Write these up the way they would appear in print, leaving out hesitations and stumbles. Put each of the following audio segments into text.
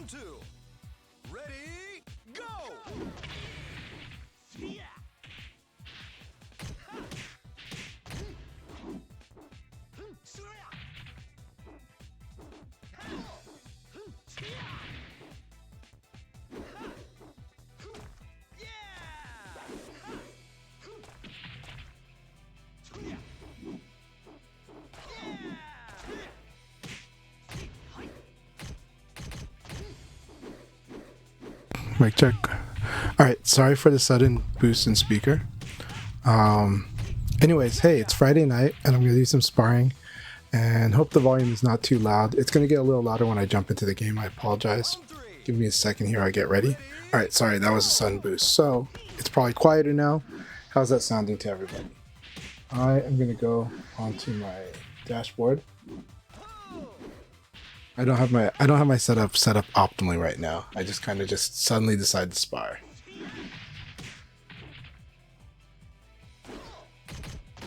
Round two. Ready, go! Mic check. Alright, sorry for the sudden boost in speaker. Anyways, hey, it's Friday night and I'm going to do some sparring and hope the volume is not too loud. It's going to get a little louder when I jump into the game. I apologize. Give me a second here, I get ready. Alright, sorry, that was a sudden boost. So, it's probably quieter now. How's that sounding to everybody? I am going to go onto my dashboard. I don't have my setup set up optimally right now. I just kind of suddenly decide to spar.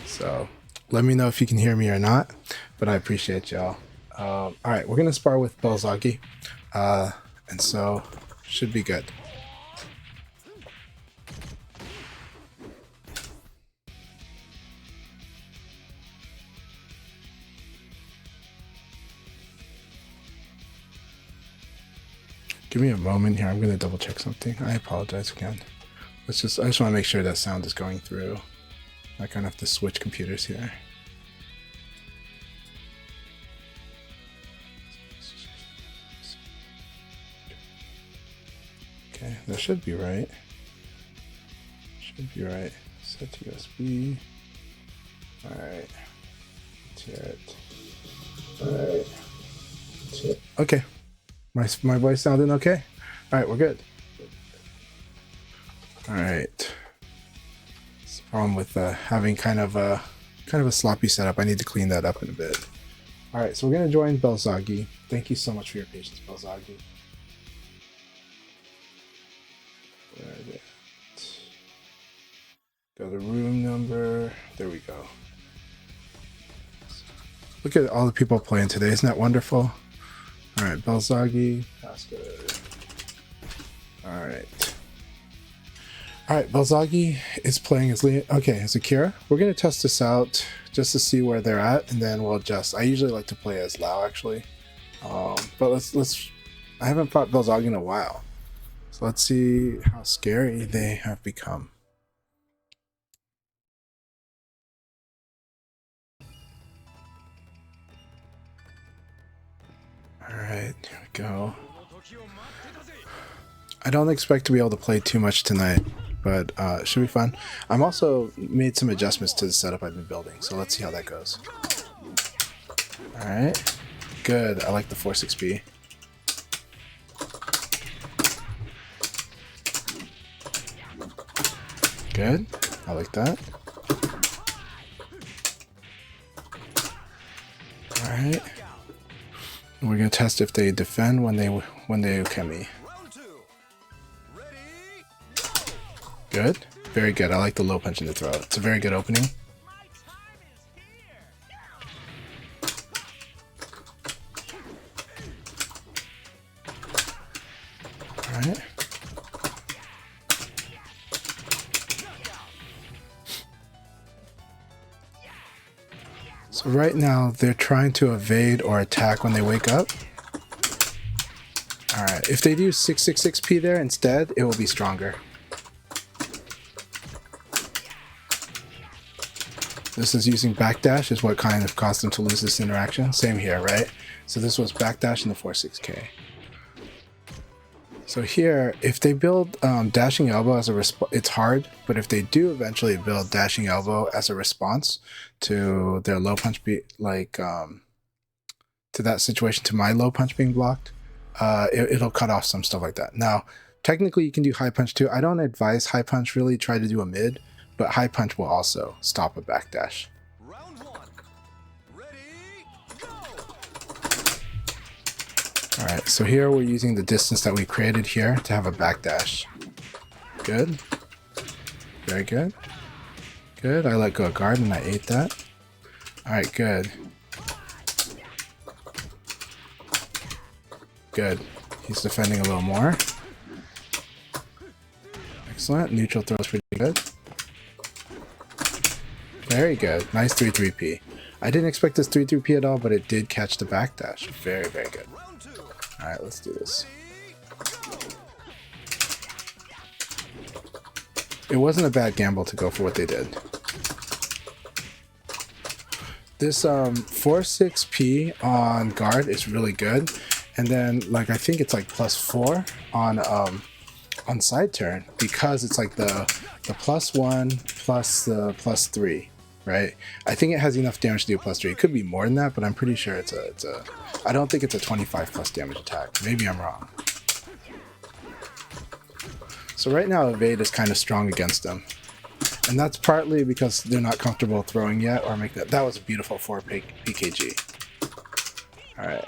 So let me know if you can hear me or not, but I appreciate y'all. All right, we're gonna spar with Belzagy, and so should be good. Give me a moment here. I'm going to double check something. I apologize again. I just want to make sure that sound is going through. I kind of have to switch computers here. Okay, that should be right. Should be right. Set to USB. Alright. Let's hear it. Alright. Let's hear it. Okay. My voice sounding okay? Alright, we're good. Alright. It's the problem with having kind of a sloppy setup. I need to clean that up in a bit. Alright, so we're gonna join Belzagy. Thank you so much for your patience, Belzagy. Where is it? Go to room number. There we go. Look at all the people playing today. Isn't that wonderful? Alright, Belzagy, passcode. Alright. Alright, Belzagy is playing as Lee. Okay, as Akira. We're gonna test this out just to see where they're at, and then we'll adjust. I usually like to play as Lao actually. But let's I haven't fought Belzagy in a while. So let's see how scary they have become. Alright, here we go. I don't expect to be able to play too much tonight, but it should be fun. I'm also made some adjustments to the setup I've been building, so let's see how that goes. Alright, good. I like the 4-6B. Good. I like that. Alright. We're gonna test if they defend when they ukemi. Good. Very good. I like the low punch in the throat. It's a very good opening. Alright. So right now they're trying to evade or attack when they wake up. Alright, if they do 666p there instead, it will be stronger. This is using backdash is what kind of caused them to lose this interaction. Same here, right? So this was backdash in the 4-6K. So here, if they build dashing elbow as a response, it's hard, but if they do eventually build dashing elbow as a response to their low punch, to that situation, to my low punch being blocked, it'll cut off some stuff like that. Now, technically you can do high punch too. I don't advise high punch, really try to do a mid, but high punch will also stop a backdash. Alright, so here we're using the distance that we created here to have a backdash. Good. Very good. Good. I let go of guard and I ate that. Alright, good. Good. He's defending a little more. Excellent. Neutral throws pretty good. Very good. Nice 3-3P. I didn't expect this 3-3P at all, but it did catch the backdash. Very, very good. Alright, let's do this. It wasn't a bad gamble to go for what they did. This 4-6P on guard is really good. And then, like, I think it's like +4 on side turn, because it's like the +1 plus the +3, right? I think it has enough damage to do +3. It could be more than that, but I'm pretty sure it's a I don't think it's a 25 plus damage attack. Maybe I'm wrong. So right now evade is kind of strong against them, and that's partly because they're not comfortable throwing yet, or make that was a beautiful 4 PKG. All right.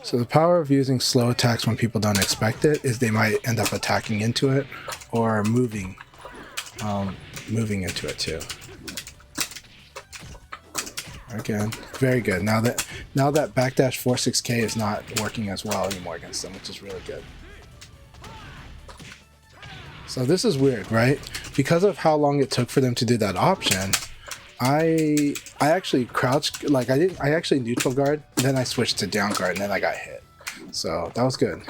So the power of using slow attacks when people don't expect it is they might end up attacking into it or moving into it too. Again, very good. Now that backdash 4-6K is not working as well anymore against them, which is really good. So this is weird, right? Because of how long it took for them to do that option, I actually crouched, like I actually neutral guard, then I switched to down guard, and then I got hit. So that was good.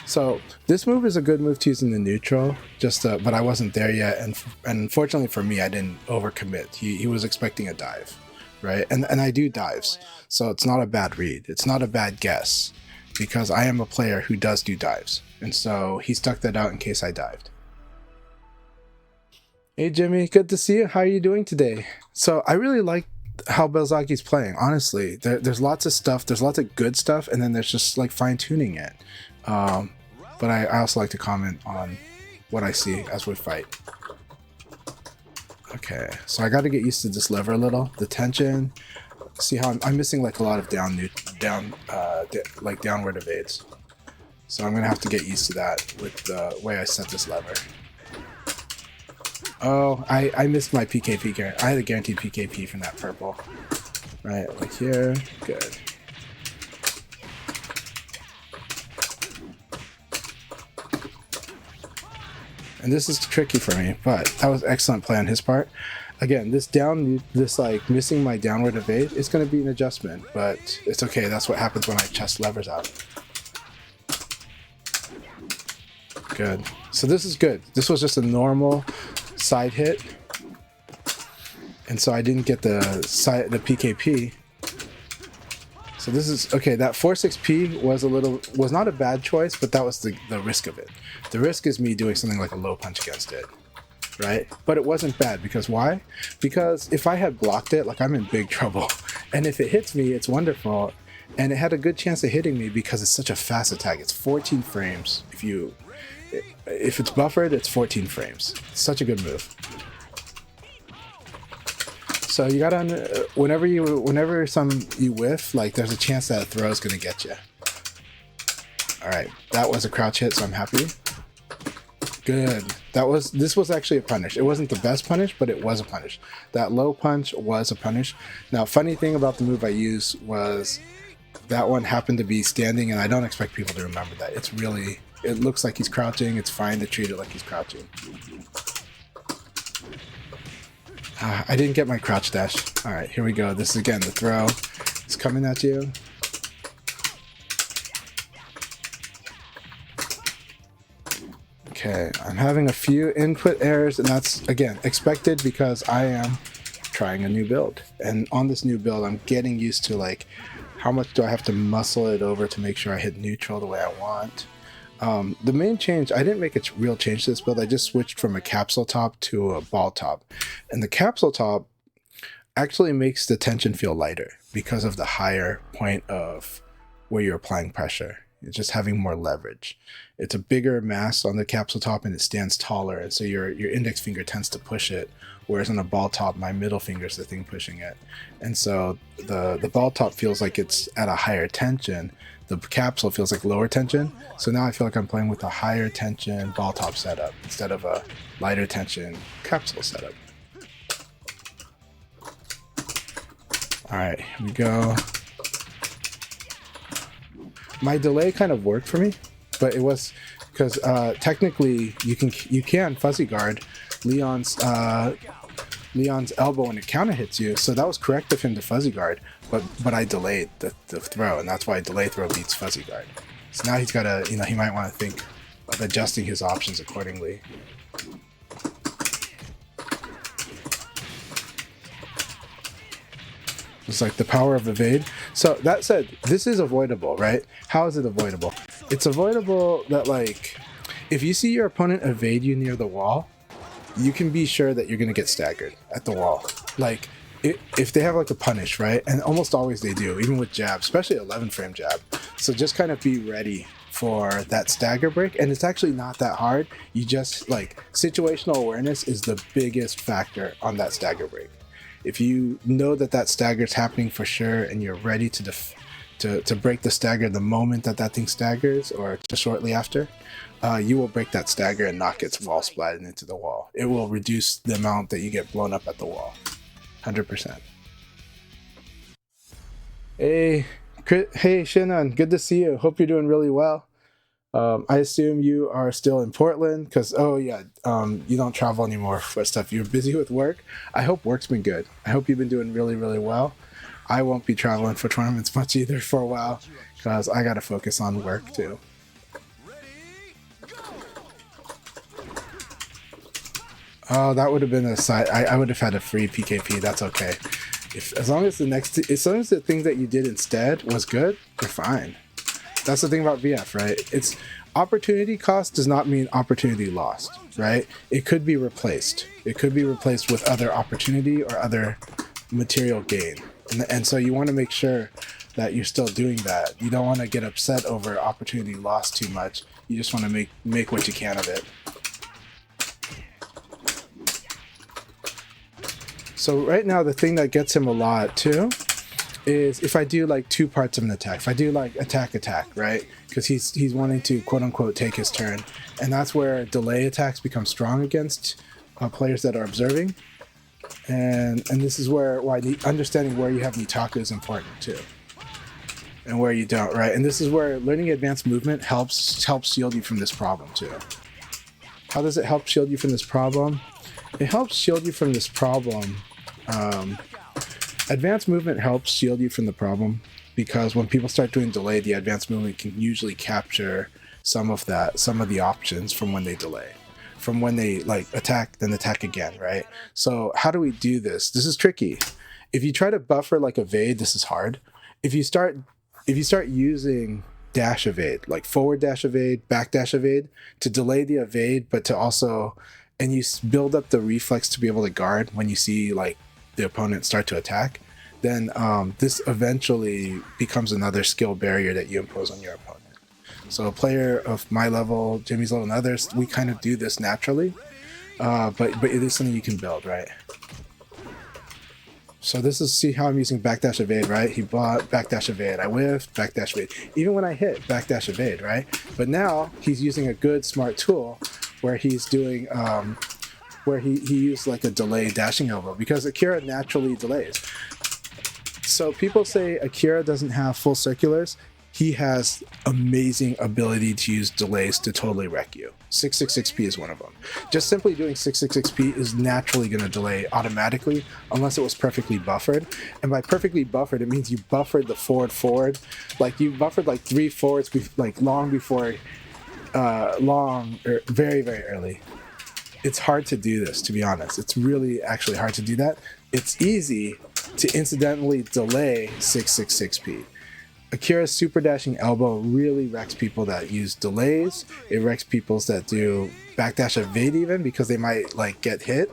So this move is a good move to use in the neutral, but I wasn't there yet, and unfortunately for me, I didn't overcommit. He was expecting a dive, right? And I do dives, so it's not a bad read. It's not a bad guess, because I am a player who does do dives, and so he stuck that out in case I dived. Hey Jimmy, good to see you. How are you doing today? So I really like how Belzagy's playing, honestly. There's lots of stuff, there's lots of good stuff, and then there's just like fine-tuning it. But I also like to comment on what I see as we fight. Okay, so I got to get used to this lever a little. The tension. See how I'm missing like a lot of downward evades. So I'm gonna have to get used to that with the way I set this lever. Oh, I missed my PKP guarantee. I had a guaranteed PKP from that purple. Right, like here. Good. And this is tricky for me, but that was excellent play on his part. Again, this like missing my downward evade is going to be an adjustment, but it's okay. That's what happens when I chest levers out. Good. So this is good. This was just a normal side hit, and so I didn't get the PKP. So this is okay. That 4-6P was not a bad choice, but that was the risk of it. The risk is me doing something like a low punch against it, right? But it wasn't bad, because why? Because if I had blocked it, like, I'm in big trouble. And if it hits me, it's wonderful, and it had a good chance of hitting me because it's such a fast attack. It's 14 frames. If it's buffered, it's 14 frames. It's such a good move. So you gotta, whenever you whiff, like, there's a chance that a throw is gonna get you. All right, that was a crouch hit, so I'm happy. Good. This was actually a punish. It wasn't the best punish, but it was a punish. That low punch was a punish. Now, funny thing about the move I used was that one happened to be standing, and I don't expect people to remember that. It looks like he's crouching. It's fine to treat it like he's crouching. I didn't get my crouch dash. All right, here we go. This is, again, the throw. It's coming at you. Okay, I'm having a few input errors, and that's, again, expected because I am trying a new build. And on this new build, I'm getting used to, like, how much do I have to muscle it over to make sure I hit neutral the way I want. The main change, I didn't make a real change to this build. I just switched from a capsule top to a ball top. And the capsule top actually makes the tension feel lighter because of the higher point of where you're applying pressure. It's just having more leverage. It's a bigger mass on the capsule top, and it stands taller, and so your index finger tends to push it, whereas on a ball top, my middle finger is the thing pushing it. And so the ball top feels like it's at a higher tension the capsule feels like lower tension. So now I feel like I'm playing with a higher tension ball top setup instead of a lighter tension capsule setup. All right, here we go. My delay kind of worked for me, but it was because technically you can fuzzy guard Leon's elbow when it counter hits you, so that was correct of him to fuzzy guard, but I delayed the throw, and that's why delay throw beats fuzzy guard. So now he's got to, he might want to think of adjusting his options accordingly. It's like the power of evade. So that said, this is avoidable, right? How is it avoidable? It's avoidable that, like, if you see your opponent evade you near the wall, you can be sure that you're going to get staggered at the wall. Like, if they have like a punish, right? And almost always they do, even with jab, especially 11 frame jab. So just kind of be ready for that stagger break. And it's actually not that hard. You just, like, situational awareness is the biggest factor on that stagger break. If you know that stagger's happening for sure and you're ready to break the stagger the moment that thing staggers or just shortly after, you will break that stagger and not get wall splatted into the wall. It will reduce the amount that you get blown up at the wall. 100%. Hey Shannon, good to see you. Hope you're doing really well. I assume you are still in Portland because, you don't travel anymore for stuff. You're busy with work. I hope work's been good. I hope you've been doing really, really well. I won't be traveling for tournaments much either for a while because I got to focus on work too. Oh, that would have been a side. I would have had a free PKP. That's okay. As long as the thing that you did instead was good, you're fine. That's the thing about VF, right? It's opportunity cost does not mean opportunity lost, right? It could be replaced. It could be replaced with other opportunity or other material gain. And so you want to make sure that you're still doing that. You don't want to get upset over opportunity lost too much. You just want to make what you can of it. So right now, the thing that gets him a lot too is if I do like two parts of an attack. If I do like attack, right? Because he's wanting to quote unquote take his turn, and that's where delay attacks become strong against players that are observing. And this is why understanding where you have Nitaku is important too, and where you don't, right? And this is where learning advanced movement helps shield you from this problem too. How does it help shield you from this problem? It helps shield you from this problem. Advanced movement helps shield you from the problem because when people start doing delay, the advanced movement can usually capture some of the options from when they delay, from when they like attack, then attack again, right? So how do we do this? This is tricky. If you try to buffer like evade, this is hard. If you start using dash evade, like forward dash evade, back dash evade, to delay the evade, but to also, and you build up the reflex to be able to guard when you see like the opponent start to attack, then this eventually becomes another skill barrier that you impose on your opponent. So a player of my level, Jimmy's level, and others, we kind of do this naturally, but it is something you can build, right? So this is, see how I'm using backdash evade, right? He bought backdash evade, I whiffed, backdash evade. Even when I hit, backdash evade, right? But now he's using a good, smart tool where he's doing, where he used like a delay dashing elbow because Akira naturally delays. So people say Akira doesn't have full circulars. He has amazing ability to use delays to totally wreck you. 666P is one of them. Just simply doing 666P is naturally going to delay automatically unless it was perfectly buffered. And by perfectly buffered, it means you buffered the forward. Like you buffered like 3 forwards like long before, or very, very early. It's hard to do this, to be honest. It's really actually hard to do that. It's easy to incidentally delay 666P. Akira's super dashing elbow really wrecks people that use delays. It wrecks people that do backdash evade even because they might like get hit.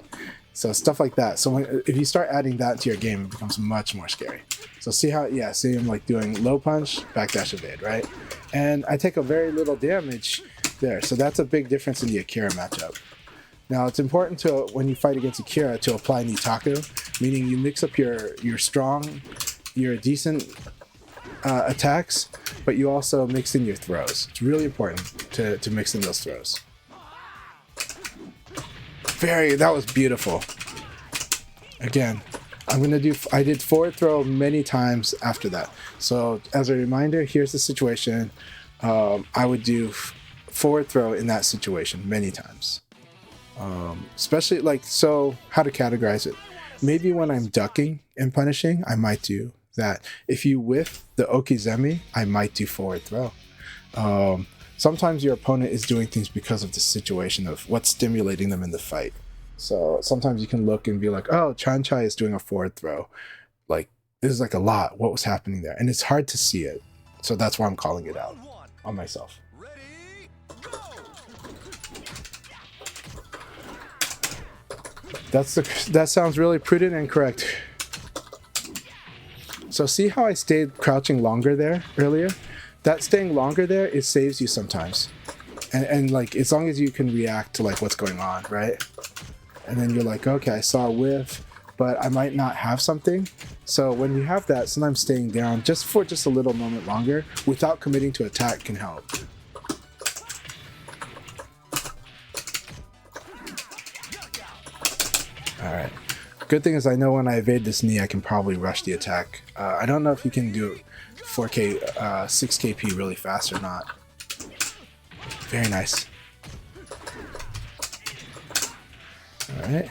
So stuff like that. So if you start adding that to your game, it becomes much more scary. So see him like doing low punch, backdash evade, right? And I take a very little damage there. So that's a big difference in the Akira matchup. Now it's important to, when you fight against Akira, to apply Nitaku, meaning you mix up your strong, your decent attacks, but you also mix in your throws. It's really important to mix in those throws. That was beautiful. Again, I did forward throw many times after that. So as a reminder, here's the situation. I would do forward throw in that situation many times. Especially so how to categorize it. Maybe when I'm ducking and punishing, I might do that. If you whiff the okizeme, I might do forward throw. Sometimes your opponent is doing things because of the situation of what's stimulating them in the fight. So sometimes you can look and be like, oh, Chanchai is doing a forward throw. Like, this is like a lot. What was happening there? And it's hard to see it. So that's why I'm calling it out on myself. That sounds really prudent and correct. So see how I stayed crouching longer there earlier? That staying longer there, it saves you sometimes. And like, as long as you can react to like what's going on, right? And then you're like, okay, I saw a whiff, but I might not have something. So when you have that, sometimes staying down just for a little moment longer without committing to attack can help. All right. Good thing is I know when I evade this knee, I can probably rush the attack. I don't know if you can do 4K, 6KP really fast or not. Very nice. All right.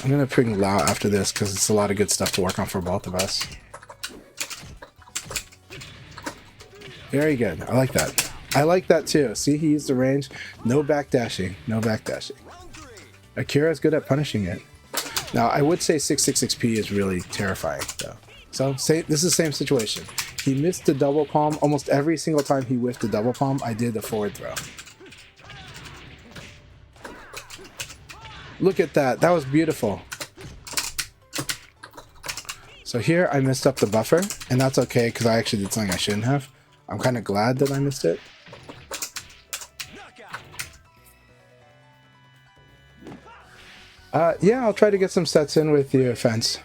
I'm gonna bring Lao after this because it's a lot of good stuff to work on for both of us. Very good. I like that. I like that too. See, he used the range. No backdashing. No backdashing. Akira's good at punishing it. Now, I would say 666P is really terrifying, though. So, this is the same situation. He missed the double palm. Almost every single time he whiffed the double palm, I did the forward throw. Look at that. That was beautiful. So here, I messed up the buffer, and that's okay, because I actually did something I shouldn't have. I'm kind of glad that I missed it. Yeah, I'll try to get some sets in with the fence.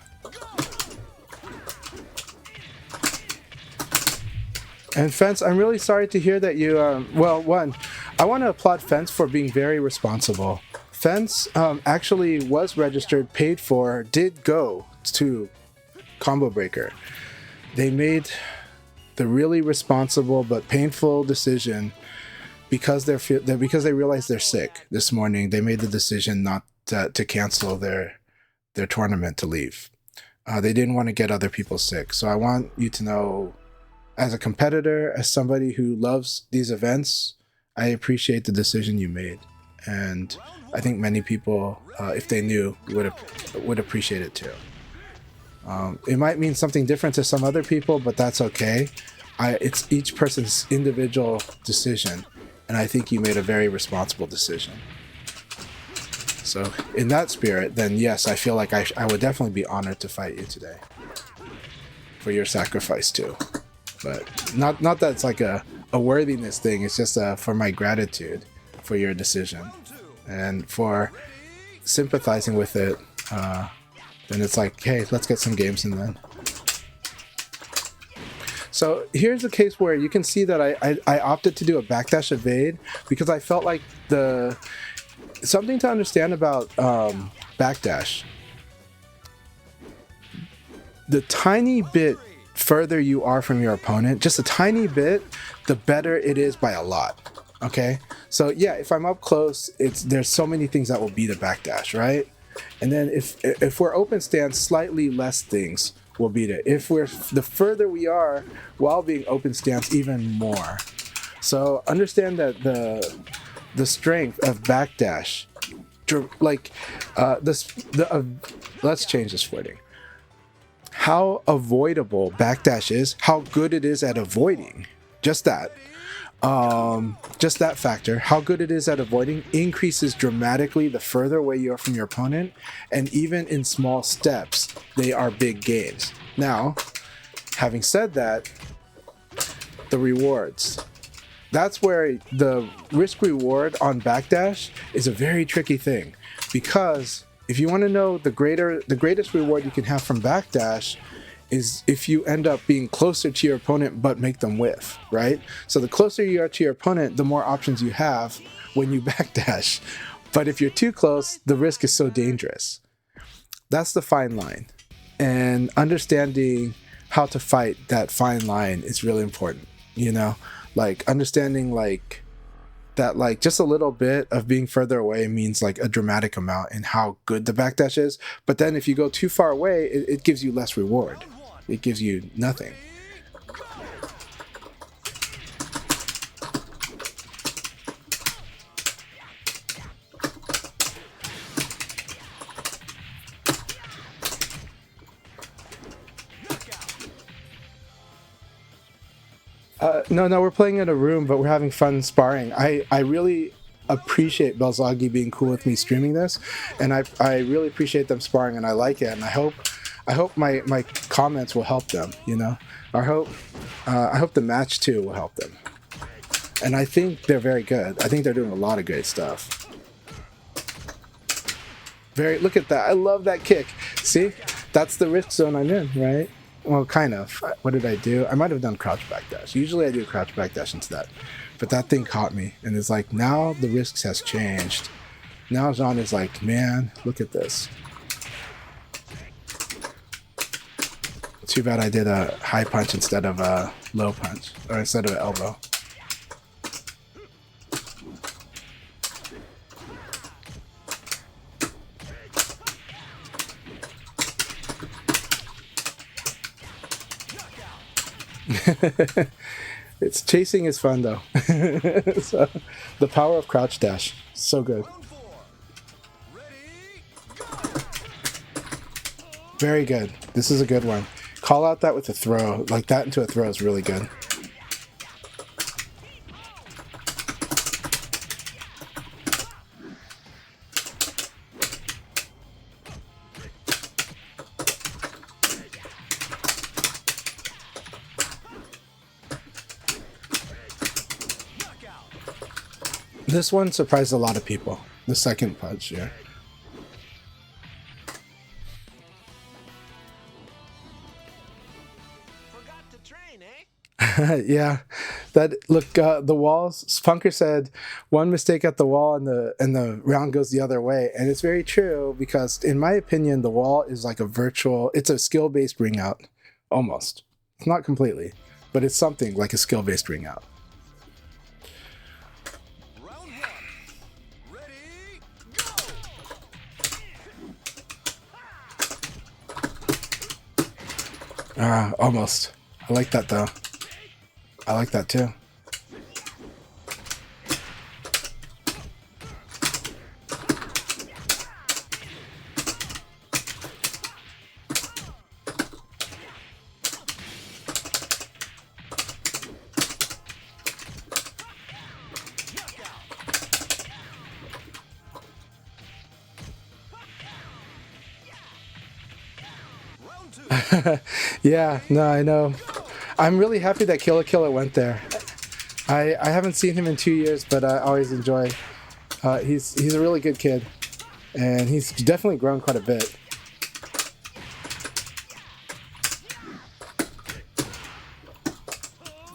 And Fence, I'm really sorry to hear that you, well, one, I want to applaud Fence for being very responsible. Fence actually was registered, paid for, did go to Combo Breaker. They made the really responsible but painful decision because they realized they're sick this morning. They made the decision not to cancel their tournament to leave. They didn't want to get other people sick. So I want you to know, as a competitor, as somebody who loves these events, I appreciate the decision you made. And I think many people, if they knew, would appreciate it too. It might mean something different to some other people, but that's okay. It's each person's individual decision, and I think you made a very responsible decision. So in that spirit, then yes, I feel like I would definitely be honored to fight you today for your sacrifice too. But not that it's like a worthiness thing. It's just for my gratitude for your decision and for sympathizing with it. Then it's like, hey, let's get some games in then. So here's a case where you can see that I opted to do a backdash evade because I felt like something to understand about backdash. The tiny bit further you are from your opponent, just a tiny bit, the better it is by a lot. Okay, so yeah, if I'm up close, there's so many things that will be the backdash, right? And then if we're open stance, slightly less things will beat it. If the further we are while being open stance, even more. So understand that the strength of backdash, like let's change this footing. How avoidable backdash is, how good it is at avoiding, just that factor, how good it is at avoiding increases dramatically the further away you are from your opponent, and even in small steps, they are big gains. Now, having said that, the rewards. That's where the risk reward on backdash is a very tricky thing, because if you want to know the greatest reward you can have from backdash, is if you end up being closer to your opponent but make them whiff, right? So the closer you are to your opponent, the more options you have when you backdash. But if you're too close, the risk is so dangerous. That's the fine line. And understanding how to fight that fine line is really important, you know? Like understanding like that like just a little bit of being further away means like a dramatic amount in how good the backdash is. But then if you go too far away, it gives you less reward. It gives you nothing. No, we're playing in a room, but we're having fun sparring. I really appreciate Belzagy being cool with me streaming this, and I really appreciate them sparring, and I like it, and I hope my comments will help them, you know. I hope the match too will help them, and I think they're very good. I think they're doing a lot of great stuff. Look at that! I love that kick. See, that's the risk zone I'm in, right? Well, kind of. What did I do? I might have done crouch backdash. Usually I do crouch backdash into that. But that thing caught me. And it's like, now the risks has changed. Now Jean is like, man, look at this. Too bad I did a high punch instead of a low punch. Or instead of an elbow. It's chasing is fun though. So, the power of crouch dash, so good. Very good. This is a good one. Call out that with a throw. Like that into a throw is really good. This one surprised a lot of people. The second punch here. Forgot to train, eh? Yeah, that look. The walls. Spunker said one mistake at the wall and the round goes the other way, and it's very true because in my opinion, the wall is like a virtual. It's a skill-based ring out, almost. It's not completely, but it's something like a skill-based ring out. Almost. I like that though. I like that too. Yeah, no, I know. I'm really happy that Killa Killa went there. I haven't seen him in 2 years, but I always enjoy. He's a really good kid, and he's definitely grown quite a bit.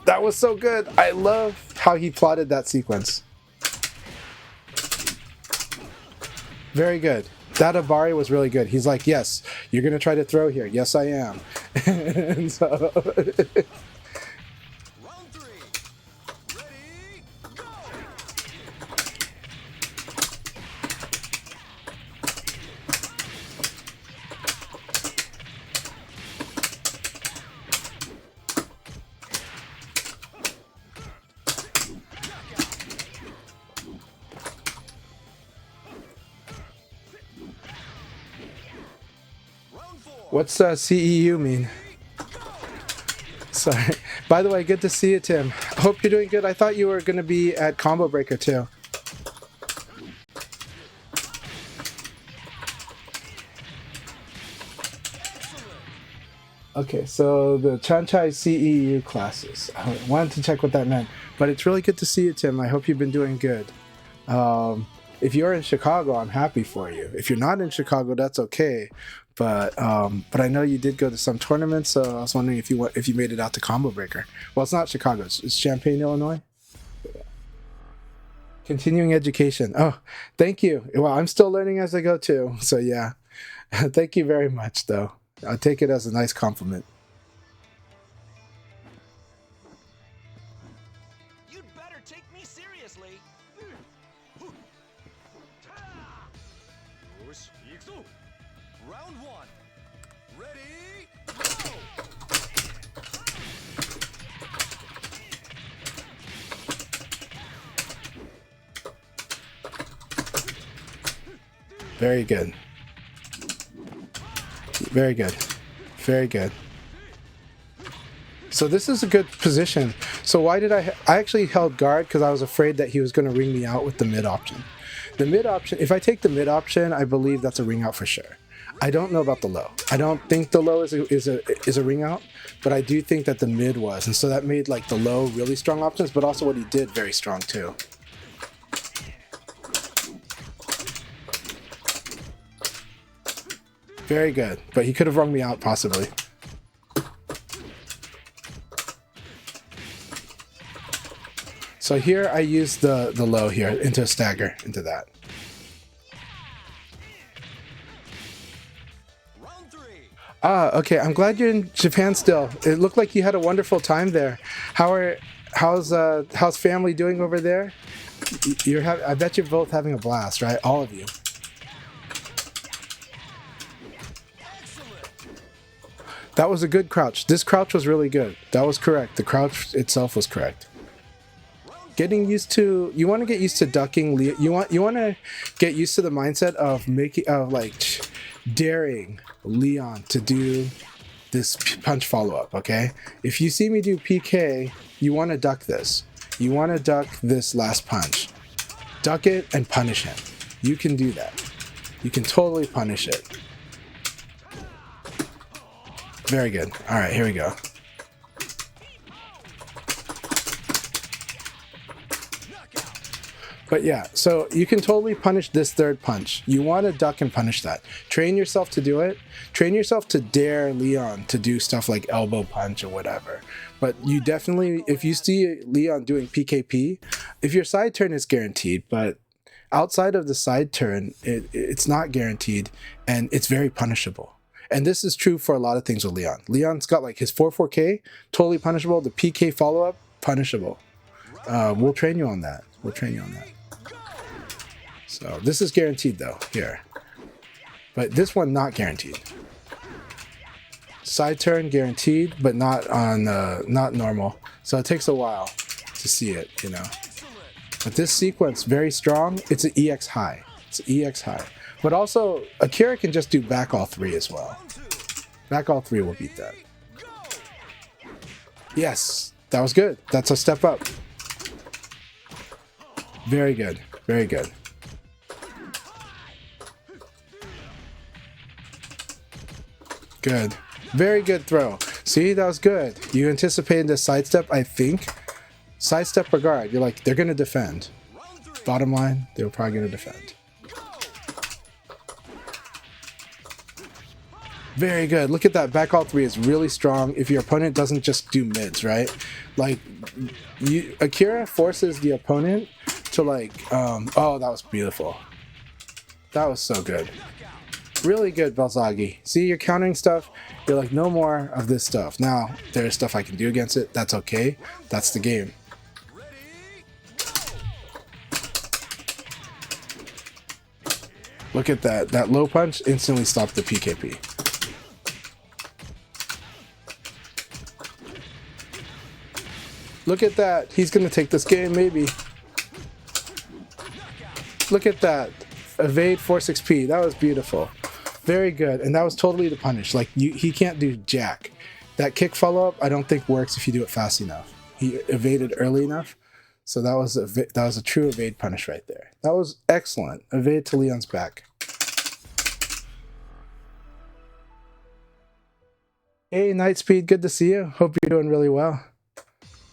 That was so good. I love how he plotted that sequence. Very good. That Abari was really good. He's like, yes, you're going to try to throw here. Yes, I am. And so... Round 3. Ready, go! What's CEU mean? Sorry. By the way, good to see you, Tim. Hope you're doing good. I thought you were going to be at Combo Breaker too. Okay, so the Chanchai CEU classes. I wanted to check what that meant. But it's really good to see you, Tim. I hope you've been doing good. If you're in Chicago, I'm happy for you. If you're not in Chicago, that's okay. But I know you did go to some tournaments, so I was wondering if you made it out to Combo Breaker. Well, it's not Chicago; it's Champaign, Illinois. Continuing education. Oh, thank you. Well, I'm still learning as I go too. So yeah, thank you very much, though. I'll take it as a nice compliment. You'd better take me seriously. Round one. Ready, go! Very good. Very good. Very good. So this is a good position. So why did I actually held guard because I was afraid that he was going to ring me out with the mid option. The mid option, if I take the mid option, I believe that's a ring out for sure. I don't know about the low. I don't think the low is a ring out, but I do think that the mid was. And so that made like the low really strong options, but also what he did very strong too. Very good, but he could have rung me out possibly. So here I use the low here into a stagger into that. Round three. Ah, okay. I'm glad you're in Japan still. It looked like you had a wonderful time there. How's family doing over there? I bet you're both having a blast, right? All of you. That was a good crouch. This crouch was really good. That was correct. The crouch itself was correct. Getting used to, you want to get used to ducking. You want to get used to the mindset of daring Leon to do this punch follow up. Okay, if you see me do PK, you want to duck this. You want to duck this last punch. Duck it and punish him. You can do that. You can totally punish it. Very good. All right, here we go. But yeah, so you can totally punish this third punch. You want to duck and punish that. Train yourself to do it. Train yourself to dare Leon to do stuff like elbow punch or whatever. But you definitely, if you see Leon doing PKP, if your side turn is guaranteed, but outside of the side turn, it's not guaranteed and it's very punishable. And this is true for a lot of things with Leon. Leon's got like his 4-4K, totally punishable. The PK follow-up, punishable. We'll train you on that. We'll train you on that. So this is guaranteed though, here. But this one, not guaranteed. Side turn, guaranteed, but not on, not normal. So it takes a while to see it, you know. But this sequence, very strong. It's an EX high. It's an EX high. But also, Akira can just do back all three as well. Back all three will beat that. Yes, that was good. That's a step up. Very good. Very good. Good. Very good throw. See, that was good. You anticipated the sidestep, I think. Sidestep or guard. You're like, they're going to defend. Bottom line, they were probably going to defend. Very good. Look at that. Back all three is really strong if your opponent doesn't just do mids, right? Like, Akira forces the opponent to like, oh, that was beautiful. That was so good. Really good, Belzagy. See, you're countering stuff. You're like, no more of this stuff. Now, there's stuff I can do against it. That's okay. That's the game. Look at that. That low punch instantly stopped the PKP. Look at that. He's going to take this game, maybe. Look at that. Evade 4-6P. That was beautiful. Very good. And that was totally the punish. Like, he can't do jack. That kick follow-up, I don't think works if you do it fast enough. He evaded early enough. So that was a true evade punish right there. That was excellent. Evade to Leon's back. Hey, Nightspeed. Good to see you. Hope you're doing really well.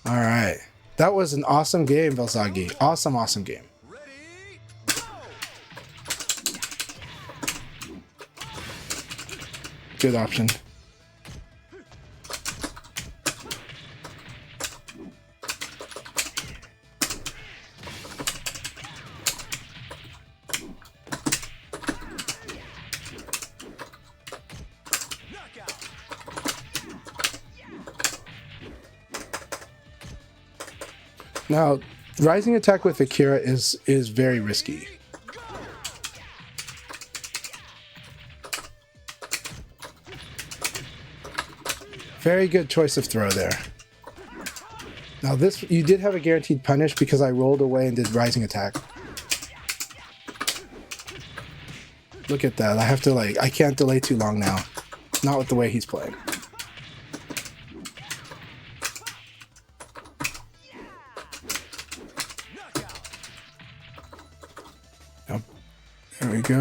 All right. That was an awesome game, Belzagy. Awesome, awesome game. Good option. Now, rising attack with Akira is very risky. Very good choice of throw there. Now this, you did have a guaranteed punish because I rolled away and did rising attack. Look at that. I have to like, I can't delay too long now. Not with the way he's playing. Yep. There we go.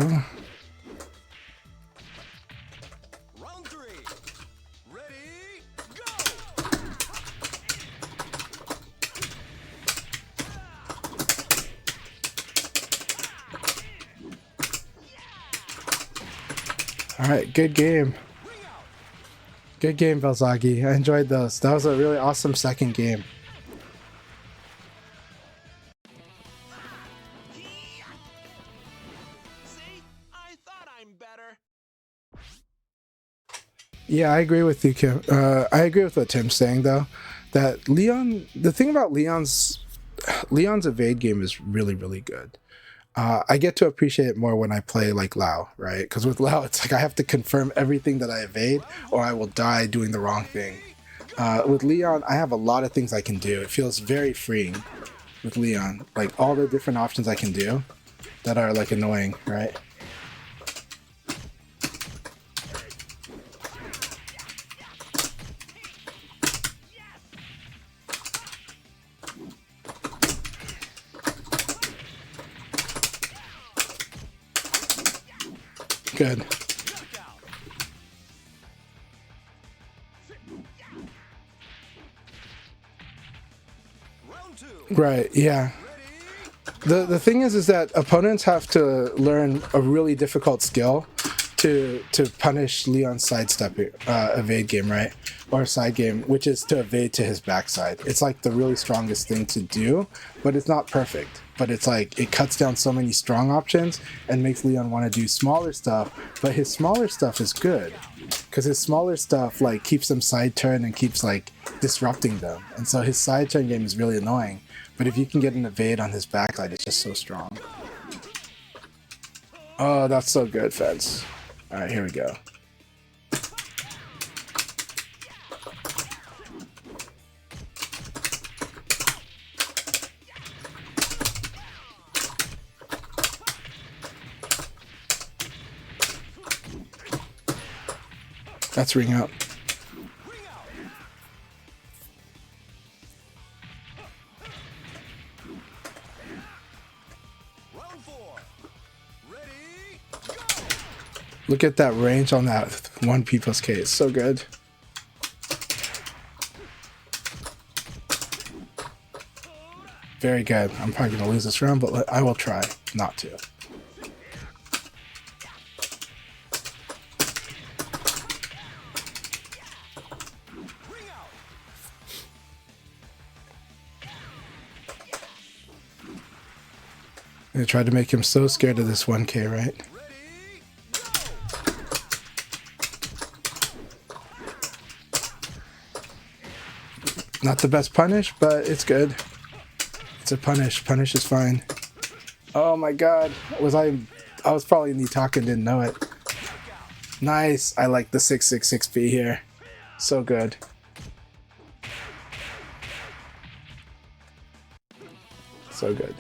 Round 3. Ready, go! All right, good game. Good game, Belzagy. I enjoyed those. That was a really awesome second game. See? I thought I'm better. Yeah, I agree with you, Kim. I agree with what Tim's saying, though. That Leon, the thing about Leon's evade game is really, really good. I get to appreciate it more when I play like Lau, right? Because with Lau, it's like I have to confirm everything that I evade or I will die doing the wrong thing. With Leon, I have a lot of things I can do. It feels very freeing with Leon. Like all the different options I can do that are like annoying, right? Good. Round 2. Right, yeah. The thing is that opponents have to learn a really difficult skill to punish Leon's sidestep evade game, right? Or side game, which is to evade to his backside. It's like the really strongest thing to do, but it's not perfect. But it's like, it cuts down so many strong options and makes Leon want to do smaller stuff, but his smaller stuff is good. Because his smaller stuff like keeps them side turn and keeps like disrupting them. And so his side turn game is really annoying. But if you can get an evade on his backside, it's just so strong. Oh, that's so good, Feds. Alright, here we go. That's ring out. Round 4. Ready, go! Look at that range on that one P plus K. It's so good. Very good. I'm probably going to lose this round, but I will try not to. I tried to make him so scared of this 1K, right? Not the best punish, but it's good. It's a punish. Punish is fine. Oh my god. I was probably Nitaku and didn't know it. Nice. I like the 666p here. So good. So good.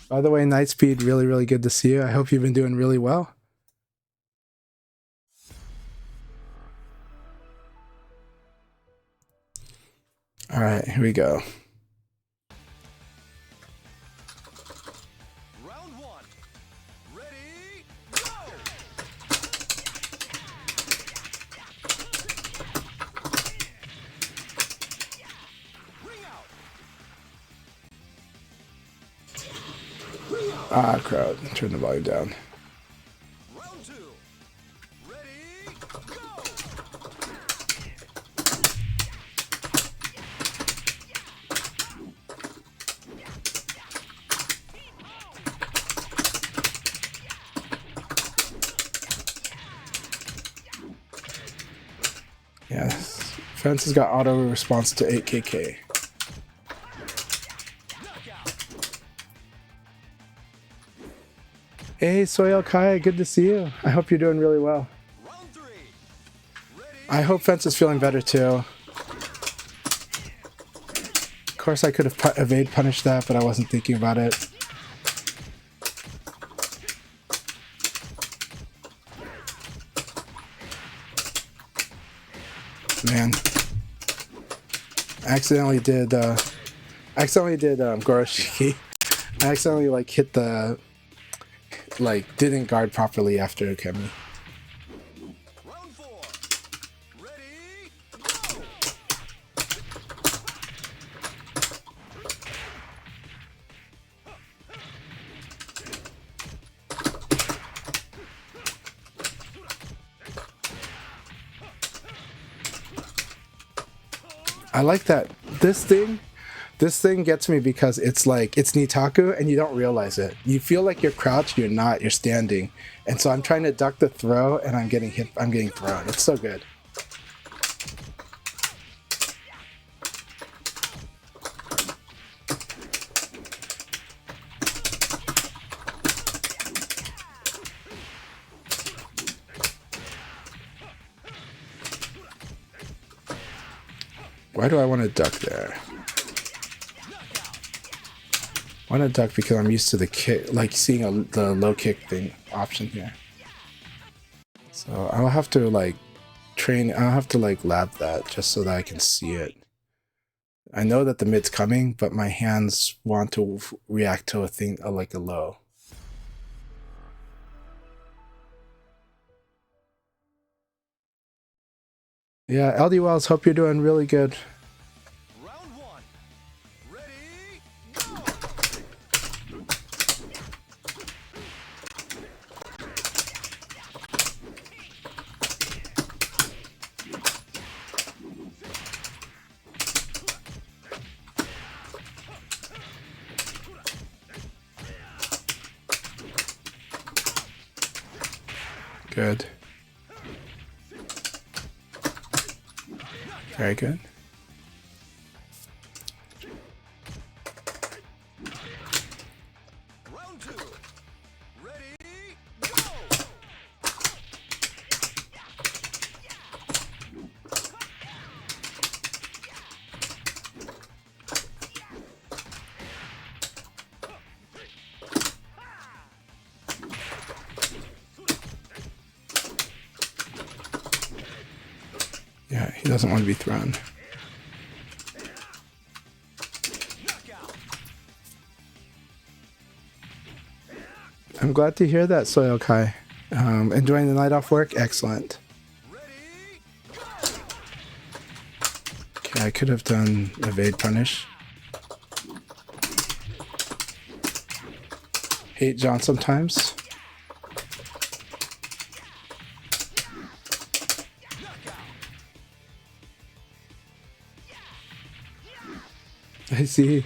By the way, Nightspeed, really, really good to see you. I hope you've been doing really well. All right, here we go. Round 1. Ready, go! Ring out. Ah, crowd. Turn the volume down. Round 2. Ready, go! Yes. Fence has got auto response to 8KK. Hey, SoyElKai, good to see you. I hope you're doing really well. Round 3. Ready, I hope Fence is feeling better too. Of course, I could have evade punished that, but I wasn't thinking about it. Man, I accidentally did Goroshiki. I accidentally like hit the didn't guard properly after Kemi. round 4. Ready, go! I like that. This thing gets me because it's Nitaku and you don't realize it. You feel like you're crouched, you're not, you're standing. And so I'm trying to duck the throw and I'm getting thrown. It's so good. Why do I want to duck there? I want to duck because I'm used to the kick, like seeing the low kick thing option here. So I'll have to I'll have to lab that just so that I can see it. I know that the mid's coming, but my hands want to react to a thing like a low. Yeah, LD Wells, hope you're doing really good. Round 1. Ready, go! Good. Very good. Round 2. Ready, go! Yeah, he doesn't want to be thrown. Knockout. I'm glad to hear that, SoyElKai. Enjoying the night off work? Excellent. Ready, go! Okay, I could have done evade punish. Hate John sometimes. I see.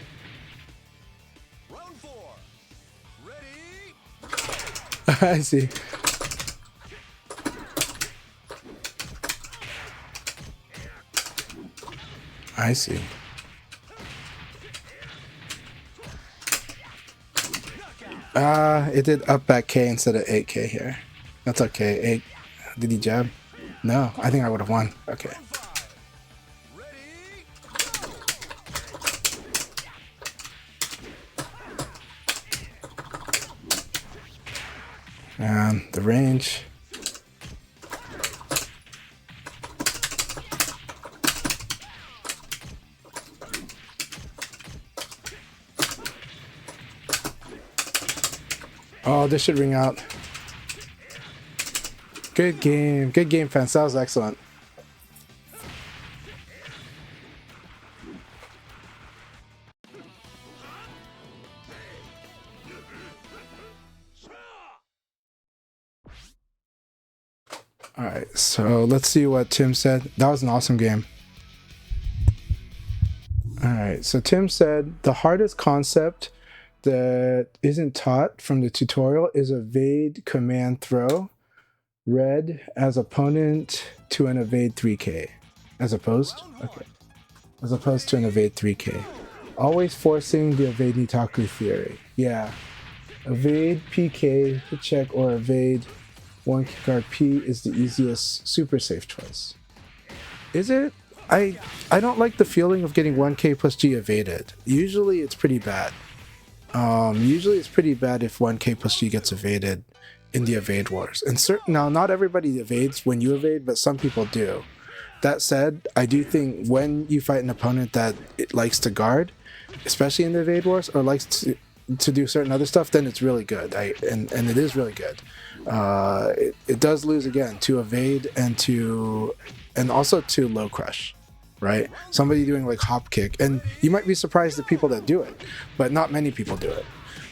Round 4. Ready, I see. I see. It did up back K instead of 8K here. That's okay. 8. Did he jab? No, I think I would have won. Okay. round 5. Ready, go! And the range. Oh, this should ring out. Good game. Good game, fans. That was excellent. All right, so let's see what Tim said. That was an awesome game. All right, so Tim said the hardest concept that isn't taught from the tutorial is evade command throw. Red as opponent to an evade 3K. As opposed? Okay. As opposed to an evade 3K. Always forcing the evade Nitaku theory. Yeah. Evade PK, hit check, or evade 1 kick RP is the easiest super safe choice. Is it? I don't like the feeling of getting 1K plus G evaded. Usually it's pretty bad. Usually it's pretty bad if 1K plus G gets evaded in the evade wars. And now not everybody evades when you evade, but some people do. That said, I do think when you fight an opponent that it likes to guard, especially in the evade wars, or likes to do certain other stuff, then it's really good. And it is really good. It does lose again to evade and also to low crush, right? Somebody doing like hop kick, and you might be surprised at people that do it, but not many people do it.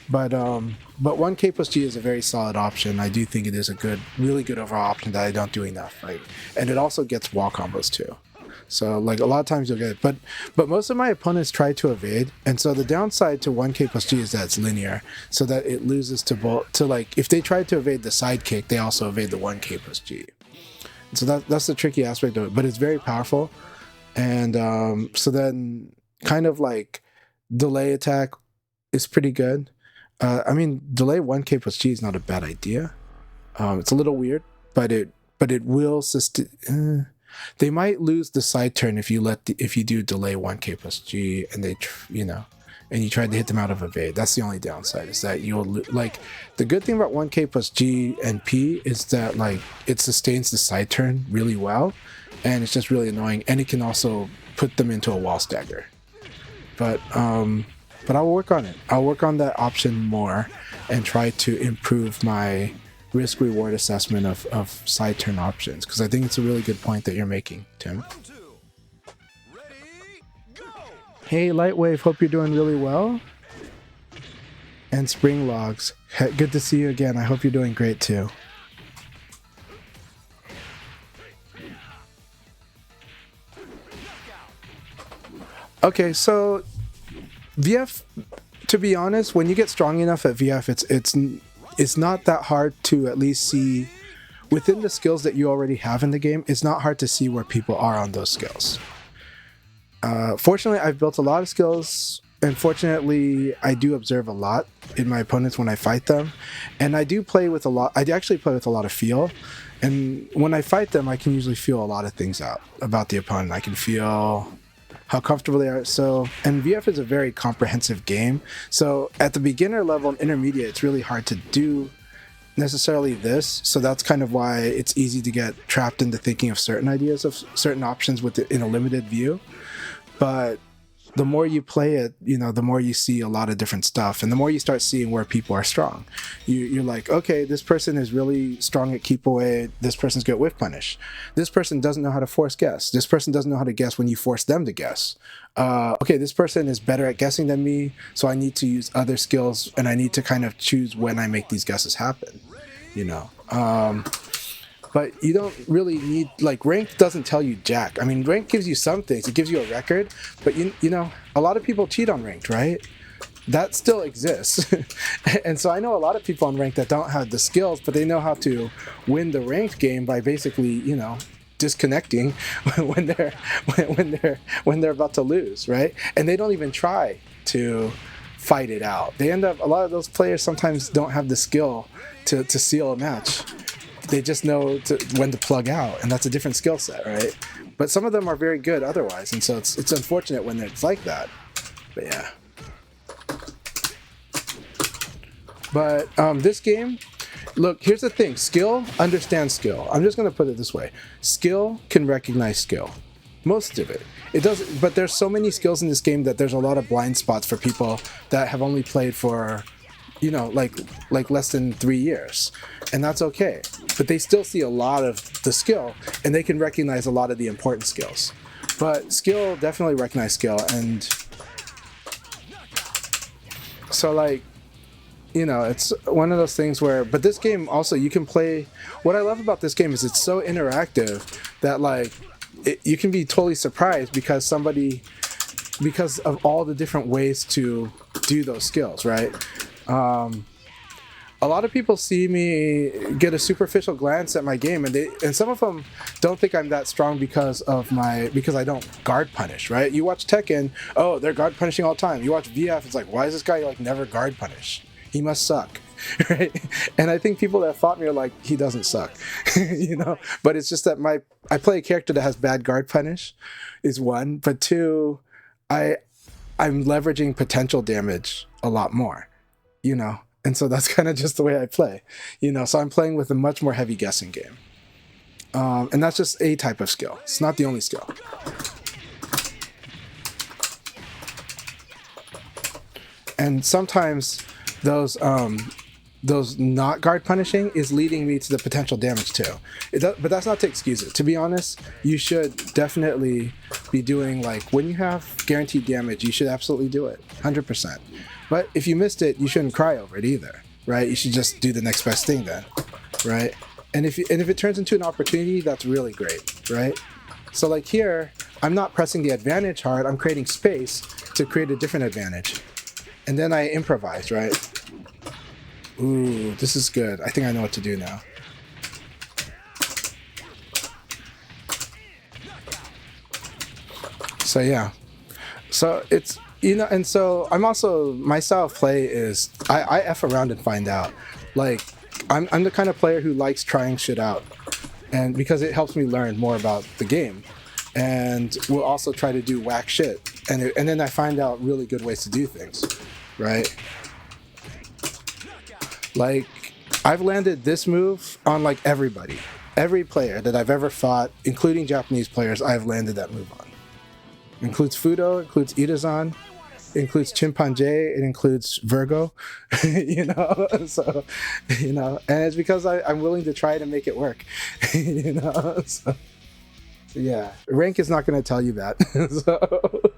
But 1K plus G is a very solid option. I do think it is a really good overall option that I don't do enough, right? And it also gets wall combos too. So like a lot of times you'll get it, but most of my opponents try to evade, and so the downside to 1K plus G is that it's linear, so that it loses to like if they try to evade the side kick, they also evade the 1K plus G. And so that's the tricky aspect of it, but it's very powerful. And so then kind of like delay attack is pretty good. I mean, delay 1K plus G is not a bad idea. It's a little weird, but it will sustain. They might lose the side turn if you do delay 1K plus G and and you tried to hit them out of evade. That's the only downside, is that you'll like the good thing about 1K plus G and P is that like it sustains the side turn really well, and it's just really annoying, and it can also put them into a wall stagger. But I'll work on it. I'll work on that option more and try to improve my risk-reward assessment of side turn options, because I think it's a really good point that you're making, Tim. Round 2. Ready, go! Hey, Lightwave, hope you're doing really well. And Spring Logs, good to see you again. I hope you're doing great too. Okay, so VF, to be honest, when you get strong enough at VF, it's not that hard to at least see within the skills that you already have in the game. It's not hard to see where people are on those skills. Fortunately, I've built a lot of skills, and fortunately, I do observe a lot in my opponents when I fight them, and I do play with a lot. I actually play with a lot of feel, and when I fight them, I can usually feel a lot of things out about the opponent. I can feel how comfortable they are. So, and VF is a very comprehensive game. So at the beginner level and intermediate, it's really hard to do necessarily this. So that's kind of why it's easy to get trapped into thinking of certain ideas of certain options in a limited view. But the more you play it, the more you see a lot of different stuff, and the more you start seeing where people are strong. You're like, okay, this person is really strong at keep away. This person's good at whiff punish. This person doesn't know how to force guess. This person doesn't know how to guess when you force them to guess. Okay, this person is better at guessing than me, so I need to use other skills, and I need to kind of choose when I make these guesses happen. But you don't really need, like, rank doesn't tell you jack. I mean, rank gives you some things. It gives you a record, but a lot of people cheat on ranked, right? That still exists. And so I know a lot of people on ranked that don't have the skills, but they know how to win the ranked game by basically, disconnecting when they're about to lose, right? And they don't even try to fight it out. A lot of those players sometimes don't have the skill to seal a match. They just know when to plug out, and that's a different skill set, right? But some of them are very good otherwise, and so it's unfortunate when it's like that. But yeah. But this game, look, here's the thing. Skill understands skill. I'm just going to put it this way. Skill can recognize skill. Most of it. It does, but there's so many skills in this game that there's a lot of blind spots for people that have only played for like less than 3 years, and that's okay. But they still see a lot of the skill, and they can recognize a lot of the important skills. But skill definitely recognize skill, and so like you know, it's one of those things where, but this game also, you can play, what I love about this game is it's so interactive that like, you can be totally surprised because of all the different ways to do those skills, right? A lot of people see me get a superficial glance at my game, and some of them don't think I'm that strong because I don't guard punish, right? You watch Tekken, oh, they're guard punishing all the time. You watch VF, it's like, why is this guy like never guard punish? He must suck, right? And I think people that fought me are like, he doesn't suck, you know. But it's just that I play a character that has bad guard punish, is one, but two, I'm leveraging potential damage a lot more, you know. And so that's kind of just the way I play, you know. So I'm playing with a much more heavy guessing game, and that's just a type of skill. It's not the only skill. And sometimes those not guard punishing is leading me to the potential damage too. But that's not to excuse it. To be honest, you should definitely be doing, like, when you have guaranteed damage, you should absolutely do it, 100%. But if you missed it, you shouldn't cry over it either, right? You should just do the next best thing then, right? And if it turns into an opportunity, that's really great, right? So like here, I'm not pressing the advantage hard, I'm creating space to create a different advantage. And then I improvise, right? Ooh, this is good. I think I know what to do now. So yeah. So it's, you know, and so I'm also, my style of play is, I F around and find out. Like, I'm the kind of player who likes trying shit out. And because it helps me learn more about the game. And we'll also try to do whack shit. And then I find out really good ways to do things, right? Like, I've landed this move on like everybody. Every player that I've ever fought, including Japanese players, I've landed that move on. It includes Fudo, includes Itazan, includes Chimpanzé, it includes Virgo, you know, so, you know, and it's because I'm willing to try to make it work, you know, so yeah, rank is not going to tell you that, so.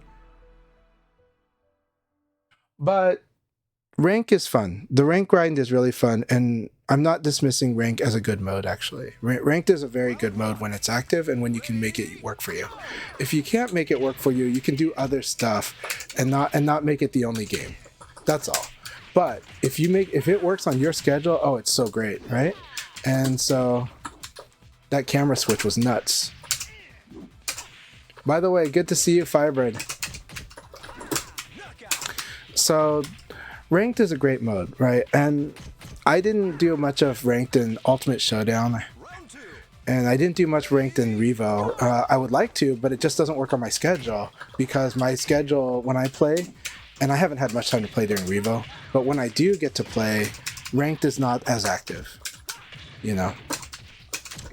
But rank is fun. The rank grind is really fun, and I'm not dismissing rank as a good mode, actually. Ranked is a very good mode when it's active and when you can make it work for you. If you can't make it work for you, you can do other stuff and not make it the only game. That's all. But if it works on your schedule, oh, it's so great, right? And so that camera switch was nuts. By the way, good to see you, Firebird. So ranked is a great mode, right? And I didn't do much of ranked in Ultimate Showdown, and I didn't do much ranked in Revo. I would like to, but it just doesn't work on my schedule, because my schedule when I play, and I haven't had much time to play during Revo, but when I do get to play, ranked is not as active, you know.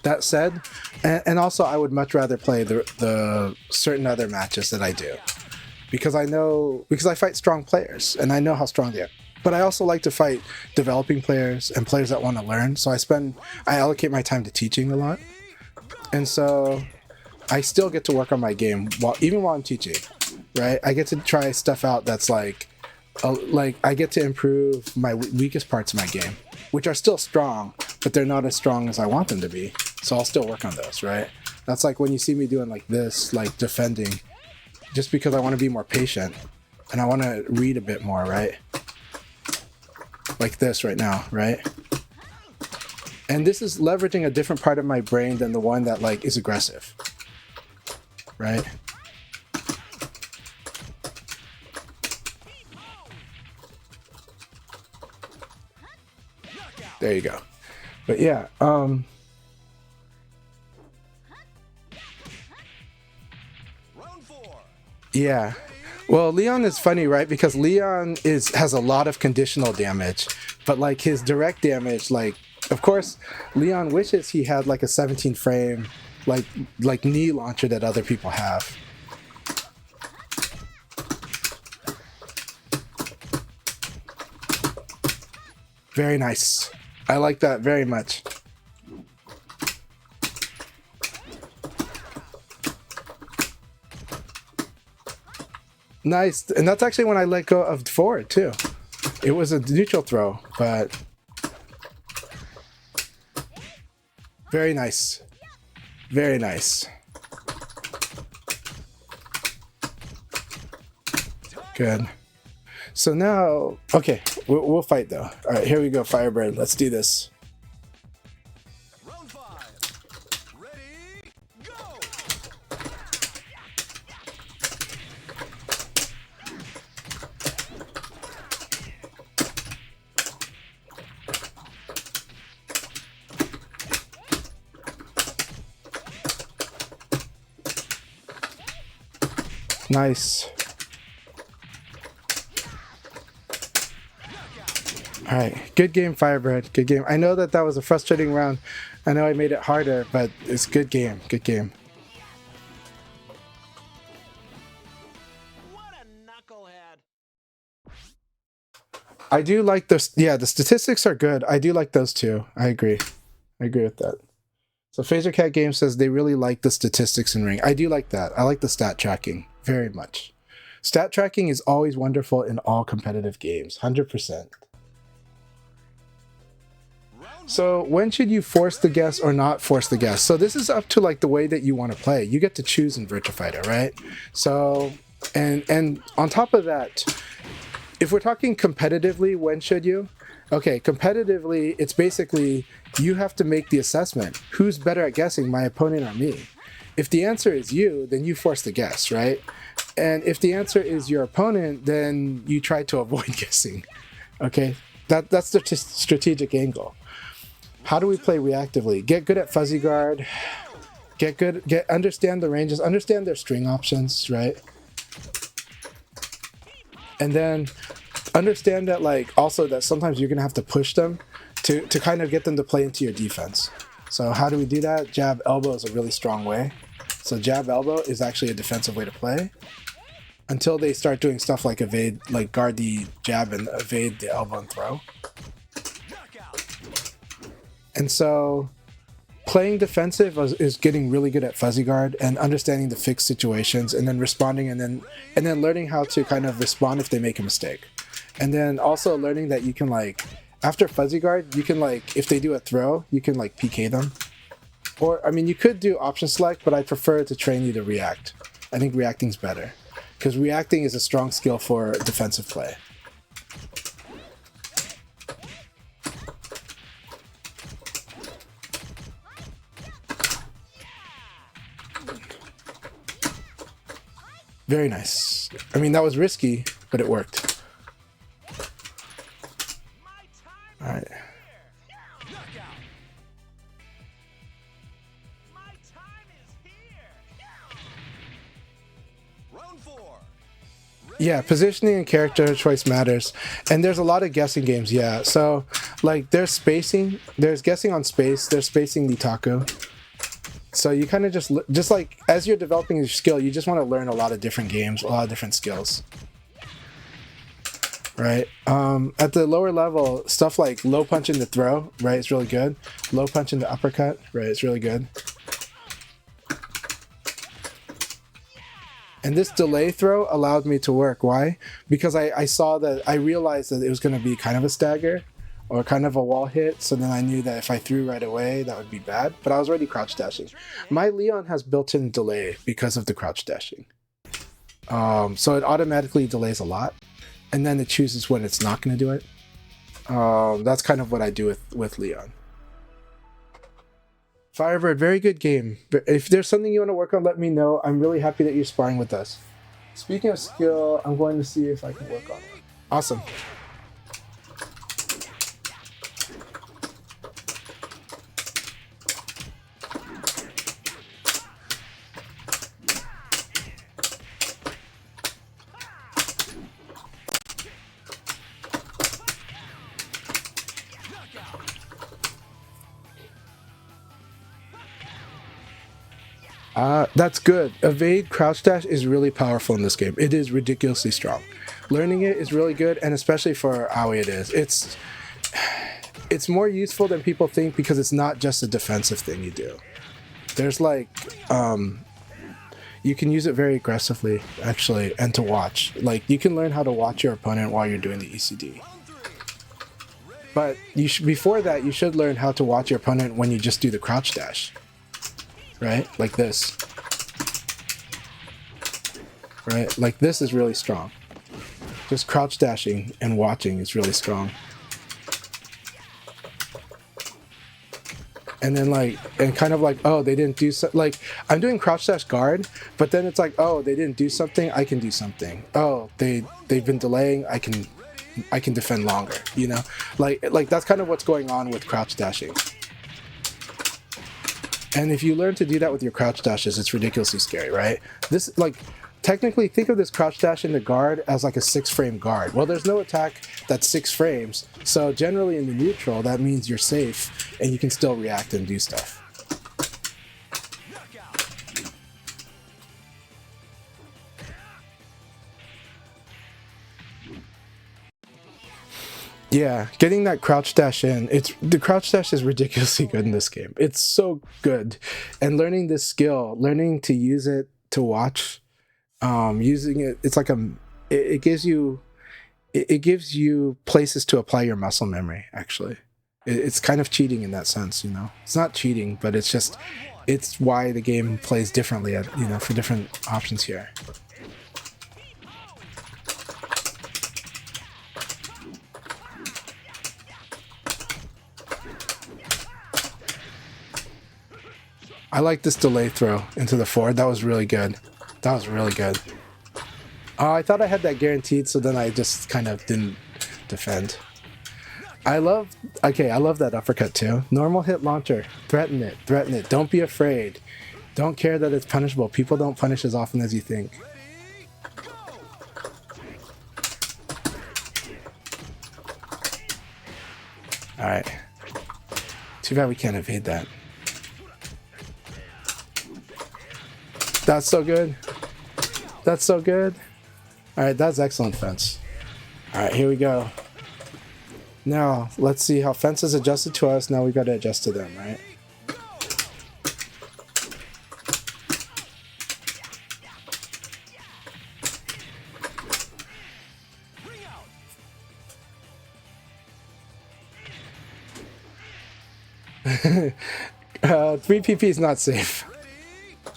That said, and also I would much rather play the certain other matches that I do, because I fight strong players and I know how strong they are. But I also like to fight developing players and players that want to learn. So I allocate my time to teaching a lot. And so I still get to work on my game even while I'm teaching, right? I get to try stuff out that's like I get to improve my weakest parts of my game, which are still strong, but they're not as strong as I want them to be. So I'll still work on those, right? That's like when you see me doing like this, like defending, just because I want to be more patient and I want to read a bit more, right? Like this right now, right? And this is leveraging a different part of my brain than the one that like is aggressive, right? There you go. But yeah, yeah. Well, Leon is funny, right? Because Leon has a lot of conditional damage, but like his direct damage, like, of course, Leon wishes he had like a 17 frame, like knee launcher that other people have. Very nice. I like that very much. Nice. And that's actually when I let go of forward too. It was a neutral throw, but very nice. Very nice. Good. So now, okay, we'll fight though. All right, here we go, Firebird. Let's do this. Round 5. Ready, go! Nice. All right, good game, Firebird. Good game. I know that was a frustrating round. I know I made it harder, but it's good game. Good game. What a knucklehead! I do like those. Yeah, the statistics are good. I do like those too. I agree. I agree with that. So PhaserCat Game says they really like the statistics in Ring. I do like that. I like the stat tracking very much. Stat tracking is always wonderful in all competitive games. 100%. So when should you force the guess or not force the guess? So this is up to like the way that you want to play. You get to choose in Virtua Fighter, right? So and on top of that, if we're talking competitively, when should you? Okay, competitively, it's basically you have to make the assessment. Who's better at guessing, my opponent or me? If the answer is you, then you force the guess, right? And if the answer is your opponent, then you try to avoid guessing. Okay, that's the strategic angle. How do we play reactively? Get good at fuzzy guard. Understand the ranges. Understand their string options, right? And then understand that, like, also that sometimes you're gonna have to push them to kind of get them to play into your defense. So how do we do that? Jab elbow is a really strong way. So jab elbow is actually a defensive way to play until they start doing stuff like evade, like guard the jab and evade the elbow and throw. And so playing defensive is getting really good at fuzzy guard and understanding the fixed situations and then responding and then learning how to kind of respond if they make a mistake. And then also learning that you can, like, after fuzzy guard, you can, like, if they do a throw, you can, like, PK them. Or, I mean, you could do option select, but I prefer to train you to react. I think reacting's better because reacting is a strong skill for defensive play. Very nice. I mean, that was risky, but it worked. All right. Yeah, positioning and character choice matters. And there's a lot of guessing games, yeah. So, like, there's spacing. There's guessing on space. There's spacing Nitaku. So you kind of just like, as you're developing your skill, you just want to learn a lot of different games, a lot of different skills. Right? At the lower level, stuff like low punch in the throw, right, it's really good. Low punch in the uppercut, right, it's really good. And this delay throw allowed me to work. Why? Because I realized that it was going to be kind of a stagger or kind of a wall hit, so then I knew that if I threw right away, that would be bad. But I was already crouch dashing. My Leon has built-in delay because of the crouch dashing. So it automatically delays a lot, and then it chooses when it's not going to do it. That's kind of what I do with Leon. Firebird, very good game. If there's something you want to work on, let me know. I'm really happy that you're sparring with us. Speaking of skill, I'm going to see if I can work on it. Awesome. That's good. Evade crouch dash is really powerful in this game. It is ridiculously strong. Learning it is really good, and especially for Aoi it is. It's more useful than people think because it's not just a defensive thing you do. There's like, you can use it very aggressively, actually, and to watch. Like, you can learn how to watch your opponent while you're doing the ECD. But before that, you should learn how to watch your opponent when you just do the crouch dash. Right? Like this. Right? Like this is really strong. Just crouch dashing and watching is really strong. And then and kind of like, oh, they didn't do so, like, I'm doing crouch dash guard, but then it's like, oh, they didn't do something, I can do something. Oh, they've been delaying, I can defend longer, you know? Like that's kind of what's going on with crouch dashing. And if you learn to do that with your crouch dashes, it's ridiculously scary, right? This, like, technically, think of this crouch dash into guard as like a 6-frame guard. Well, there's no attack that's 6 frames, so generally in the neutral, that means you're safe and you can still react and do stuff. Yeah, getting that crouch dash in, the crouch dash is ridiculously good in this game. It's so good. And learning this skill, learning to use it to watch, using it, it's like it gives you places to apply your muscle memory. Actually, it's kind of cheating in that sense, you know. It's not cheating, but it's why the game plays differently, for different options here. I like this delay throw into the forward. That was really good. That was really good. Oh, I thought I had that guaranteed, so then I just kind of didn't defend. I love that uppercut too. Normal hit launcher. Threaten it. Threaten it. Don't be afraid. Don't care that it's punishable. People don't punish as often as you think. Alright. Too bad we can't evade that. That's so good. That's so good. Alright, that's excellent fence. Alright, here we go. Now, let's see how fence is adjusted to us. Now we've got to adjust to them, right? Three PP is not safe.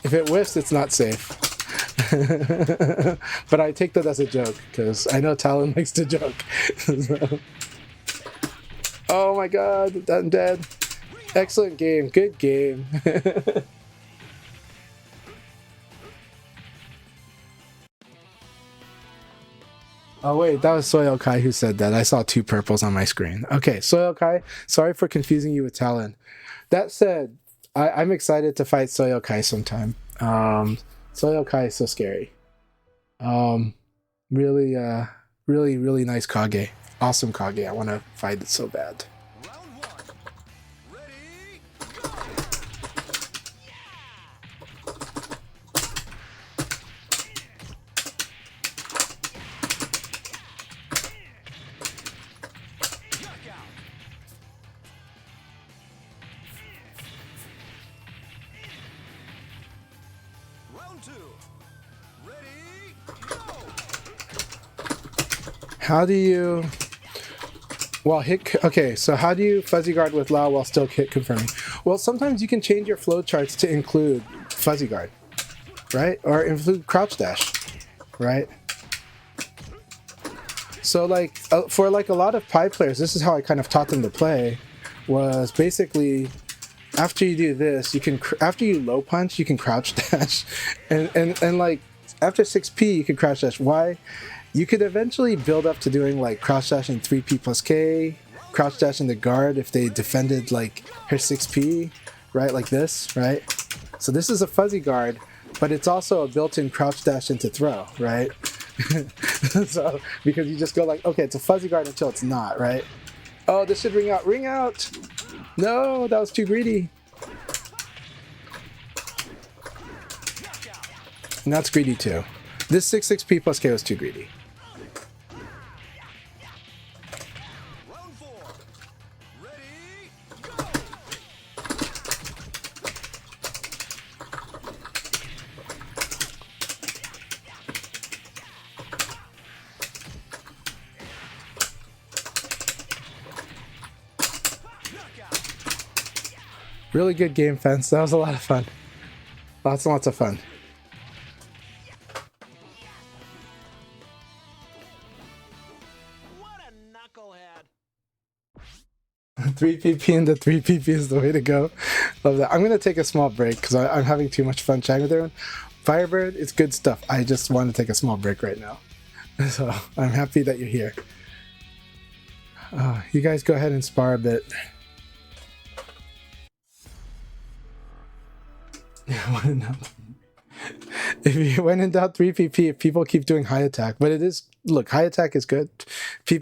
If it whiffs, it's not safe. But I take that as a joke, because I know Talon likes to joke. So. Oh my god, I'm dead. Excellent game, good game. Oh wait, that was SoyElKai who said that. I saw 2 purples on my screen. Okay, SoyElKai, sorry for confusing you with Talon. That said, I'm excited to fight SoyElKai sometime. SoyElKai is so scary. Really nice Kage. Awesome Kage. I want to fight it so bad. How do you... Well, okay, so how do you fuzzy guard with Lao while still hit confirming? Well, sometimes you can change your flowcharts to include fuzzy guard, right? Or include crouch dash, right? So like, for like a lot of Pi players, this is how I kind of taught them to play, was basically, after you do this, you can, after you low punch, you can crouch dash, and like, after 6P, you can crouch dash. Why? You could eventually build up to doing like crouch dash in 3P plus K, crouch dash in the guard if they defended like her 6P, right? Like this, right? So this is a fuzzy guard, but it's also a built-in crouch dash into throw, right? So, because you just go like, okay, it's a fuzzy guard until it's not, right? Oh, this should ring out. Ring out! No, that was too greedy. And that's greedy too. This 6P plus K was too greedy. Really good game, Fence. That was a lot of fun. Lots and lots of fun. What a knucklehead. 3PP into 3PP is the way to go. Love that. I'm going to take a small break because I'm having too much fun chatting with everyone. Firebird, it's good stuff. I just want to take a small break right now. So I'm happy that you're here. You guys go ahead and spar a bit. If you went in doubt 3PP, if people keep doing high attack, but it is, look, high attack is good,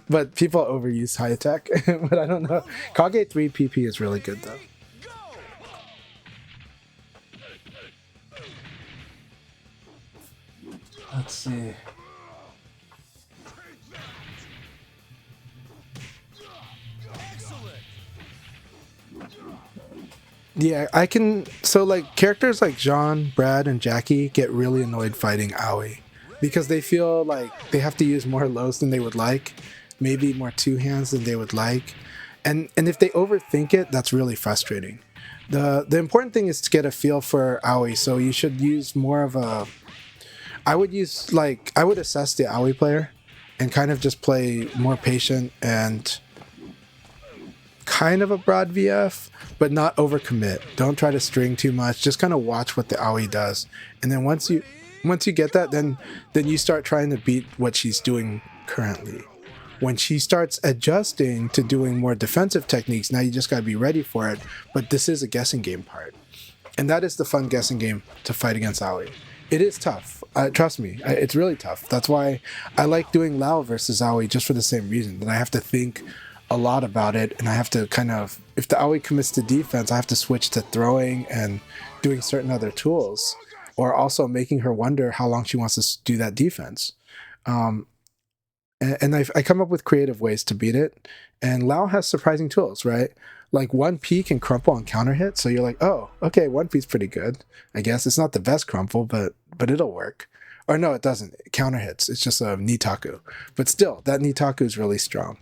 but people overuse high attack. But I don't know. Kage 3PP is really good though. Let's see. Yeah, I can. So, like, characters like Jean, Brad, and Jackie get really annoyed fighting Aoi because they feel like they have to use more lows than they would like, maybe more two hands than they would like, and if they overthink it, that's really frustrating. The important thing is to get a feel for Aoi, so you should use more of a. I would use I would assess the Aoi player, and kind of just play more patient and kind of a broad VF, but not overcommit. Don't try to string too much. Just kind of watch what the Aoi does, and then once you get that, then you start trying to beat what she's doing currently. When she starts adjusting to doing more defensive techniques, now you just gotta be ready for it. But this is a guessing game part, and that is the fun guessing game to fight against Aoi. It is tough. Trust me, it's really tough. That's why I like doing Lao versus Aoi, just for the same reason that I have to think a lot about it, and I have to kind of, if the Aoi commits to defense, I have to switch to throwing and doing certain other tools, or also making her wonder how long she wants to do that defense. And I come up with creative ways to beat it, and Lao has surprising tools, right? Like 1P can crumple on counter hit, so you're like, oh, okay, 1P's pretty good. I guess it's not the best crumple, but it'll work. Or no, it doesn't. It counter hits. It's just a Nitaku. But still, that Nitaku is really strong.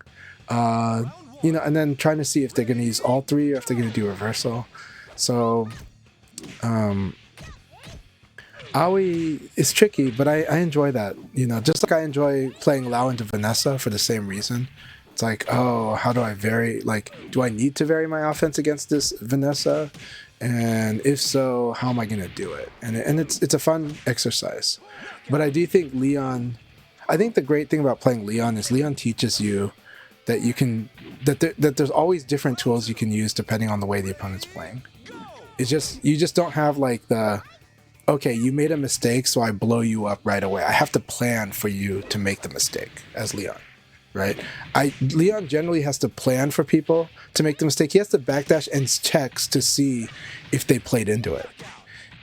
You know, and then trying to see if they're going to use all three or if they're going to do reversal. So, Aoi is tricky, but I enjoy that. You know, just like I enjoy playing Lao into Vanessa for the same reason. It's like, oh, how do I vary? Like, do I need to vary my offense against this Vanessa? And if so, how am I going to do it? And it's a fun exercise. But I do think I think the great thing about playing Leon is Leon teaches you that you can, that there's always different tools you can use depending on the way the opponent's playing. It's just, you just don't have like the, okay, you made a mistake, so I blow you up right away. I have to plan for you to make the mistake as Leon, right? Leon generally has to plan for people to make the mistake. He has to backdash and checks to see if they played into it.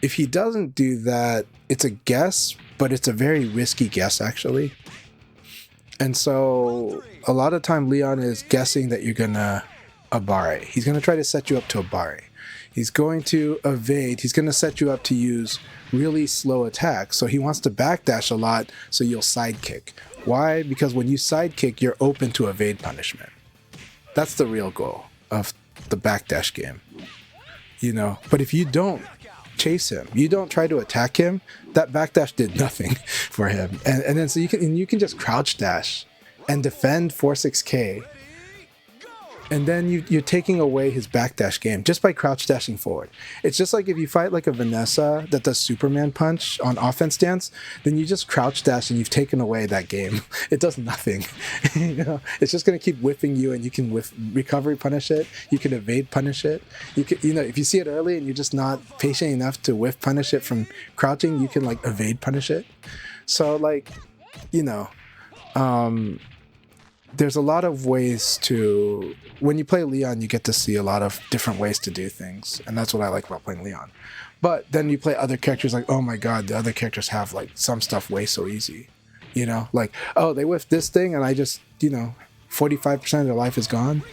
If he doesn't do that, it's a guess, but it's a very risky guess actually. And so a lot of time Leon is guessing that you're gonna Abare. He's gonna try to set you up to Abare. He's going to evade. He's gonna set you up to use really slow attacks. So he wants to backdash a lot so you'll sidekick. Why? Because when you sidekick, you're open to evade punishment. That's the real goal of the backdash game. You know, but if you don't chase him, you don't try to attack him, that backdash did nothing for him. And then so you can just crouch dash and defend 4-6K, and then you're taking away his backdash game just by crouch dashing forward. It's just like if you fight like a Vanessa that does Superman punch on offense stance, then you just crouch dash and you've taken away that game. It does nothing. You know, it's just going to keep whiffing you, and you can recovery punish it. You can evade punish it. You know, if you see it early and you're just not patient enough to whiff punish it from crouching, you can like evade punish it. So like, you know, there's a lot of ways to, when you play Leon, you get to see a lot of different ways to do things, and that's what I like about playing Leon. But then you play other characters, like, oh my god, the other characters have like some stuff way so easy, you know, like, oh, they whiffed this thing and I just, you know, 45% of their life is gone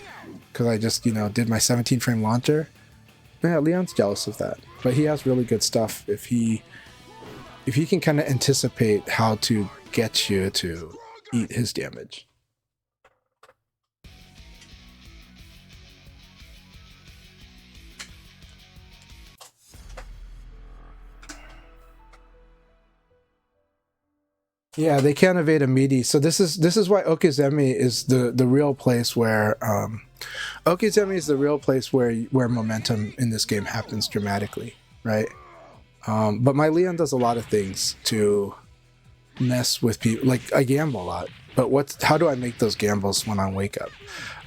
because I just, you know, did my 17 frame launcher. Yeah, Leon's jealous of that, but he has really good stuff if he can kind of anticipate how to get you to eat his damage. Yeah, they can't evade a meaty. So this is why Okizeme is the real place where Okizeme is the real place where momentum in this game happens dramatically, right? But my Leon does a lot of things to mess with people. Like I gamble a lot, but how do I make those gambles when on Wake Up?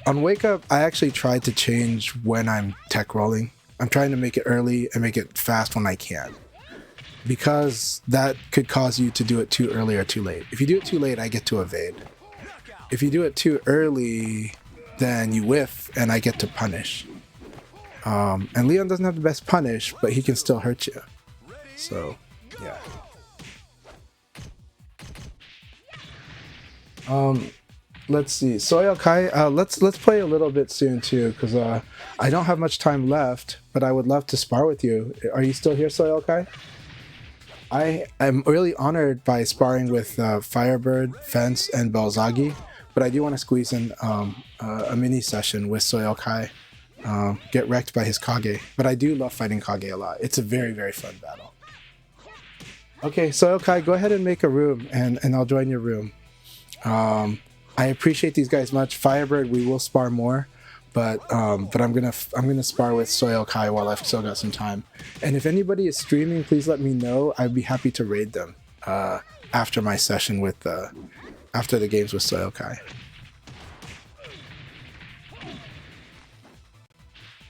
On Wake Up, I actually tried to change when I'm tech rolling. I'm trying to make it early and make it fast when I can, because that could cause you to do it too early or too late. If you do it too late, I get to evade. If you do it too early, then you whiff and I get to punish. And Leon doesn't have the best punish, but he can still hurt you. So, yeah. Let's see. SoyElKai, let's play a little bit soon too, because I don't have much time left, but I would love to spar with you. Are you still here, SoyElKai? I am really honored by sparring with Firebird, Fence, and Belzagy, but I do want to squeeze in a mini session with SoyElKai, get wrecked by his Kage. But I do love fighting Kage a lot. It's a very, very fun battle. Okay, SoyElKai, go ahead and make a room, and I'll join your room. I appreciate these guys much. Firebird, we will spar more. But I'm gonna spar with SoyElKai while I've still got some time. And if anybody is streaming, please let me know. I'd be happy to raid them after my session with after the games with SoyElKai.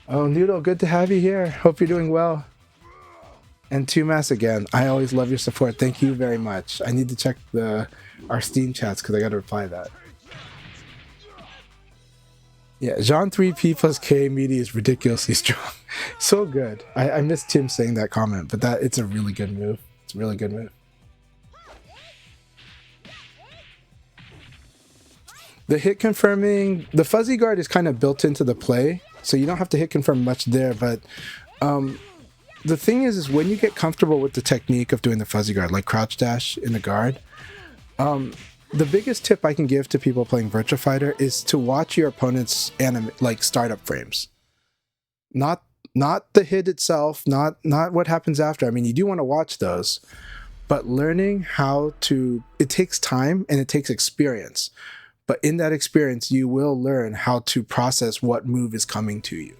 Oh, Noodle, good to have you here. Hope you're doing well. And 2Mass again. I always love your support. Thank you very much. I need to check our Steam chats because I got to reply to that. Yeah, Jean 3P plus K meaty is ridiculously strong. So good. I missed Tim saying that comment, but it's a really good move. It's a really good move. The hit confirming, the fuzzy guard is kind of built into the play, so you don't have to hit confirm much there, but the thing is when you get comfortable with the technique of doing the fuzzy guard, like crouch dash in the guard, the biggest tip I can give to people playing Virtua Fighter is to watch your opponent's startup frames. Not the hit itself, not what happens after. I mean, you do want to watch those, but learning how to, it takes time and it takes experience. But in that experience, you will learn how to process what move is coming to you.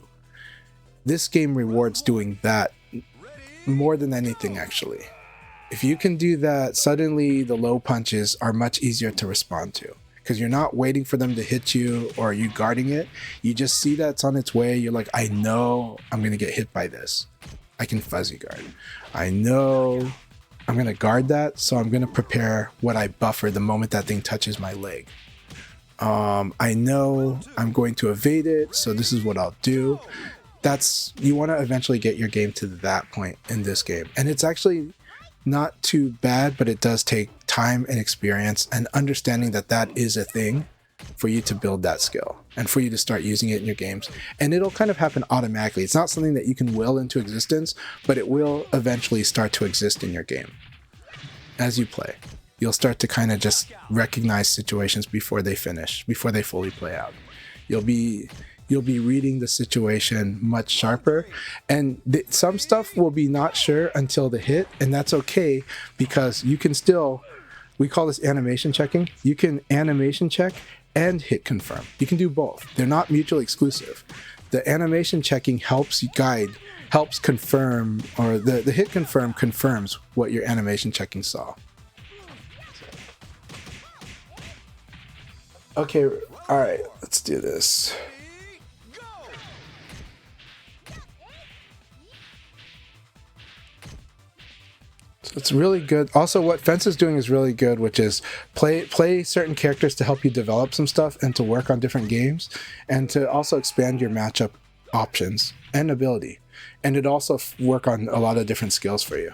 This game rewards doing that more than anything, actually. If you can do that, suddenly the low punches are much easier to respond to, because you're not waiting for them to hit you or you guarding it. You just see that it's on its way. You're like, I know I'm going to get hit by this. I can fuzzy guard. I know I'm going to guard that, so I'm going to prepare what I buffer the moment that thing touches my leg. I know I'm going to evade it, so this is what I'll do. You want to eventually get your game to that point in this game. And it's actually not too bad, but it does take time and experience and understanding that that is a thing for you to build that skill and for you to start using it in your games. And it'll kind of happen automatically. It's not something that you can will into existence, but it will eventually start to exist in your game. As you play, you'll start to kind of just recognize situations before they finish, before they fully play out. You'll be reading the situation much sharper, and some stuff will be not sure until the hit, and that's okay, because you can still, we call this animation checking. You can animation check and hit confirm. You can do both. They're not mutually exclusive. The animation checking helps confirm, or the hit confirm confirms what your animation checking saw. Okay, all right, let's do this. It's really good. Also, what Fence is doing is really good, which is play certain characters to help you develop some stuff and to work on different games, and to also expand your matchup options and ability. And it also work on a lot of different skills for you.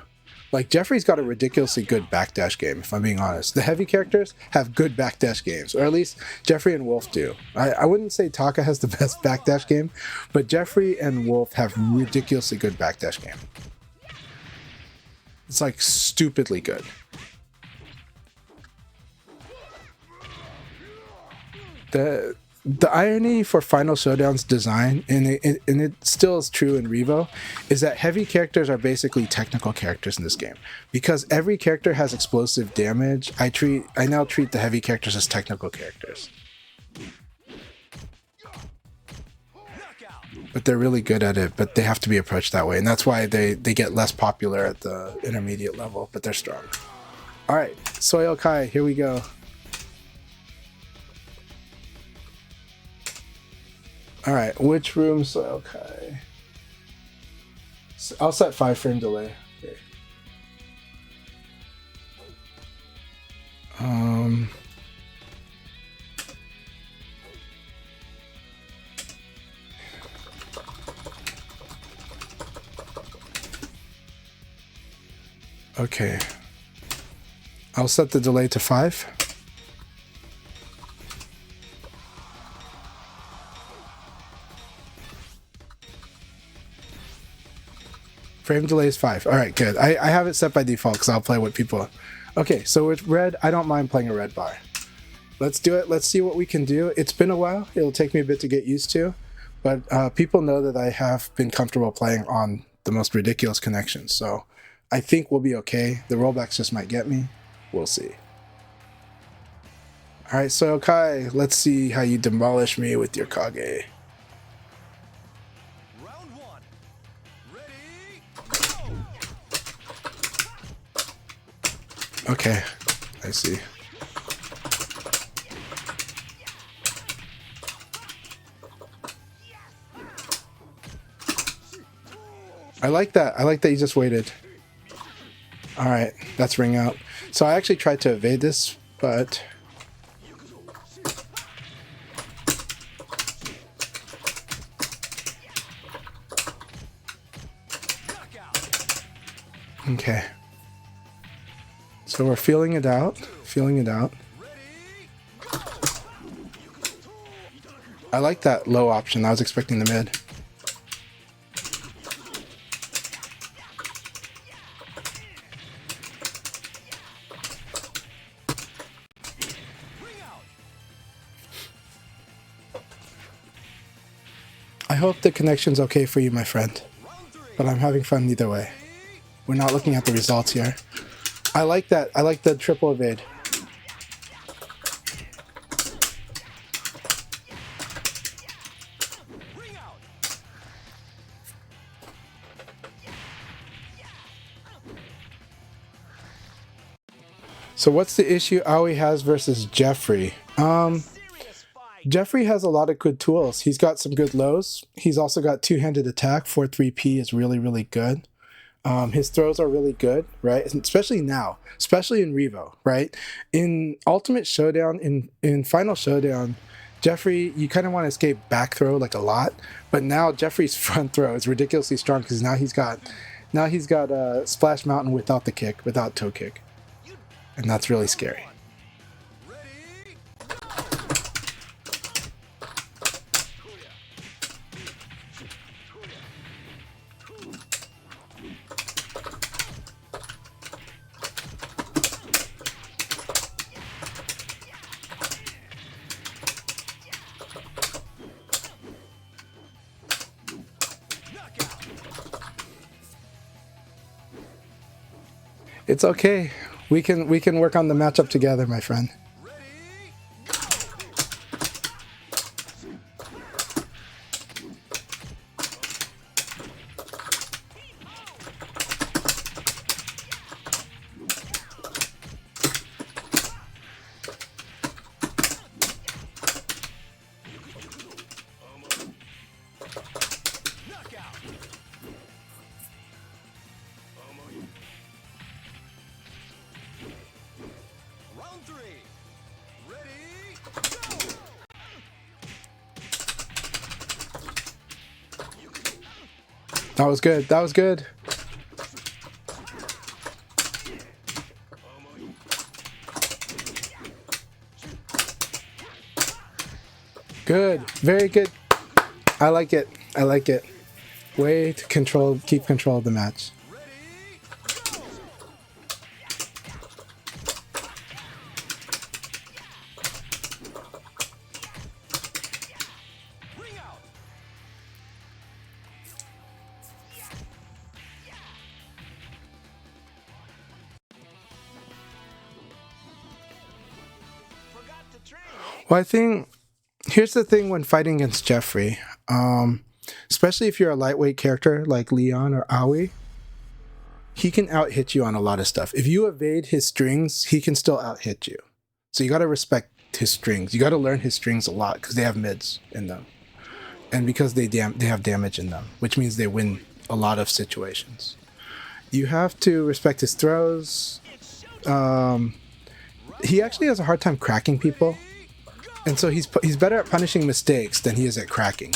Like Jeffrey's got a ridiculously good backdash game, if I'm being honest. The heavy characters have good backdash games, or at least Jeffrey and Wolf do. I wouldn't say Taka has the best backdash game, but Jeffrey and Wolf have ridiculously good backdash game. It's like stupidly good. the irony for Final Showdown's design, and it still is true in Revo, is that heavy characters are basically technical characters in this game. Because every character has explosive damage, I now treat the heavy characters as technical characters. But they're really good at it, but they have to be approached that way. And that's why they get less popular at the intermediate level, but they're strong. Alright, SoyElKai, here we go. Alright, which room SoyElKai? I'll set 5-frame delay. Okay. Okay. I'll set the delay to 5. Frame delay is 5. Alright, good. I have it set by default because I'll play what people... Okay, so with red, I don't mind playing a red bar. Let's do it. Let's see what we can do. It's been a while. It'll take me a bit to get used to. But people know that I have been comfortable playing on the most ridiculous connections. So I think we'll be okay. The rollbacks just might get me. We'll see. Alright, SoyElKai, let's see how you demolish me with your Kage. Round 1. Ready, go! Okay, I see. I like that. I like that you just waited. Alright, that's ring out. So I actually tried to evade this, but... Okay. So we're feeling it out. Feeling it out. I like that low option. I was expecting the mid. I hope the connection's okay for you, my friend. But I'm having fun either way. We're not looking at the results here. I like that. I like the triple evade. So what's the issue Aoi has versus Jeffrey? Jeffrey has a lot of good tools. He's got some good lows. He's also got two-handed attack. 4-3P is really, really good. His throws are really good, right? Especially now, especially in Revo, right? In Ultimate Showdown, in Final Showdown, Jeffrey, you kind of want to escape back throw like a lot, but now Jeffrey's front throw is ridiculously strong because now he's got Splash Mountain without the kick, without toe kick, and that's really scary. It's okay. We can work on the matchup together, my friend. That was good. That was good. Good. Very good. I like it. I like it. Way to keep control of the match. Well, I think here's the thing when fighting against Jeffrey, especially if you're a lightweight character like Leon or Aoi, he can out-hit you on a lot of stuff. If you evade his strings, he can still out-hit you. So you got to respect his strings. You got to learn his strings a lot because they have mids in them. And because they have damage in them, which means they win a lot of situations. You have to respect his throws. He actually has a hard time cracking people. And so he's better at punishing mistakes than he is at cracking.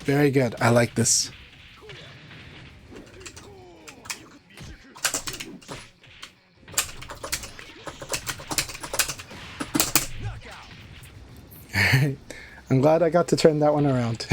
Very good. I like this. I'm glad I got to turn that one around.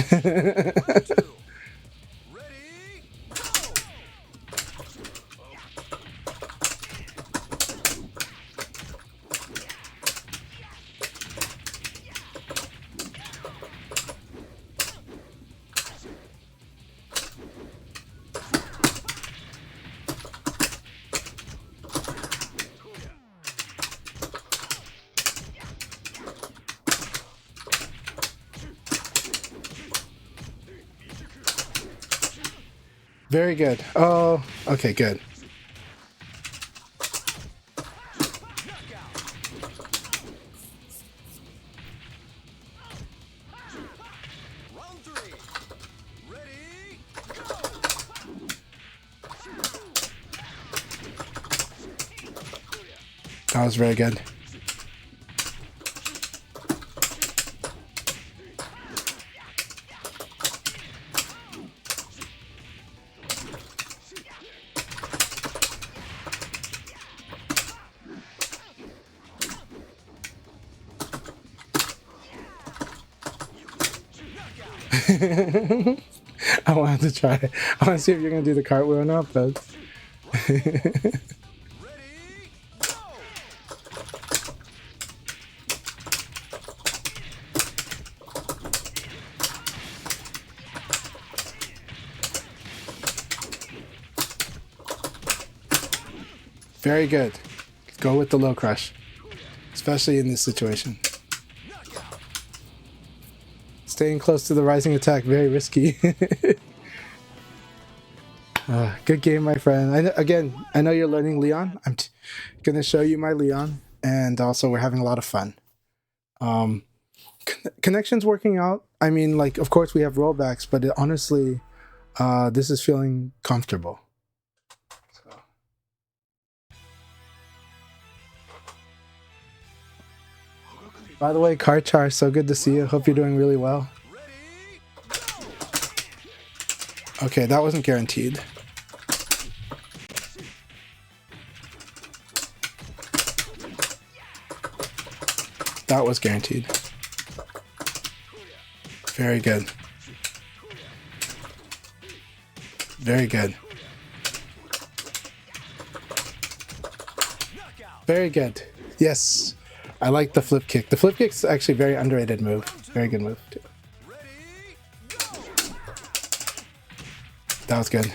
Very good. Oh, okay, good. That was very good. I wanted to try. I want to see if you're going to do the cartwheel or not, but... Very good. Go with the low crush, especially in this situation. Staying close to the rising attack, very risky. Good game, my friend. I know you're learning Leon. I'm going to show you my Leon, and also we're having a lot of fun. Connection's working out. I mean, like, of course we have rollbacks, but honestly, this is feeling comfortable. By the way, Karchar, so good to see you. Hope you're doing really well. Okay, that wasn't guaranteed. That was guaranteed. Very good. Very good. Very good. Yes. I like the flip kick. The flip kick's actually a very underrated move. Very good move, too. That was good.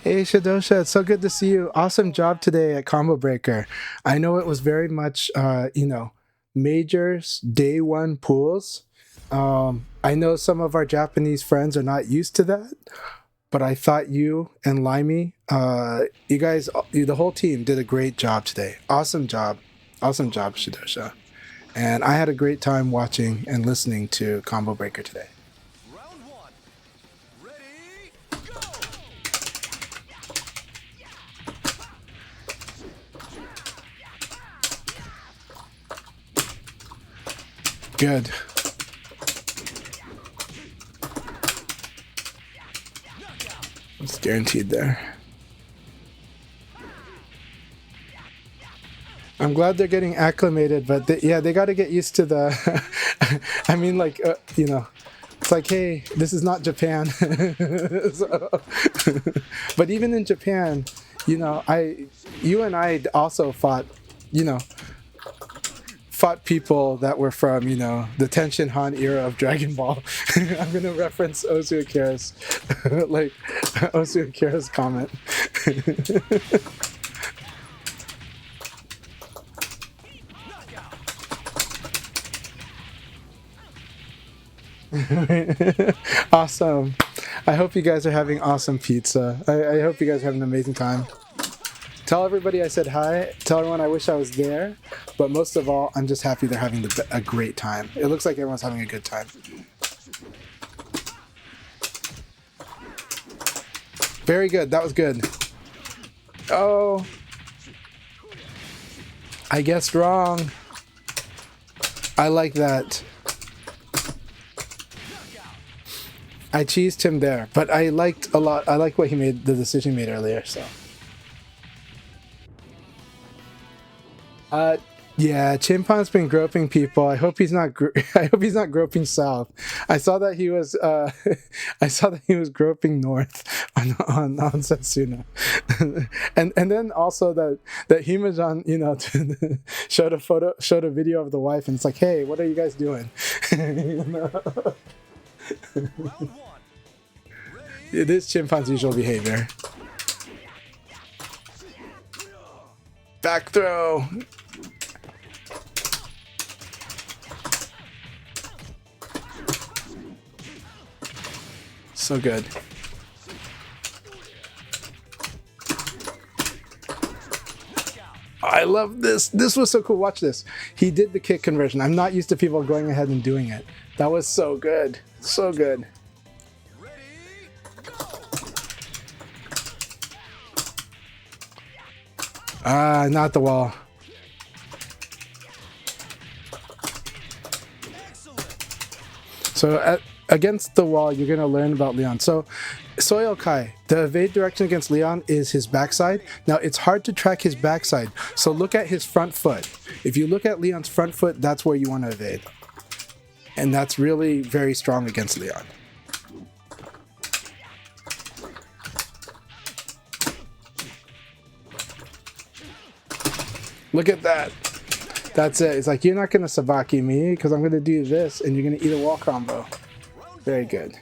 Hey Shadosha, it's so good to see you. Awesome job today at Combo Breaker. I know it was very much, majors, day one pools. I know some of our Japanese friends are not used to that, but I thought you and Limey, you guys, the whole team did a great job today. Awesome job. Awesome job, Shadosha. And I had a great time watching and listening to Combo Breaker today. Round one. Ready, go! Good. It's guaranteed there. I'm glad they're getting acclimated, but they got to get used to the. I mean, like, it's like, hey, this is not Japan. So, but even in Japan, you and I also fought, fought people that were from, the Tenshin Han era of Dragon Ball. I'm gonna reference Ozu Akira's, like, Ozu Akira's comment. Awesome. I hope you guys are having awesome pizza. I hope you guys are having an amazing time. Tell everybody I said hi. Tell everyone I wish I was there. But most of all, I'm just happy they're having a great time. It looks like everyone's having a good time. Very good. That was good. Oh. I guessed wrong. I like that. I cheesed him there, but I liked a lot. I like what he made, the decision he made earlier. So, yeah, Chimpan's been groping people. I hope he's not. I hope he's not groping south. I saw that he was. I saw that he was groping north on Setsuna, and then also that Himajan, showed a video of the wife, and it's like, hey, what are you guys doing? It is Chimpan's usual behavior. Back throw. So good. I love this. This was so cool. Watch this. He did the kick conversion. I'm not used to people going ahead and doing it. That was so good. So good. Ah, not the wall. So against the wall, you're going to learn about Leon. So SoyElKai, the evade direction against Leon is his backside. Now, it's hard to track his backside, so look at his front foot. If you look at Leon's front foot, that's where you want to evade. And that's really very strong against Leon. Look at that. That's it. It's like, you're not going to Sabaki me because I'm going to do this and you're going to eat a wall combo. Very good.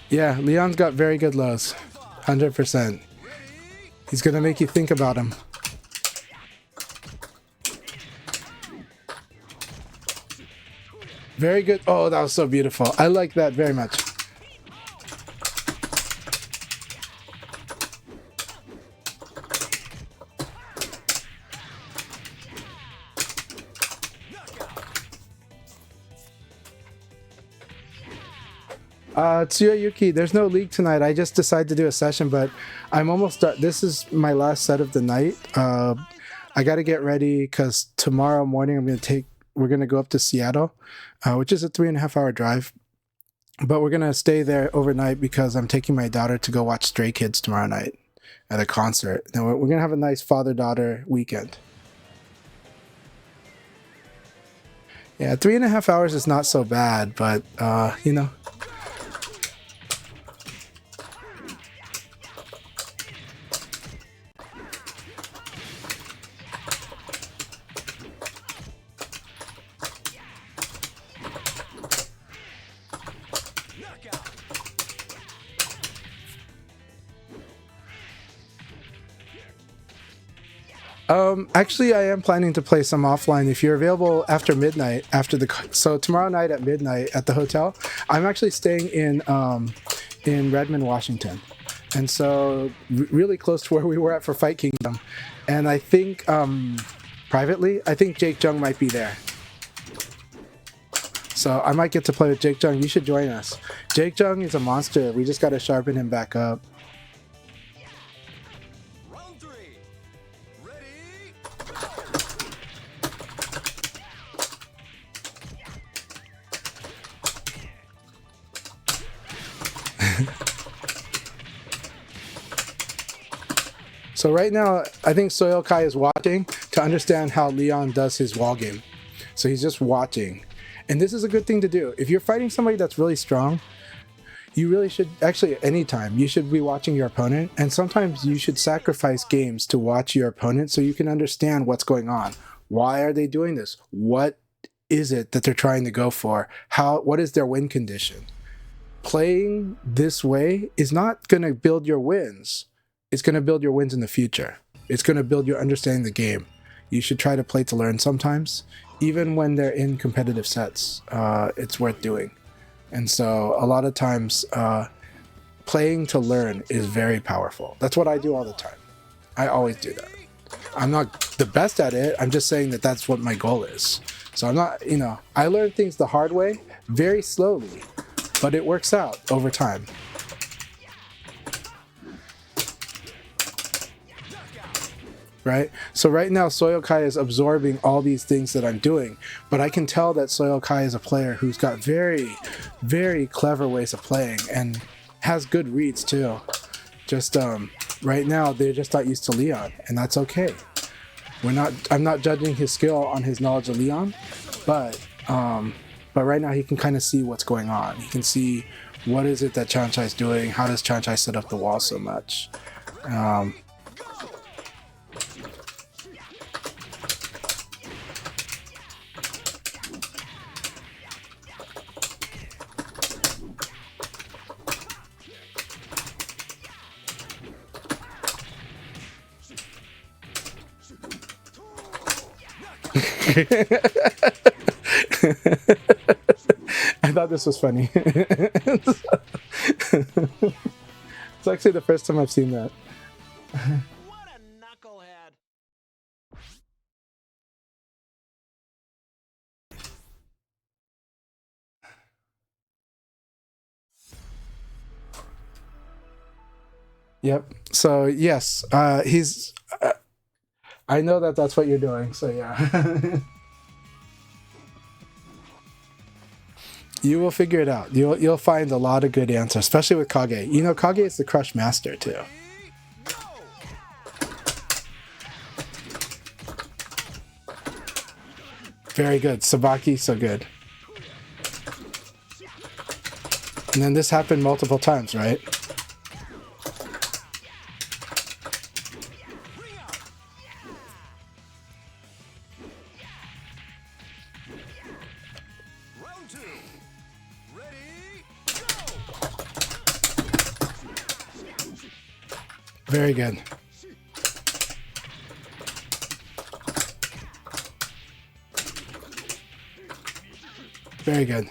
Yeah, Leon's got very good lows. 100%. He's gonna make you think about him. Very good. Oh, that was so beautiful. I like that very much. Tsuyuki, there's no league tonight. I just decided to do a session, but I'm almost done. This is my last set of the night. I got to get ready because tomorrow morning we're going to go up to Seattle, which is a 3.5 hour drive. But we're going to stay there overnight because I'm taking my daughter to go watch Stray Kids tomorrow night at a concert. And we're going to have a nice father-daughter weekend. Yeah, 3.5 hours is not so bad, but, you know. Actually, I am planning to play some offline. If you're available after midnight, so tomorrow night at midnight at the hotel, I'm actually staying in Redmond, Washington, and so really close to where we were at for Fight Kingdom. And I think privately, I think Jake Jung might be there. So I might get to play with Jake Jung. You should join us. Jake Jung is a monster. We just got to sharpen him back up. Round 3. Ready? So right now, I think SoyElKai is watching to understand how Leon does his wall game. So he's just watching. And this is a good thing to do. If you're fighting somebody that's really strong, you really should, actually anytime, you should be watching your opponent. And sometimes you should sacrifice games to watch your opponent so you can understand what's going on. Why are they doing this? What is it that they're trying to go for? What is their win condition? Playing this way is not going to build your wins. It's going to build your wins in the future. It's going to build your understanding the game. You should try to play to learn sometimes. Even when they're in competitive sets, it's worth doing. And so a lot of times, playing to learn is very powerful. That's what I do all the time. I always do that. I'm not the best at it. I'm just saying that that's what my goal is. So I'm not, I learn things the hard way, very slowly, but it works out over time. Right? So right now, SoyElKai is absorbing all these things that I'm doing, but I can tell that SoyElKai is a player who's got very, very clever ways of playing and has good reads too. Just right now, they're just not used to Leon, and that's okay. I'm not judging his skill on his knowledge of Leon, but right now he can kind of see what's going on. He can see what is it that Chanchai is doing. How does Chanchai set up the wall so much? I thought this was funny. It's actually the first time I've seen that. What a knucklehead. Yep. So yes, he's. I know that that's what you're doing. So yeah. You will figure it out. You'll find a lot of good answers, especially with Kage. Kage is the crush master too. Very good. Sabaki, so good. And then this happened multiple times, right? Round 2. Ready? Very good. Very good.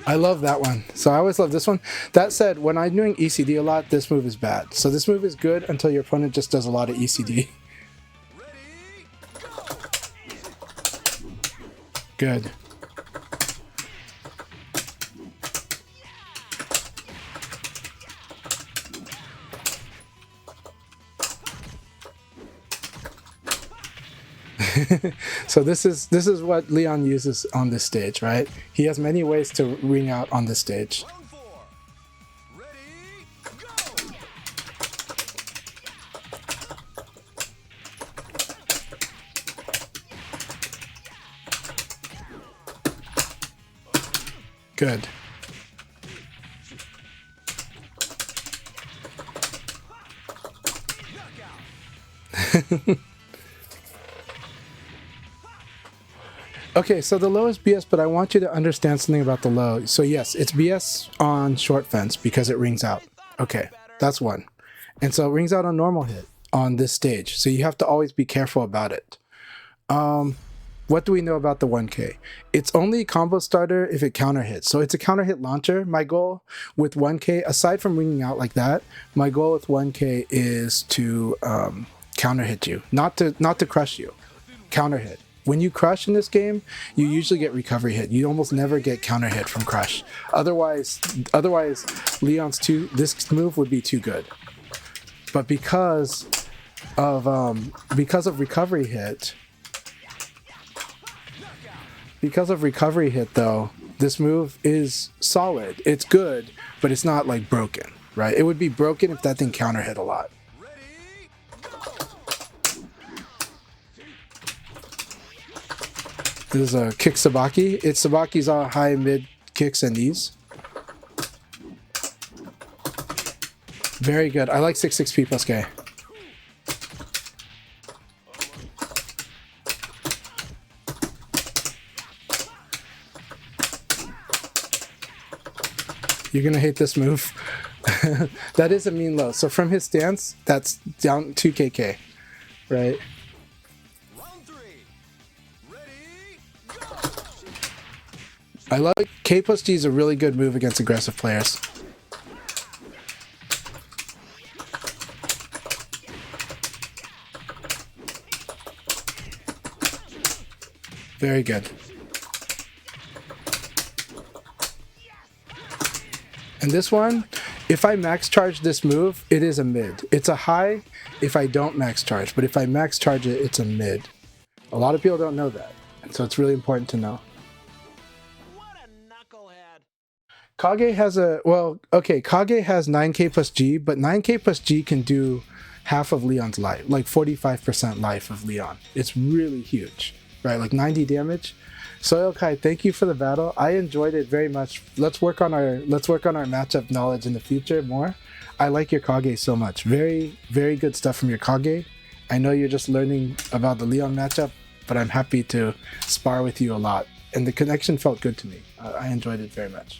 I love that one. So I always love this one. That said, when I'm doing ECD a lot, this move is bad. So this move is good until your opponent just does a lot of ECD. Good. So this is what Leon uses on this stage, right? He has many ways to ring out on this stage. Round 4. Ready? Go! Good. Knockout. Okay, so the low is BS, but I want you to understand something about the low. So yes, it's BS on short fence because it rings out. Okay, that's one. And so it rings out a normal hit on this stage. So you have to always be careful about it. What do we know about the 1K? It's only a combo starter if it counter hits. So it's a counter hit launcher. My goal with 1K, aside from ringing out like that, my goal with 1K is to counter hit you, not to crush you. Counter hit. When you crush in this game, you usually get recovery hit. You almost never get counter hit from crush. Otherwise, this move would be too good. But because of recovery hit. Because of recovery hit, though, this move is solid. It's good, but it's not like broken, right? It would be broken if that thing counter hit a lot. This is a kick Sabaki. It's Sabaki's high, mid kicks and knees. Very good. I like 6-6P plus K. You're gonna hate this move. That is a mean low. So from his stance, that's down 2kk, right? Round 3. Ready, go! I like K plus G is a really good move against aggressive players. Very good. And this one, if I max charge this move, it is a mid. It's a high if I don't max charge, but if I max charge it, it's a mid. A lot of people don't know that, and so it's really important to know. What a knucklehead! Kage has Kage has 9k plus G, but 9k plus G can do half of Leon's life, like 45% life of Leon. It's really huge, right? Like 90 damage. SoyElKai, thank you for the battle. I enjoyed it very much. Let's work on our matchup knowledge in the future more. I like your Kage so much. Very, very good stuff from your Kage. I know you're just learning about the Leon matchup, but I'm happy to spar with you a lot. And the connection felt good to me. I enjoyed it very much.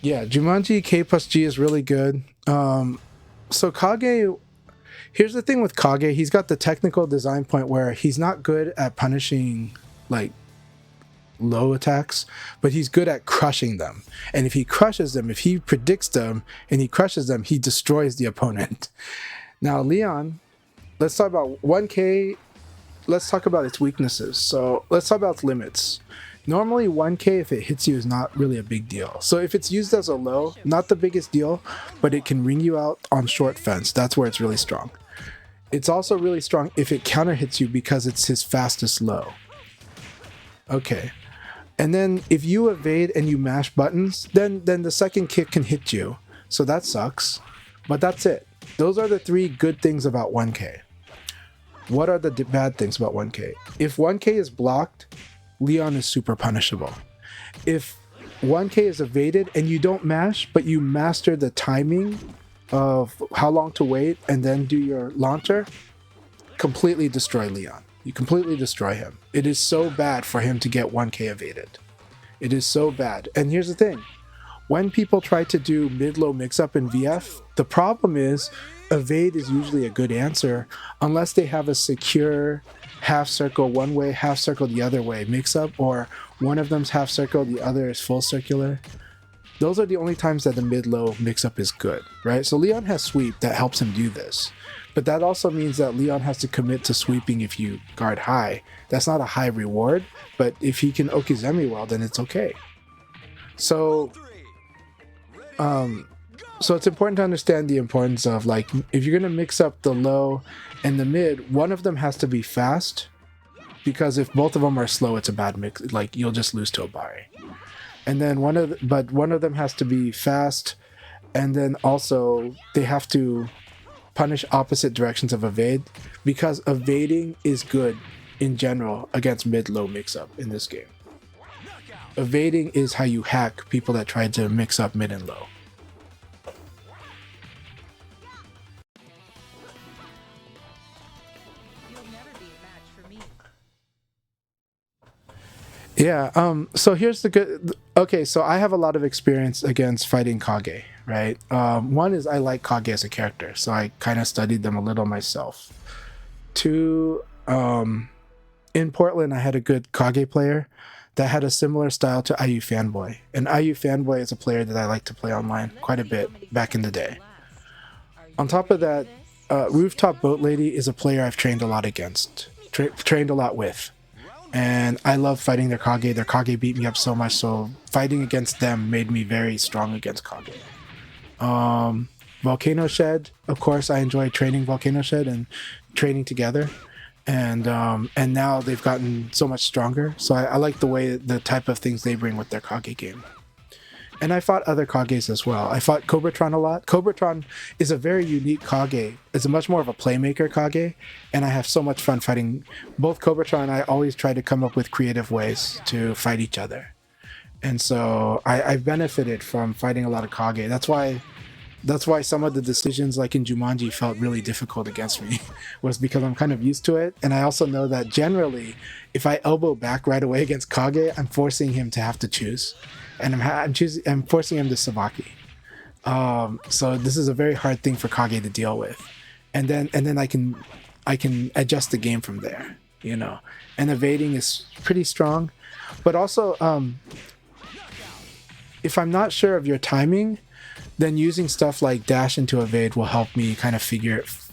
Yeah, Jumanji K plus G is really good. So Kage, here's the thing with Kage, he's got the technical design point where he's not good at punishing like low attacks, but he's good at crushing them. And if he crushes them, if he predicts them and he crushes them, he destroys the opponent. Now Leon, let's talk about 1K, let's talk about its weaknesses. So let's talk about its limits. Normally 1K, if it hits you, is not really a big deal. So if it's used as a low, not the biggest deal, but it can ring you out on short fence. That's where it's really strong. It's also really strong if it counter hits you because it's his fastest low. Okay. And then if you evade and you mash buttons, then the second kick can hit you. So that sucks. But that's it. Those are the 3 good things about 1K. What are the bad things about 1K? If 1K is blocked, Leon is super punishable. If 1K is evaded and you don't mash, but you master the timing of how long to wait and then do your launcher, completely destroy Leon. You completely destroy him. It is so bad for him to get 1K evaded. It is so bad. And here's the thing. When people try to do mid-low mix-up in VF, the problem is evade is usually a good answer unless they have a secure half circle one way, half circle the other way mix-up, or one of them's half circle, the other is full circular. Those are the only times that the mid-low mix-up is good, right? So Leon has sweep that helps him do this. But that also means that Leon has to commit to sweeping if you guard high. That's not a high reward, but if he can Okizeme well, then it's okay. So, so it's important to understand the importance of, like, if you're going to mix up the low and the mid, one of them has to be fast, because if both of them are slow, it's a bad mix. Like, you'll just lose to Obari. And then one of them has to be fast, and then also they have to punish opposite directions of evade, because evading is good in general against mid-low mix-up in this game. Evading is how you hack people that try to mix up mid and low. Yeah, so here's the good... Okay, so I have a lot of experience against fighting Kage, right? One is I like Kage as a character, so I kind of studied them a little myself. Two, in Portland, I had a good Kage player that had a similar style to IU Fanboy. And IU Fanboy is a player that I like to play online quite a bit back in the day. On top of that, Rooftop Boat Lady is a player I've trained a lot against, trained a lot with. And I love fighting their Kage. Their Kage beat me up so much, so fighting against them made me very strong against Kage. Volcano Shed, of course, I enjoy training Volcano Shed and training together. And now they've gotten so much stronger. So I like the type of things they bring with their Kage game. And I fought other Kages as well. I fought Cobratron a lot. Cobratron is a very unique Kage. It's a much more of a playmaker Kage, and I have so much fun fighting both Cobratron. I always try to come up with creative ways to fight each other, and so I've benefited from fighting a lot of Kage. That's why some of the decisions, like in Jumanji, felt really difficult against me, was because I'm kind of used to it, and I also know that generally, if I elbow back right away against Kage, I'm forcing him to have to choose. And I'm forcing him to Sabaki. So this is a very hard thing for Kage to deal with. And then I can adjust the game from there, you know. And evading is pretty strong. But also, if I'm not sure of your timing, then using stuff like dash into evade will help me kind of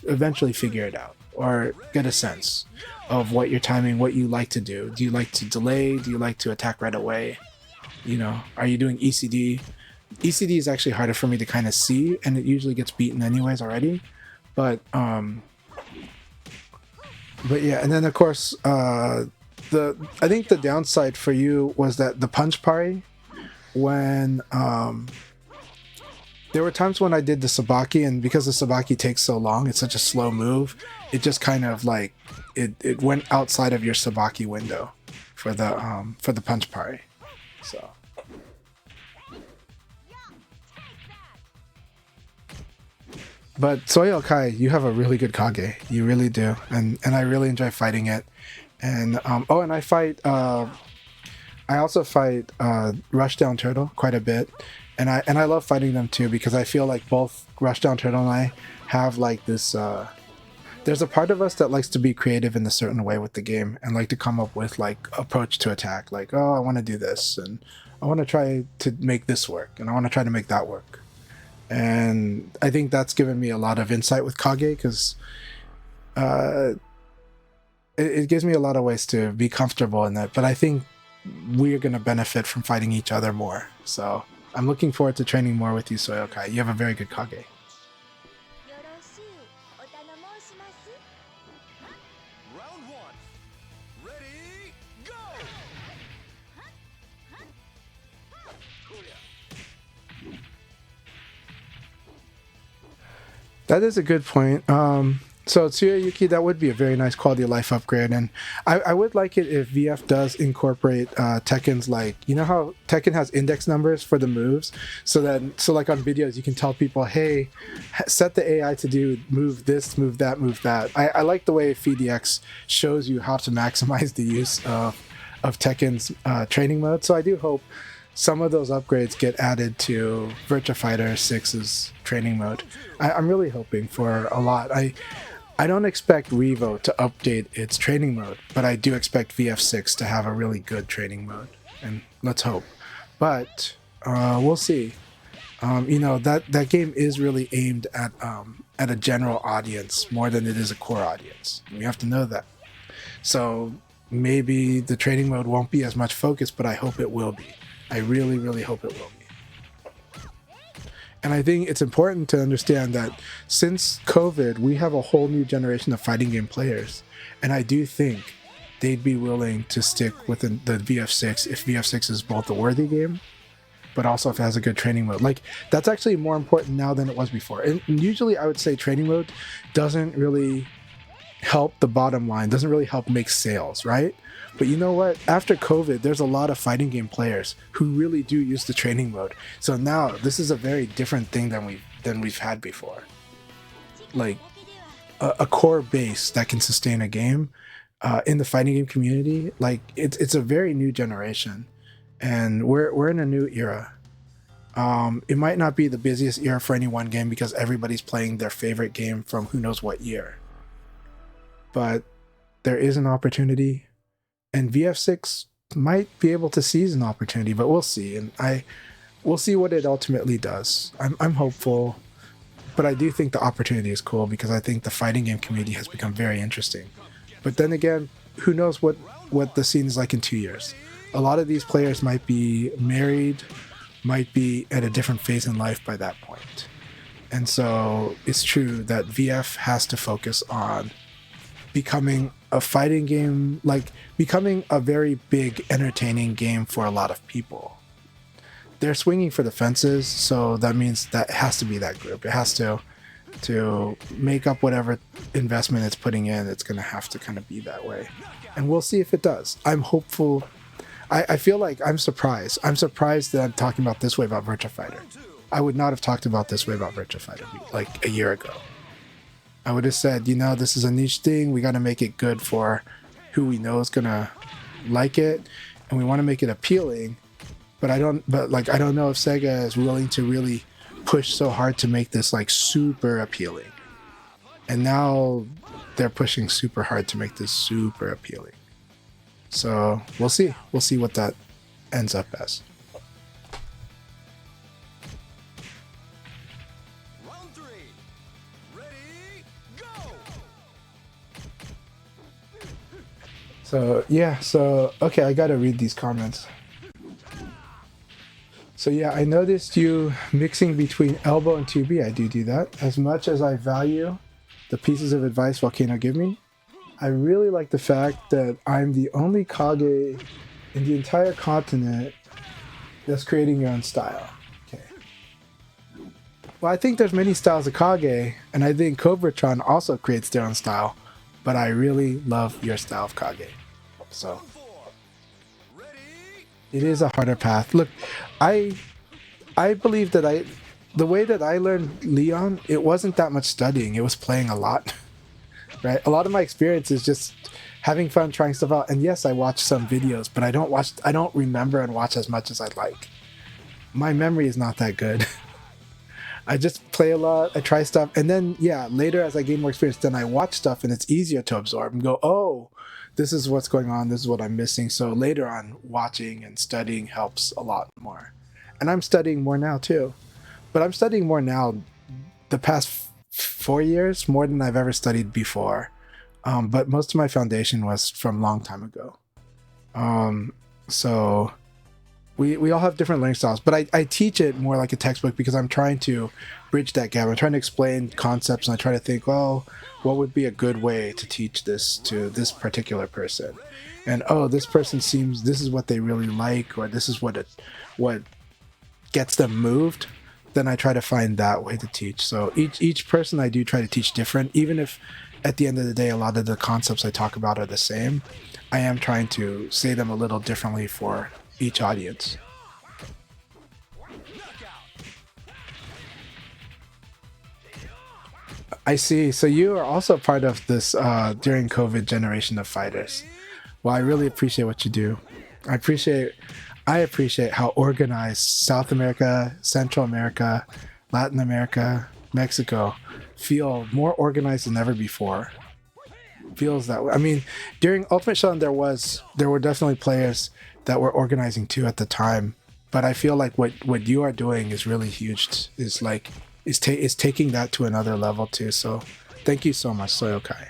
eventually figure it out, or get a sense of what your timing, what you like to do. Do you like to delay? Do you like to attack right away? You know, are you doing ECD? ECD is actually harder for me to kind of see, and it usually gets beaten anyways already. But yeah, and then of course, I think the downside for you was that the punch parry, when there were times when I did the Sabaki, and because the Sabaki takes so long, it's such a slow move, it just kind of like it went outside of your Sabaki window for the punch parry. So. But SoyElKai, you have a really good Kage. You really do, and I really enjoy fighting it. And and I also fight Rushdown Turtle quite a bit, and I love fighting them too, because I feel like both Rushdown Turtle and I have like this. There's a part of us that likes to be creative in a certain way with the game, and like to come up with like approach to attack, like, oh, I want to do this, and I want to try to make this work, and I want to try to make that work. And I think that's given me a lot of insight with Kage, because it gives me a lot of ways to be comfortable in that. But I think we're going to benefit from fighting each other more. So I'm looking forward to training more with you, SoyElKai. You have a very good Kage. Round one. Ready, go! That is a good point. So Tsuyayuki, that would be a very nice quality of life upgrade, and I would like it if VF does incorporate Tekken's, like, you know how Tekken has index numbers for the moves, so like on videos you can tell people, hey, set the AI to do move this, move that, move that. I like the way FeedX shows you how to maximize the use of Tekken's training mode. So I do hope some of those upgrades get added to Virtua Fighter 6's training mode. I'm really hoping for a lot. I don't expect Revo to update its training mode, but I do expect VF6 to have a really good training mode, and let's hope. But we'll see. You know, that game is really aimed at a general audience more than it is a core audience. We have to know that. So maybe the training mode won't be as much focus, but I hope it will be. I really, really hope it will be. And I think it's important to understand that since COVID, we have a whole new generation of fighting game players. And I do think they'd be willing to stick with the VF6 if VF6 is both a worthy game, but also if it has a good training mode. Like, that's actually more important now than it was before. And usually I would say training mode doesn't really help the bottom line, doesn't really help make sales, right? But you know what? After COVID, there's a lot of fighting game players who really do use the training mode. So now this is a very different thing than we've had before. Like a core base that can sustain a game in the fighting game community. Like it's a very new generation, and we're in a new era. It might not be the busiest year for any one game because everybody's playing their favorite game from who knows what year. But there is an opportunity, and VF6 might be able to seize an opportunity, but we'll see. And we'll see what it ultimately does. I'm hopeful, but I do think the opportunity is cool because I think the fighting game community has become very interesting. But then again, who knows what the scene is like in 2 years. A lot of these players might be married, might be at a different phase in life by that point. And so it's true that VF has to focus on becoming a fighting game, like becoming a very big, entertaining game for a lot of people. They're swinging for the fences, so that means that it has to be that group. It has to make up whatever investment it's putting in. It's going to have to kind of be that way. And we'll see if it does. I'm hopeful. I feel like I'm surprised. I'm surprised that I'm talking about this way about Virtua Fighter. I would not have talked about this way about Virtua Fighter like a year ago. I would have said, this is a niche thing. We got to make it good for who we know is going to like it. And we want to make it appealing. But I don't know if Sega is willing to really push so hard to make this like super appealing. And now they're pushing super hard to make this super appealing. So we'll see. We'll see what that ends up as. Round 3. Ready, go! So okay, I gotta read these comments. So yeah, I noticed you mixing between elbow and 2B. I do that. As much as I value the pieces of advice Volcano give me, I really like the fact that I'm the only Kage in the entire continent that's creating your own style. Okay. Well, I think there's many styles of Kage, and I think Cobratron also creates their own style, but I really love your style of Kage. So it is a harder path. Look, I believe that the way that I learned Leon, it wasn't that much studying. It was playing a lot. Right? A lot of my experience is just having fun, trying stuff out. And yes, I watch some videos, but I don't remember and watch as much as I'd like. My memory is not that good. I just play a lot, I try stuff, and then later as I gain more experience, then I watch stuff and it's easier to absorb and go, oh, this is what's going on, this is what I'm missing. So later on, watching and studying helps a lot more. And I'm studying more now too. But I'm studying more now the past 4 years, more than I've ever studied before. But most of my foundation was from a long time ago. So we all have different learning styles, but I teach it more like a textbook because I'm trying to bridge that gap. I'm trying to explain concepts, and I try to think, well, what would be a good way to teach this to this particular person? And this person seems this is what they really like, or this is what gets them moved. Then I try to find that way to teach. So each person I do try to teach different, even if at the end of the day a lot of the concepts I talk about are the same. I am trying to say them a little differently for each audience. I see. So you are also part of this during COVID generation of fighters. Well, I really appreciate what you do. I appreciate how organized South America, Central America, Latin America, Mexico feel more organized than ever before. Feels that way. I mean, during Ultimate Showdown there were definitely players that were organizing too at the time, but I feel like what you are doing is really huge. Is taking that to another level too. So thank you so much, SoyElKai.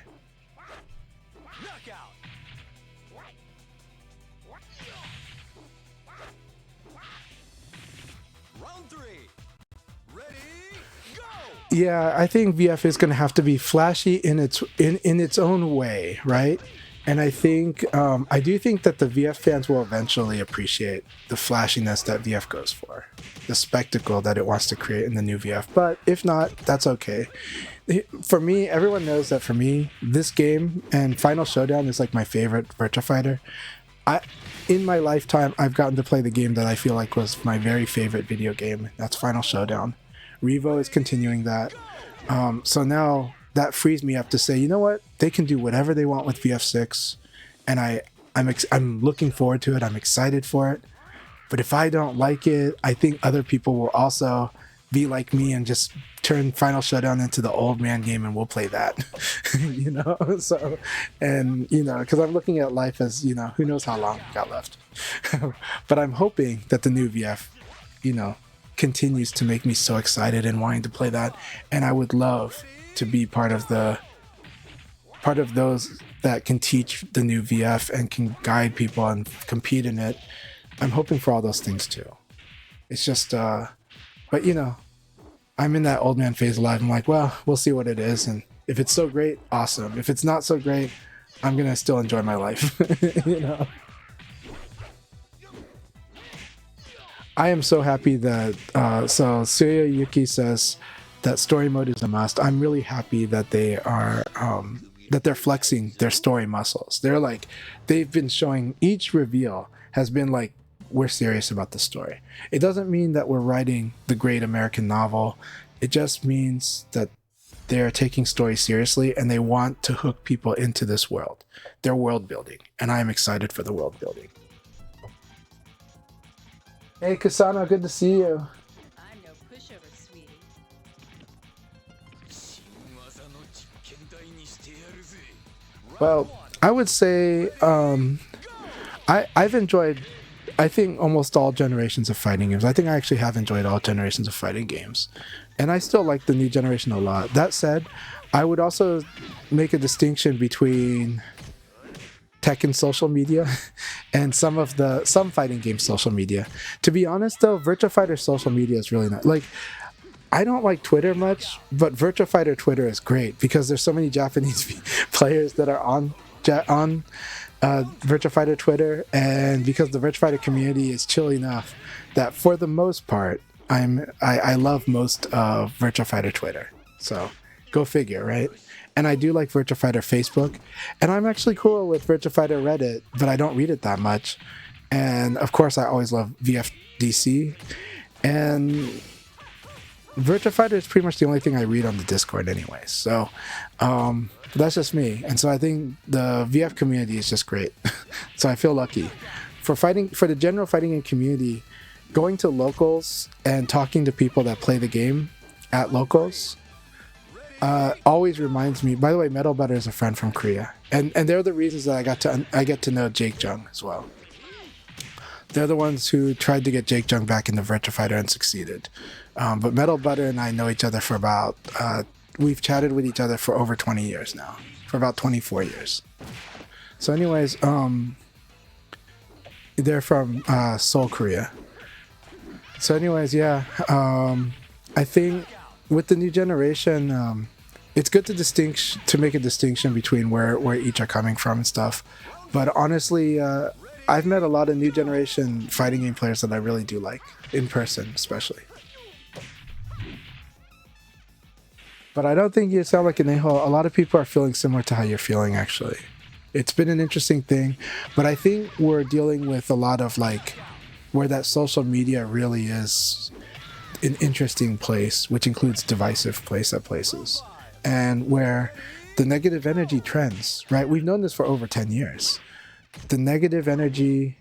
Yeah, I think VF is going to have to be flashy in its own way, right? And I think I do think that the VF fans will eventually appreciate the flashiness that VF goes for, the spectacle that it wants to create in the new VF. But if not, that's okay. For me, everyone knows that for me, this game and Final Showdown is like my favorite Virtua Fighter. In my lifetime, I've gotten to play the game that I feel like was my very favorite video game. That's Final Showdown. Revo is continuing that. So now that frees me up to say, you know what? They can do whatever they want with VF6, and I'm looking forward to it. I'm excited for it. But if I don't like it, I think other people will also be like me and just turn Final Showdown into the old man game and we'll play that. You know? So, and, you know, because I'm looking at life as, you know, who knows how long we got left. But I'm hoping that the new VF, you know, continues to make me so excited and wanting to play that. And I would love to be part of those that can teach the new VF and can guide people and compete in it. I'm hoping for all those things too. It's just, but you know, I'm in that old man phase of life. I'm like, well, we'll see what it is. And if it's so great, awesome. If it's not so great, I'm going to still enjoy my life, you know? I am so happy that, so Suya Yuki says that story mode is a must. I'm really happy that they are, that they're flexing their story muscles. They're like, they've been showing, each reveal has been like, we're serious about the story. It doesn't mean that we're writing the great American novel. It just means that they're taking story seriously and they want to hook people into this world. They're world building, and I am excited for the world building. Hey Kasano, good to see you. I'm no pushover, sweetie. Well, I would say I've enjoyed, I think, almost all generations of fighting games. I think I actually have enjoyed all generations of fighting games. And I still like the new generation a lot. That said, I would also make a distinction between Tekken social media and some fighting game social media. To be honest though, Virtua Fighter social media is really not, like, I don't like Twitter much, but Virtua Fighter Twitter is great because there's so many Japanese players that are on Virtua Fighter Twitter, and because the Virtua Fighter community is chill enough that for the most part, I love most of Virtua Fighter Twitter. So go figure, right? And I do like Virtua Fighter Facebook, and I'm actually cool with Virtua Fighter Reddit, but I don't read it that much. And of course, I always love VFDC, and Virtua Fighter is pretty much the only thing I read on the Discord anyway. So that's just me. And so I think the VF community is just great. So I feel lucky. For the general fighting game community, going to locals and talking to people that play the game at locals always reminds me. By the way, Metal Butter is a friend from Korea. And they're the reasons that I get to know Jake Jung as well. They're the ones who tried to get Jake Jung back into Virtua Fighter and succeeded. But Metal Butter and I know each other for about, we've chatted with each other for over 20 years now, for about 24 years. So anyways, they're from Seoul, Korea. So anyways, yeah, I think with the new generation, it's good to make a distinction between where each are coming from and stuff. But honestly, I've met a lot of new generation fighting game players that I really do like, in person especially. But I don't think you sound like an a-hole. A lot of people are feeling similar to how you're feeling, actually. It's been an interesting thing, but I think we're dealing with a lot of like where that social media really is an interesting place, which includes divisive place at places, and where the negative energy trends, right? We've known this for over 10 years. The negative energy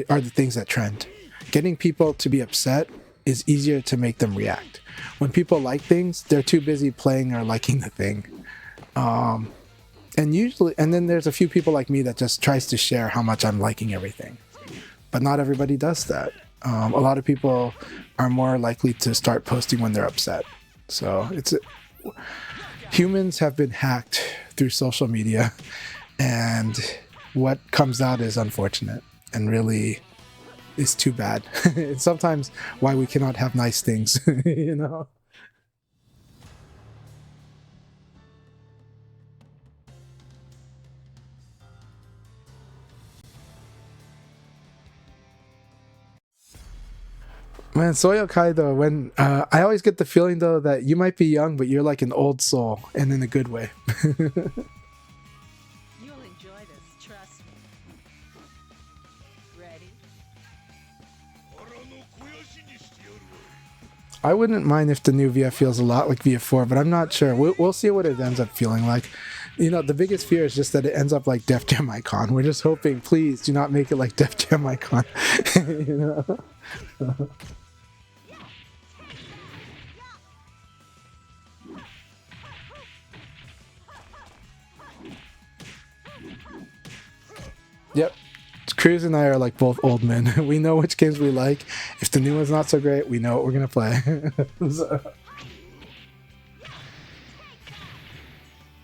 are the things that trend. Getting people to be upset is easier to make them react. When people like things, they're too busy playing or liking the thing. And then there's a few people like me that just tries to share how much I'm liking everything. But not everybody does that. A lot of people are more likely to start posting when they're upset. So humans have been hacked through social media, and what comes out is unfortunate and really is too bad. It's sometimes why we cannot have nice things, you know? Man, SoyElKai though, when I always get the feeling though that you might be young, but you're like an old soul, and in a good way. You'll enjoy this, trust me. Ready? I wouldn't mind if the new VF feels a lot like VF4, but I'm not sure. We'll see what it ends up feeling like. You know, the biggest fear is just that it ends up like Def Jam Icon. We're just hoping, please do not make it like Def Jam Icon. You know? Yep. Cruz and I are like both old men. We know which games we like. If the new one's not so great, we know what we're gonna play. So.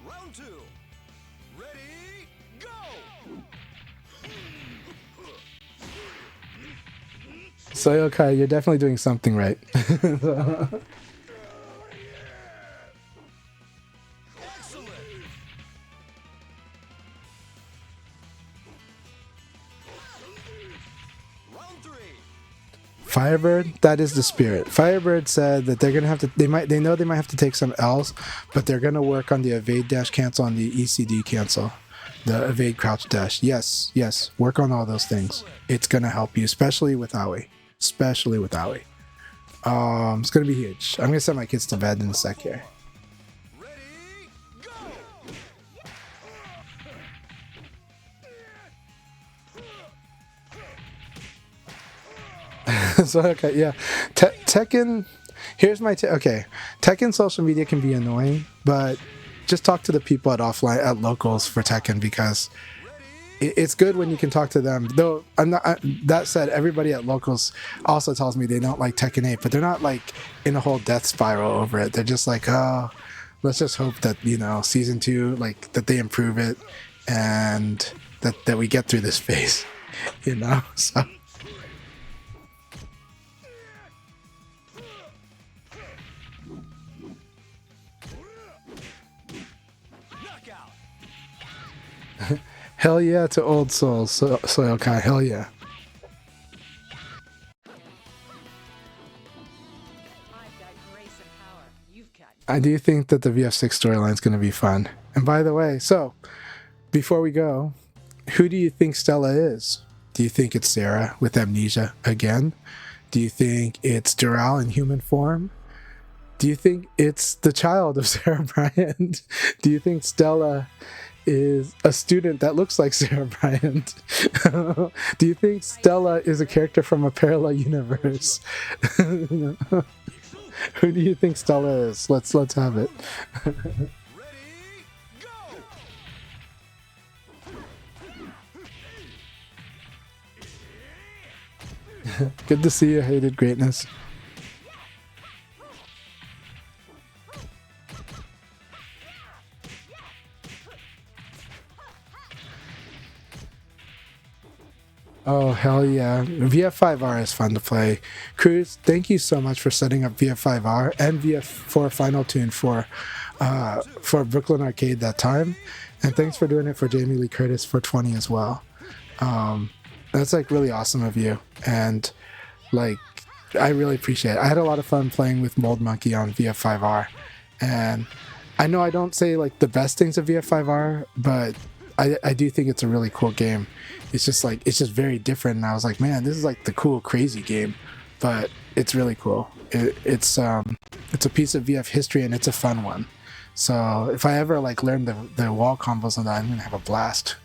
Round 2. Ready, go! SoyElKai, you're definitely doing something right. Excellent. Round 3. Firebird, that is the spirit. Firebird said that they're gonna have to. They know they might have to take some L's, but they're gonna work on the evade dash cancel and the ECD cancel, the evade crouch dash. Yes, work on all those things. It's gonna help you, especially with Aoi. Especially with Aoi. It's gonna be huge. I'm gonna send my kids to bed in a sec here. Ready, go! So okay, yeah, Tekken. Here's my okay. Tekken social media can be annoying, but just talk to the people at offline at locals for Tekken because it's good when you can talk to them. Though I'm not. That said, everybody at locals also tells me they don't like Tekken 8, but they're not like in a whole death spiral over it. They're just like, oh, let's just hope that season 2, like that they improve it and that we get through this phase, So. Hell yeah to old souls, SoyElKai, hell yeah. I've got grace and power. You've got I do think that the VF6 storyline is going to be fun. And by the way, so before we go, who do you think Stella is? Do you think it's Sarah with amnesia again? Do you think it's Dural in human form? Do you think it's the child of Sarah Bryant? Do you think Stella is a student that looks like Sarah Bryant? Do you think Stella is a character from a parallel universe? Who do you think Stella is? Let's have it. Ready, go! Good to see you, hated greatness. Oh, hell yeah. VF5R is fun to play. Cruz, thank you so much for setting up VF5R and VF4 Final Tune for Brooklyn Arcade that time. And thanks for doing it for Jamie Lee Curtis for 20 as well. That's like really awesome of you. And like, I really appreciate it. I had a lot of fun playing with Mold Monkey on VF5R. And I know I don't say like the best things of VF5R, but I do think it's a really cool game. It's just very different, and I was like, man, this is like the cool crazy game, but it's really cool. It's a piece of VF history, and it's a fun one. So if I ever like learn the wall combos on that, I'm gonna have a blast.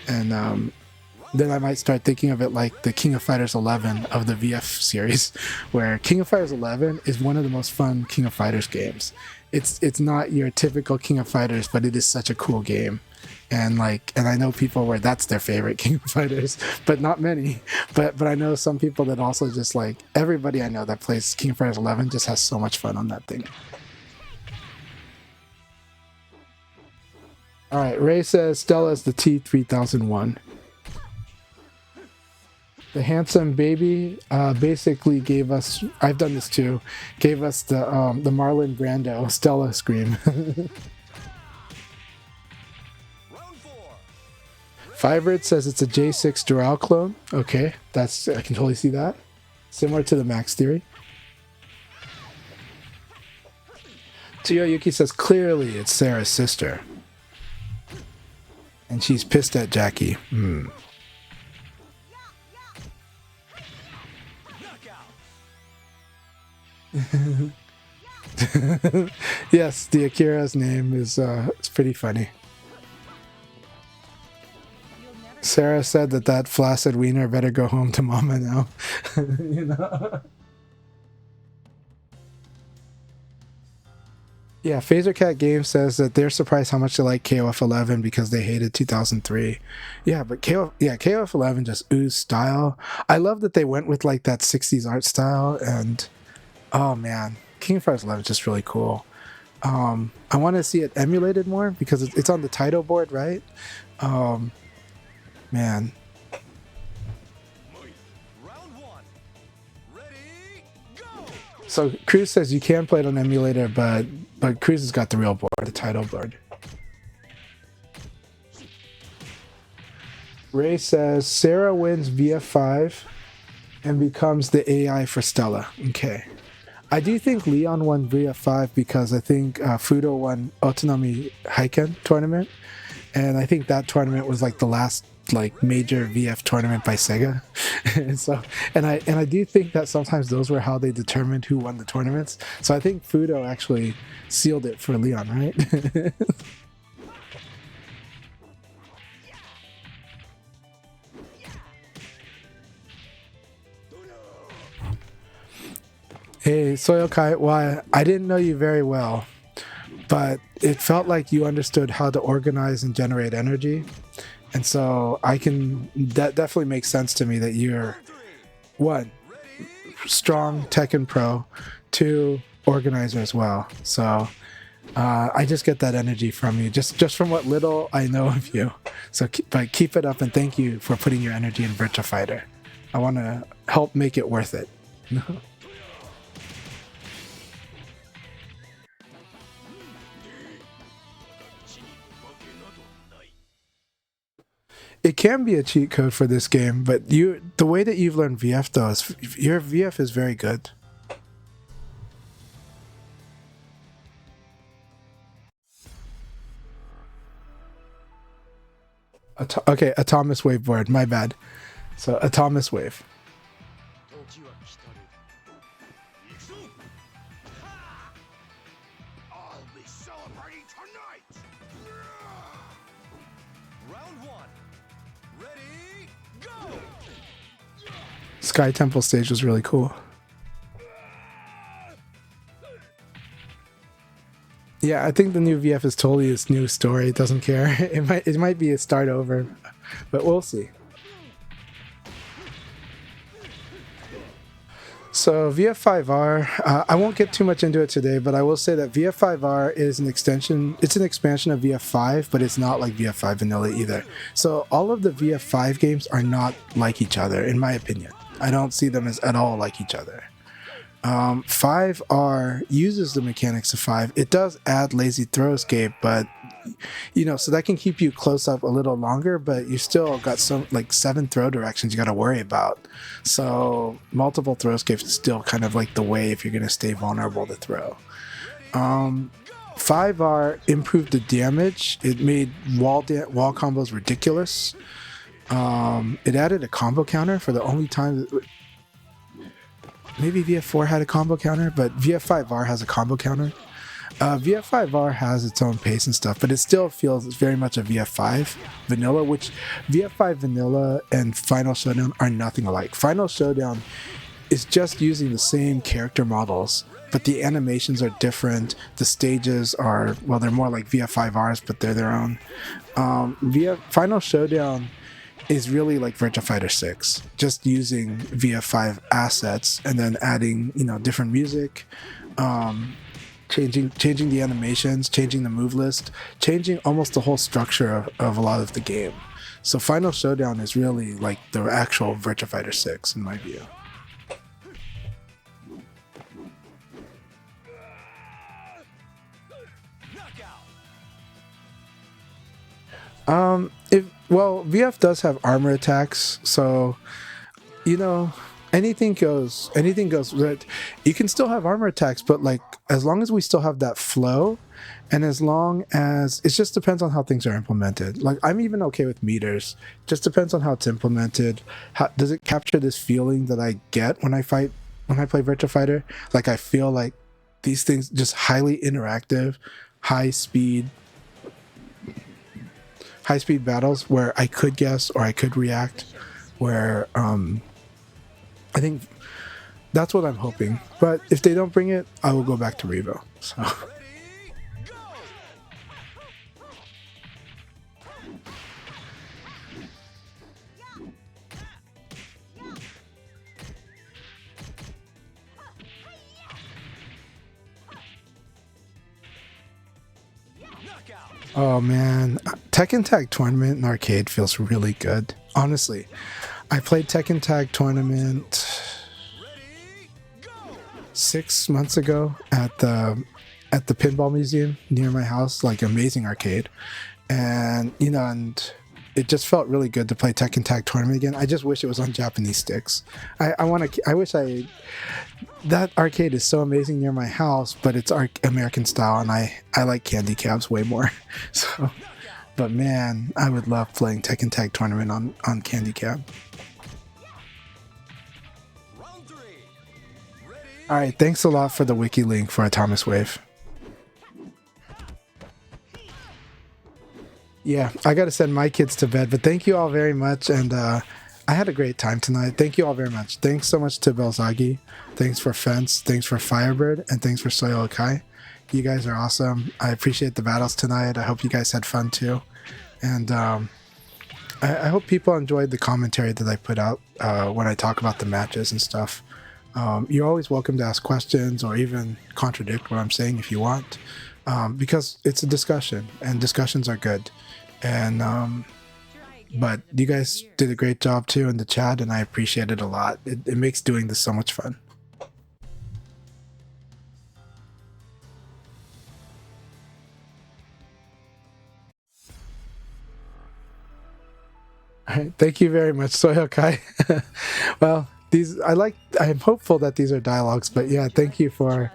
And then I might start thinking of it like the King of Fighters 11 of the VF series, where King of Fighters 11 is one of the most fun King of Fighters games. It's not your typical King of Fighters, but it is such a cool game. And I know people where that's their favorite King of Fighters, but not many. But I know some people that also just like, everybody I know that plays King of Fighters 11 just has so much fun on that thing. All right, Ray says Stella is the T3001. The handsome baby basically gave us, I've done this too, gave us the Marlon Brando Stella scream. Firebird says it's a J6 Dural clone. Okay, I can totally see that. Similar to the Max Theory. Tsuyoyuki says clearly it's Sarah's sister. And she's pissed at Jackie. Yes, the Akira's name is it's pretty funny. Sarah said that flaccid wiener better go home to mama now. You know? Yeah, Phasercat Games says that they're surprised how much they like KOF 11 because they hated 2003. Yeah, but KOF 11 just oozed style. I love that they went with like that 60s art style, and oh man, King of Fighters 11 is just really cool. I want to see it emulated more because it's on the title board, right? Man. Round one. Ready, go! So Cruz says you can play it on emulator, but Cruz has got the real board, the title board. Ray says Sarah wins VF5 and becomes the AI for Stella. Okay. I do think Leon won VF5 because I think Fudo won Otonomi Haiken tournament, and I think that tournament was like the last like major VF tournament by Sega. and I do think that sometimes those were how they determined who won the tournaments. So I think Fudo actually sealed it for Leon, right? Hey, SoyElKai, well, I didn't know you very well, but it felt like you understood how to organize and generate energy. And so that definitely makes sense to me that you're, one, strong Tekken pro, two, organizer as well. So I just get that energy from you, just from what little I know of you. So keep it up, and thank you for putting your energy in Virtua Fighter. I want to help make it worth it. It can be a cheat code for this game, but the way that you've learned VF though is your VF is very good. Okay, Atomus Wave board, my bad. So Atomus Wave. I'll be celebrating tonight. Round one. Ready, go! Sky Temple stage was really cool. Yeah, I think the new VF is totally its new story. It doesn't care. It might be a start over, but we'll see. So VF5R, I won't get too much into it today, but I will say that VF5R is an extension. It's an expansion of VF5, but it's not like VF5 vanilla either. So all of the VF5 games are not like each other, in my opinion. I don't see them as at all like each other. 5R uses the mechanics of 5. It does add lazy throw escape, but you know, so that can keep you close up a little longer, but you still got some like 7 throw directions you got to worry about. So multiple throw escapes is still kind of like the way if you're going to stay vulnerable to throw. 5R improved the damage. It made wall combos ridiculous. It added a combo counter for the only time that, maybe VF4 had a combo counter, but VF5R has a combo counter. VF5R has its own pace and stuff, but it still feels very much a VF5 vanilla, which VF5 vanilla and Final Showdown are nothing alike. Final Showdown is just using the same character models, but the animations are different. The stages are, well, they're more like VF5Rs, but they're their own. Final Showdown is really like Virtua Fighter 6, just using VF5 assets and then adding, you know, different music, changing the animations, changing the move list, changing almost the whole structure of a lot of the game. So Final Showdown is really like the actual Virtua Fighter 6 in my view. Well, VF does have armor attacks, so you know, anything goes. You can still have armor attacks, but like as long as we still have that flow, and as long as it just depends on how things are implemented. Like I'm even okay with meters. Just depends on how it's implemented. How does it capture this feeling that I get when I play Virtua Fighter? Like I feel like these things just highly interactive, high speed high speed battles where I could guess or I could react, where I think that's what I'm hoping. But if they don't bring it, I will go back to Revo. So. Oh man, Tekken Tag Tournament in arcade feels really good. Honestly, I played Tekken Tag Tournament 6 months ago at the pinball museum near my house, like amazing arcade, and and it just felt really good to play Tekken Tag Tournament again. I just wish it was on Japanese sticks. That arcade is so amazing near my house, but it's American style, and I like candy cabs way more. So, but man, I would love playing Tekken Tag Tournament on candy cab. All right, thanks a lot for the wiki link for Atomic Wave. Yeah, I got to send my kids to bed, but thank you all very much, and I had a great time tonight. Thank you all very much. Thanks so much to Belzagy. Thanks for Fence. Thanks for Firebird. And thanks for SoyElKai. You guys are awesome. I appreciate the battles tonight. I hope you guys had fun too. And I hope people enjoyed the commentary that I put out when I talk about the matches and stuff. You're always welcome to ask questions or even contradict what I'm saying if you want. Because it's a discussion, and discussions are good. And but you guys did a great job too in the chat, and I appreciate it a lot. It makes doing this so much fun. All right, thank you very much, SoyElKai. Well, I'm hopeful that these are dialogues, but yeah, thank you for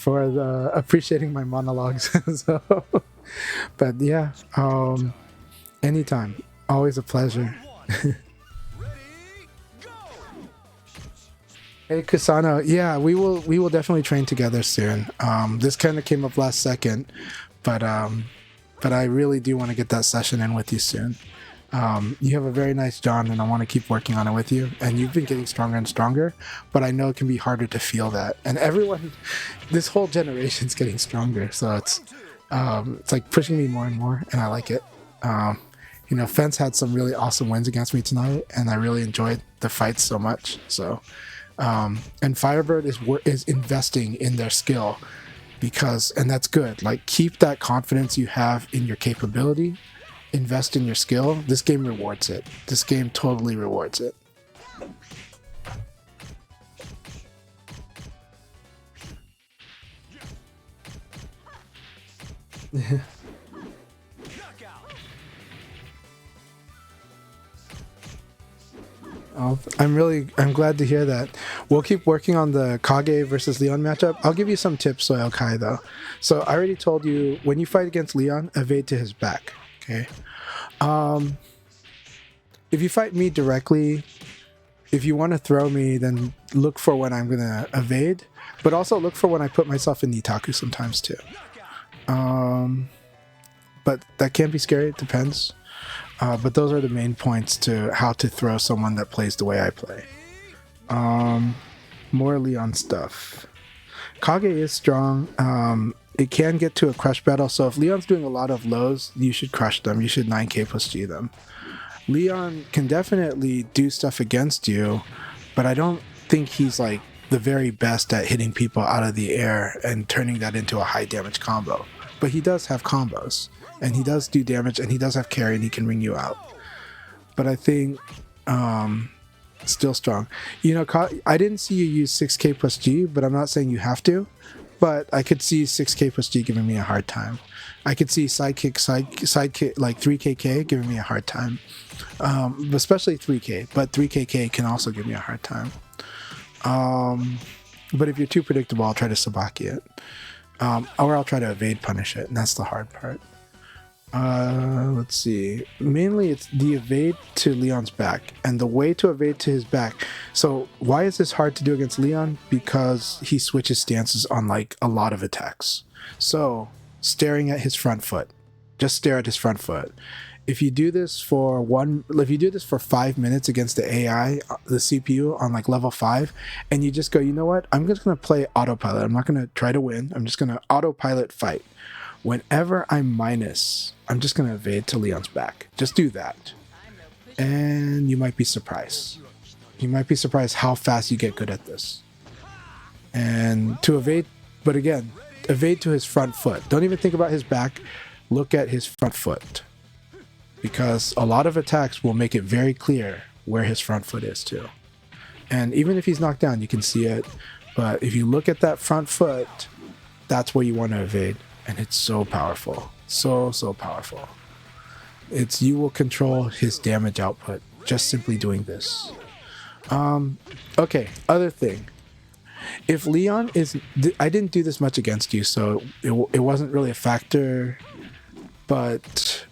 the appreciating my monologues. So, but yeah, anytime, always a pleasure. Hey Kusano, yeah, we will definitely train together soon. This kind of came up last second, but I really do want to get that session in with you soon. You have a very nice John, and I want to keep working on it with you. And you've been getting stronger and stronger, but I know it can be harder to feel that. And everyone, this whole generation's getting stronger, so it's like pushing me more and more, and I like it. Fence had some really awesome wins against me tonight, and I really enjoyed the fights so much. So, and Firebird is investing in their skill and that's good. Like, keep that confidence you have in your capability. Invest in your skill. This game rewards it. This game totally rewards it. I'm glad to hear that. We'll keep working on the Kage versus Leon matchup. I'll give you some tips, SoyElKai, though. So I already told you, when you fight against Leon, evade to his back. Okay. If you fight me directly, if you want to throw me, then look for when I'm gonna evade, but also look for when I put myself in Nitaku sometimes too. But that can be scary. It depends. But those are the main points to how to throw someone that plays the way I play. More Leon stuff. Kage is strong. It can get to a crush battle, so if Leon's doing a lot of lows, you should crush them. You should 9k plus G them. Leon can definitely do stuff against you, but I don't think he's like the very best at hitting people out of the air and turning that into a high damage combo. But he does have combos, and he does do damage, and he does have carry, and he can ring you out. But I think still strong. I didn't see you use 6k plus G, but I'm not saying you have to. But I could see 6k plus G giving me a hard time. I could see sidekick like 3kk giving me a hard time. Especially 3k, but 3kk can also give me a hard time. But if you're too predictable, I'll try to sabaki it. Or I'll try to evade punish it, and that's the hard part. Let's see. Mainly it's the evade to Leon's back, and the way to evade to his back. So why is this hard to do against Leon? Because he switches stances on like a lot of attacks. So staring at his front foot, just stare at his front foot. if you do this for 5 minutes against the AI, the CPU on like level 5, and you just go, you know what, I'm just going to play autopilot. I'm not going to try to win. I'm just going to autopilot fight. Whenever I'm minus, I'm just going to evade to Leon's back. Just do that. And you might be surprised. You might be surprised how fast you get good at this. And to evade, but again, evade to his front foot. Don't even think about his back. Look at his front foot. Because a lot of attacks will make it very clear where his front foot is too. And even if he's knocked down, you can see it. But if you look at that front foot, that's where you want to evade. And it's so powerful. So powerful. You will control his damage output just simply doing this. Okay, other thing. If Leon is... I didn't do this much against you, so it wasn't really a factor. But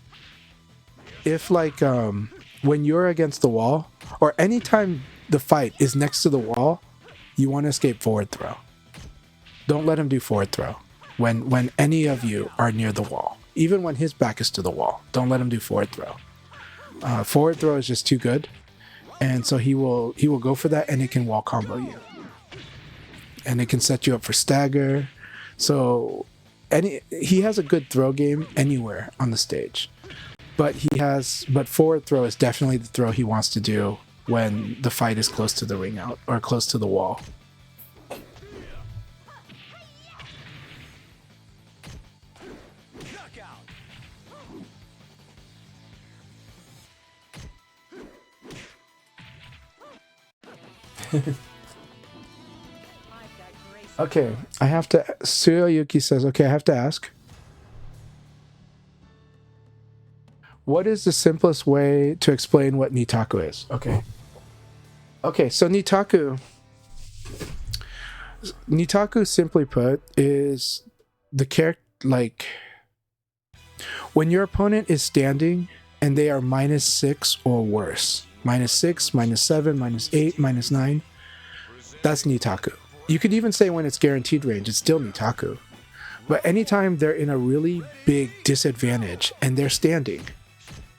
if like when you're against the wall, or anytime the fight is next to the wall, you want to escape forward throw. Don't let him do forward throw when any of you are near the wall. Even when his back is to the wall, don't let him do forward throw. Forward throw is just too good, and so he will go for that, and it can wall combo you, and it can set you up for stagger. So he has a good throw game anywhere on the stage, but forward throw is definitely the throw he wants to do when the fight is close to the ring out or close to the wall. Okay, I have to... Tsurayuki says, okay, I have to ask. What is the simplest way to explain what Nitaku is? Okay. Okay, so Nitaku, simply put, is the character, like, when your opponent is standing and they are -6 or worse. -6, -7, -8, -9. That's Nitaku. You could even say when it's guaranteed range, it's still Nitaku. But anytime they're in a really big disadvantage and they're standing,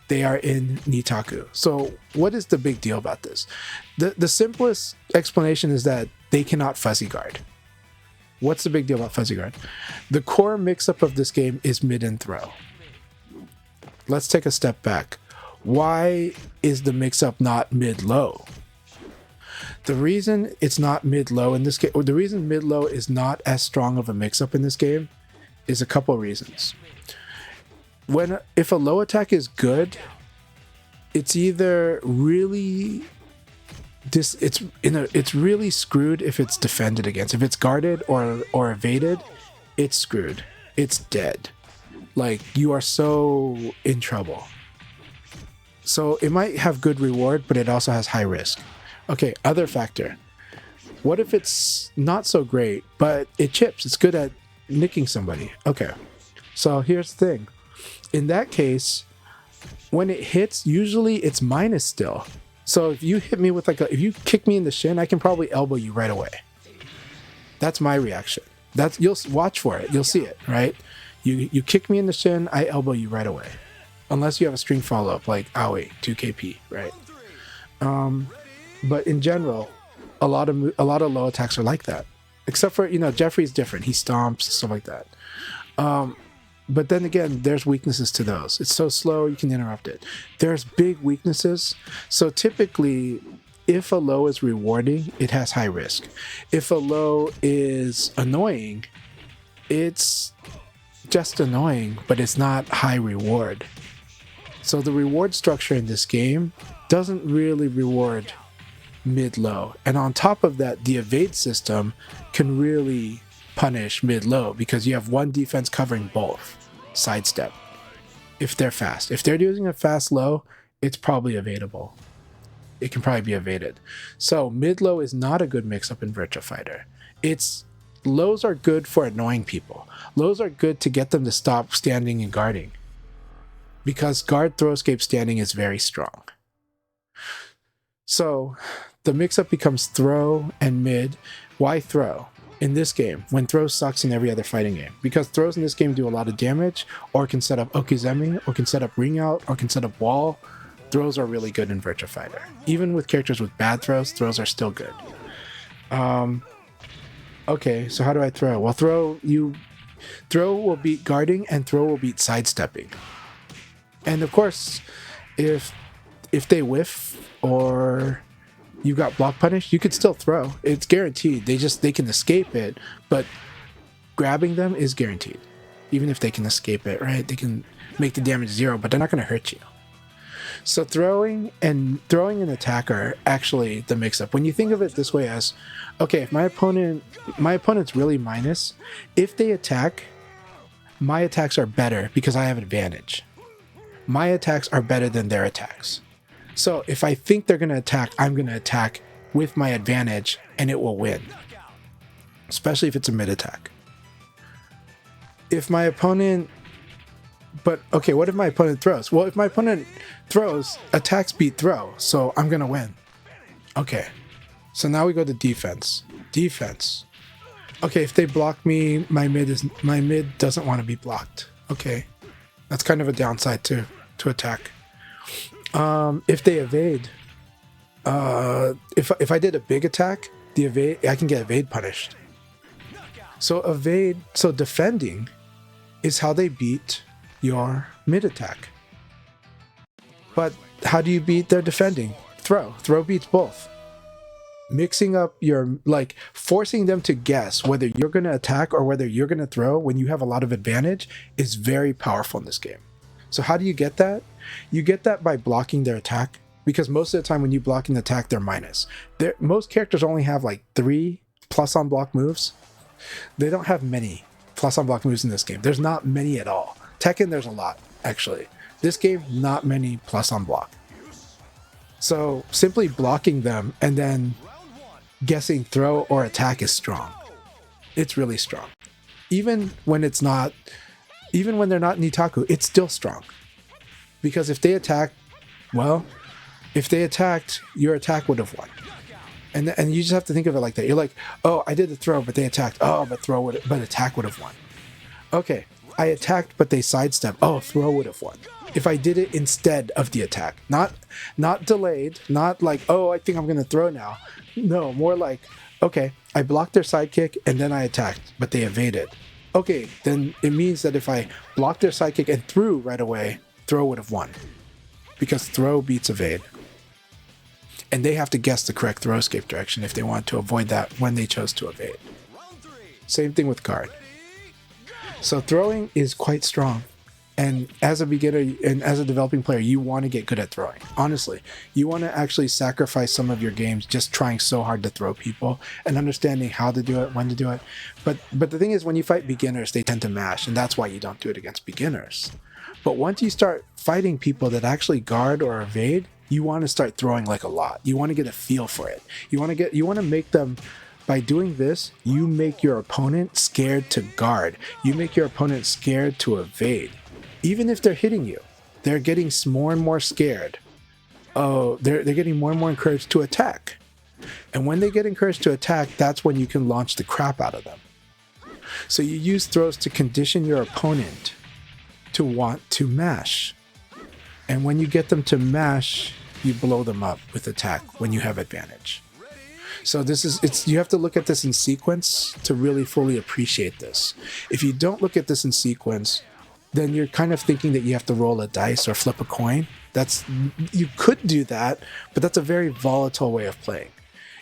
they are in Nitaku. So what is the big deal about this? The simplest explanation is that they cannot fuzzy guard. What's the big deal about fuzzy guard? The core mix-up of this game is mid and throw. Let's take a step back. Why is the mix-up not mid-low? The reason it's not mid-low in this game, or the reason mid-low is not as strong of a mix-up in this game, is a couple reasons. If a low attack is good, it's either really it's really screwed if it's defended against. If it's guarded or evaded, it's screwed. It's dead. Like, you are so in trouble. So it might have good reward, but it also has high risk. Okay, other factor. What if it's not so great, but it chips? It's good at nicking somebody. Okay, so here's the thing. In that case, when it hits, usually it's minus still. So if you hit me with if you kick me in the shin, I can probably elbow you right away. That's my reaction. You'll watch for it. You'll see it, right? You kick me in the shin, I elbow you right away. Unless you have a string follow-up like Aoi, 2KP, right? But in general, a lot of low attacks are like that. Except for, Jeffrey's different. He stomps, stuff like that. But then again, there's weaknesses to those. It's so slow, you can interrupt it. There's big weaknesses. So typically, if a low is rewarding, it has high risk. If a low is annoying, it's just annoying, but it's not high reward. So the reward structure in this game doesn't really reward mid-low. And on top of that, the evade system can really punish mid-low because you have one defense covering both. Sidestep. If they're fast. If they're using a fast low, it's probably evadable. It can probably be evaded. So mid-low is not a good mix-up in Virtua Fighter. Lows are good for annoying people. Lows are good to get them to stop standing and guarding. Because guard throw escape standing is very strong. So the mix-up becomes throw and mid. Why throw? in this game when throws sucks in every other fighting game, because throws in this game do a lot of damage, or can set up okizeme, or can set up ring out, or can set up wall. Throws are really good in Virtua Fighter. Even with characters with bad throws are still good. Okay, so how do I throw? Well, throw will beat guarding, and throw will beat sidestepping. And of course, if they whiff or you got block punished, you could still throw. It's guaranteed. They can escape it, but grabbing them is guaranteed. Even if they can escape it, right? They can make the damage 0, but they're not going to hurt you. So throwing and attack are actually the mix-up. When you think of it this way as, okay, if my opponent's really minus, if they attack, my attacks are better because I have advantage. My attacks are better than their attacks. So if I think they're going to attack, I'm going to attack with my advantage and it will win. Especially if it's a mid attack. If my opponent... But, okay, what if my opponent throws? Well, if my opponent throws, attacks beat throw, so I'm going to win. Okay, so now we go to defense. Defense. Okay, if they block me, my mid doesn't want to be blocked. Okay, that's kind of a downside to attack. If they evade, if I did a big attack, I can get evade punished. So defending is how they beat your mid attack. But how do you beat their defending? Throw beats both. Mixing up forcing them to guess whether you're going to attack or whether you're going to throw when you have a lot of advantage is very powerful in this game. So how do you get that? You get that by blocking their attack, because most of the time when you block an attack, they're minus. Most characters only have 3 plus on block moves. They don't have many plus on block moves in this game. There's not many at all. Tekken, there's a lot, actually. This game, not many plus on block. So simply blocking them and then guessing throw or attack is strong. It's really strong. Even when they're not Nitaku, it's still strong. Because if they attack, if they attacked, your attack would have won. And you just have to think of it like that. You're like, oh, I did the throw, but they attacked. Oh, but attack would have won. Okay, I attacked, but they sidestepped. Oh, throw would have won. If I did it instead of the attack, not delayed, not like, oh, I think I'm gonna throw now. No, more like, okay, I blocked their sidekick and then I attacked, but they evaded. Okay, then it means that if I blocked their sidekick and threw right away, throw would have won, because throw beats evade. And they have to guess the correct throw escape direction if they want to avoid that when they chose to evade. Same thing with guard. So throwing is quite strong. And as a beginner and as a developing player, you want to get good at throwing. Honestly, you want to actually sacrifice some of your games just trying so hard to throw people and understanding how to do it, when to do it. But the thing is, when you fight beginners, they tend to mash, and that's why you don't do it against beginners. But once you start fighting people that actually guard or evade, you want to start throwing a lot. You want to get a feel for it. You want to make them, by doing this, you make your opponent scared to guard. You make your opponent scared to evade. Even if they're hitting you, they're getting more and more scared. Oh, they're getting more and more encouraged to attack. And when they get encouraged to attack, that's when you can launch the crap out of them. So you use throws to condition your opponent to want to mash. And when you get them to mash, you blow them up with attack when you have advantage. So you have to look at this in sequence to really fully appreciate this. If you don't look at this in sequence, then you're kind of thinking that you have to roll a dice or flip a coin. You could do that, but that's a very volatile way of playing.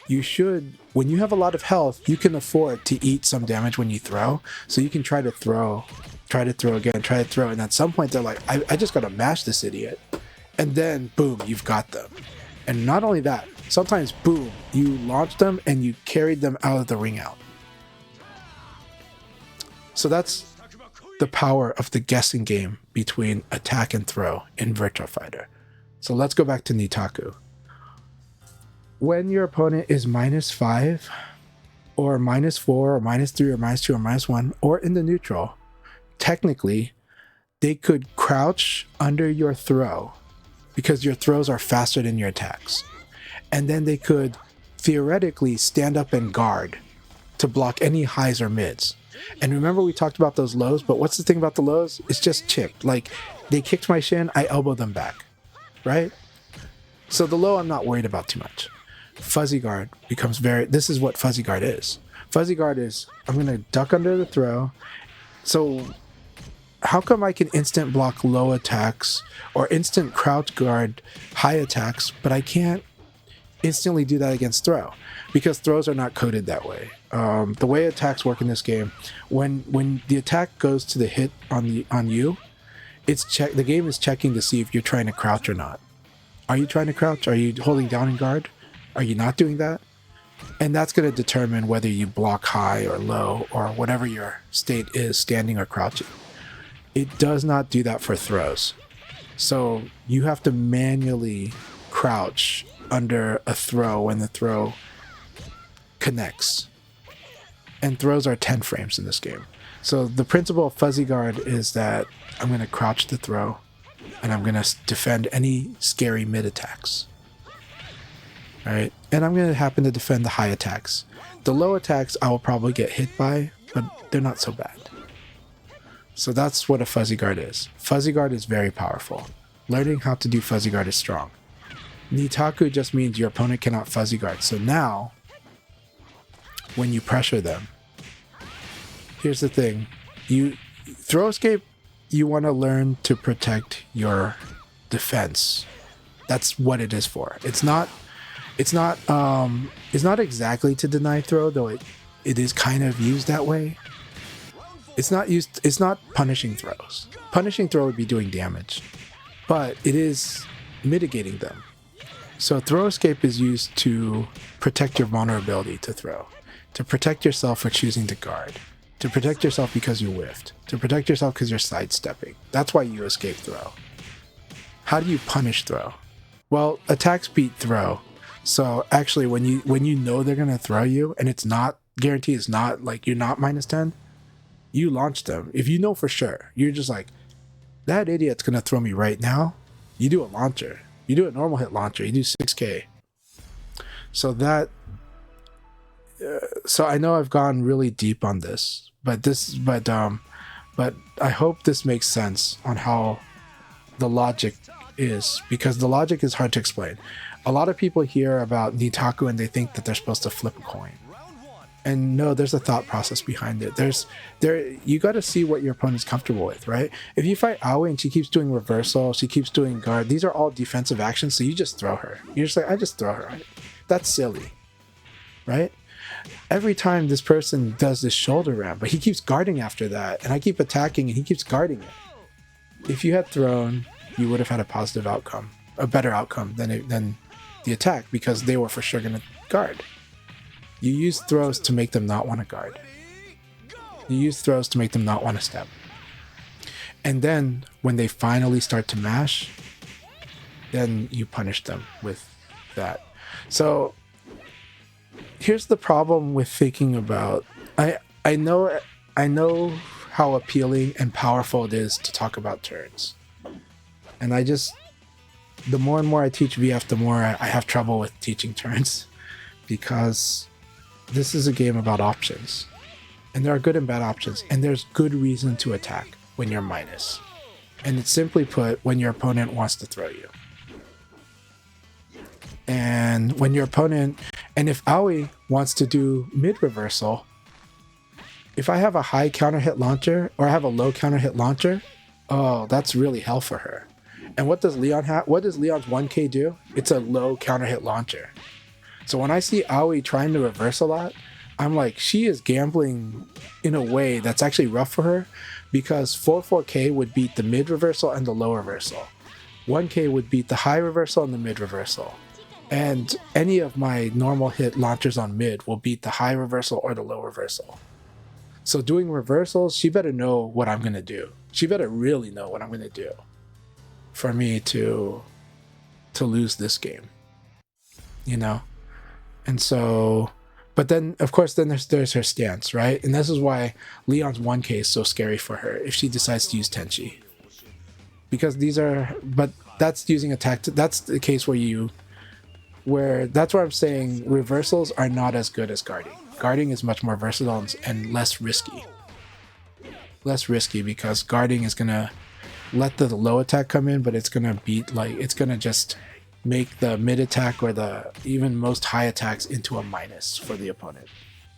You should, when you have a lot of health, you can afford to eat some damage when you throw. So you can try to throw again, and at some point they're like, I just gotta mash this idiot. And then, boom, you've got them. And not only that, sometimes, boom, you launch them and you carried them out of the ring out. So that's the power of the guessing game between attack and throw in Virtua Fighter. So let's go back to Nitaku. When your opponent is -5, or -4, or -3, or -2, or -1, or in the neutral, technically, they could crouch under your throw because your throws are faster than your attacks. And then they could theoretically stand up and guard to block any highs or mids. And remember we talked about those lows, but what's the thing about the lows? It's just chipped. Like, they kicked my shin, I elbow them back, right? So the low I'm not worried about too much. Fuzzy guard becomes this is what fuzzy guard is. Fuzzy guard is, I'm going to duck under the throw. So how come I can instant block low attacks or instant crouch guard high attacks, but I can't instantly do that against throw? Because throws are not coded that way. The way attacks work in this game, when the attack goes to the hit on you, the game is checking to see if you're trying to crouch or not. Are you trying to crouch? Are you holding down in guard? Are you not doing that? And that's going to determine whether you block high or low or whatever your state is, standing or crouching. It does not do that for throws. So you have to manually crouch under a throw when the throw connects. And throws are 10 frames in this game. So the principle of fuzzy guard is that I'm going to crouch the throw and I'm going to defend any scary mid attacks. Right? And I'm going to happen to defend the high attacks. The low attacks I will probably get hit by, but they're not so bad. So that's what a fuzzy guard is. Fuzzy guard is very powerful. Learning how to do fuzzy guard is strong. Nitaku just means your opponent cannot fuzzy guard. So now, when you pressure them, here's the thing. You throw escape, you want to learn to protect your defense. That's what it is for. It's not exactly to deny throw, though it is kind of used that way. It's not punishing throws. Punishing throw would be doing damage, but it is mitigating them. So throw escape is used to protect your vulnerability to throw, to protect yourself for choosing to guard, to protect yourself because you whiffed, to protect yourself because you're sidestepping. That's why you escape throw. How do you punish throw? Well, attacks beat throw. So actually, when you know they're gonna throw you and it's not guaranteed, it's not like you're not -10, you launch them. If you know for sure, you're just like, that idiot's gonna throw me right now. You do a launcher. You do a normal hit launcher. You do 6K. So so I know I've gone really deep on this, but I hope this makes sense on how the logic is, because the logic is hard to explain. A lot of people hear about Nitaku and they think that they're supposed to flip a coin. And no, there's a thought process behind it. You got to see what your opponent's comfortable with, right? If you fight Aoi and she keeps doing reversal, she keeps doing guard, these are all defensive actions, so you just throw her. You're just like, I just throw her. That's silly, right? Every time this person does this shoulder ramp, but he keeps guarding after that, and I keep attacking and he keeps guarding it. If you had thrown, you would have had a positive outcome, a better outcome than the attack, because they were for sure going to guard. You use throws to make them not want to guard. You use throws to make them not want to step. And then when they finally start to mash, then you punish them with that. So here's the problem with thinking about, I know how appealing and powerful it is to talk about turns. And the more and more I teach VF, the more I have trouble with teaching turns, because this is a game about options, and there are good and bad options, and there's good reason to attack when you're minus. And it's simply put, when your opponent wants to throw you. And when your opponent, and if Aoi wants to do mid reversal, if I have a high counter hit launcher or I have a low counter hit launcher, oh, that's really hell for her. And what does Leon have? What does Leon's 1K do? It's a low counter hit launcher. So when I see Aoi trying to reverse a lot, I'm like, she is gambling in a way that's actually rough for her, because 4-4K would beat the mid reversal and the low reversal. 1K would beat the high reversal and the mid reversal. And any of my normal hit launchers on mid will beat the high reversal or the low reversal. So doing reversals, she better know what I'm going to do. She better really know what I'm going to do for me to lose this game, you know? And so, but then of course, then there's her stance, right? And this is why Leon's 1K is so scary for her if she decides to use Tenchi, because but that's using attack. That's the case where that's where I'm saying reversals are not as good as guarding. Guarding is much more versatile and less risky. Less risky because guarding is gonna let the low attack come in, but it's gonna beat, like, it's gonna just make the mid attack or the even most high attacks into a minus for the opponent.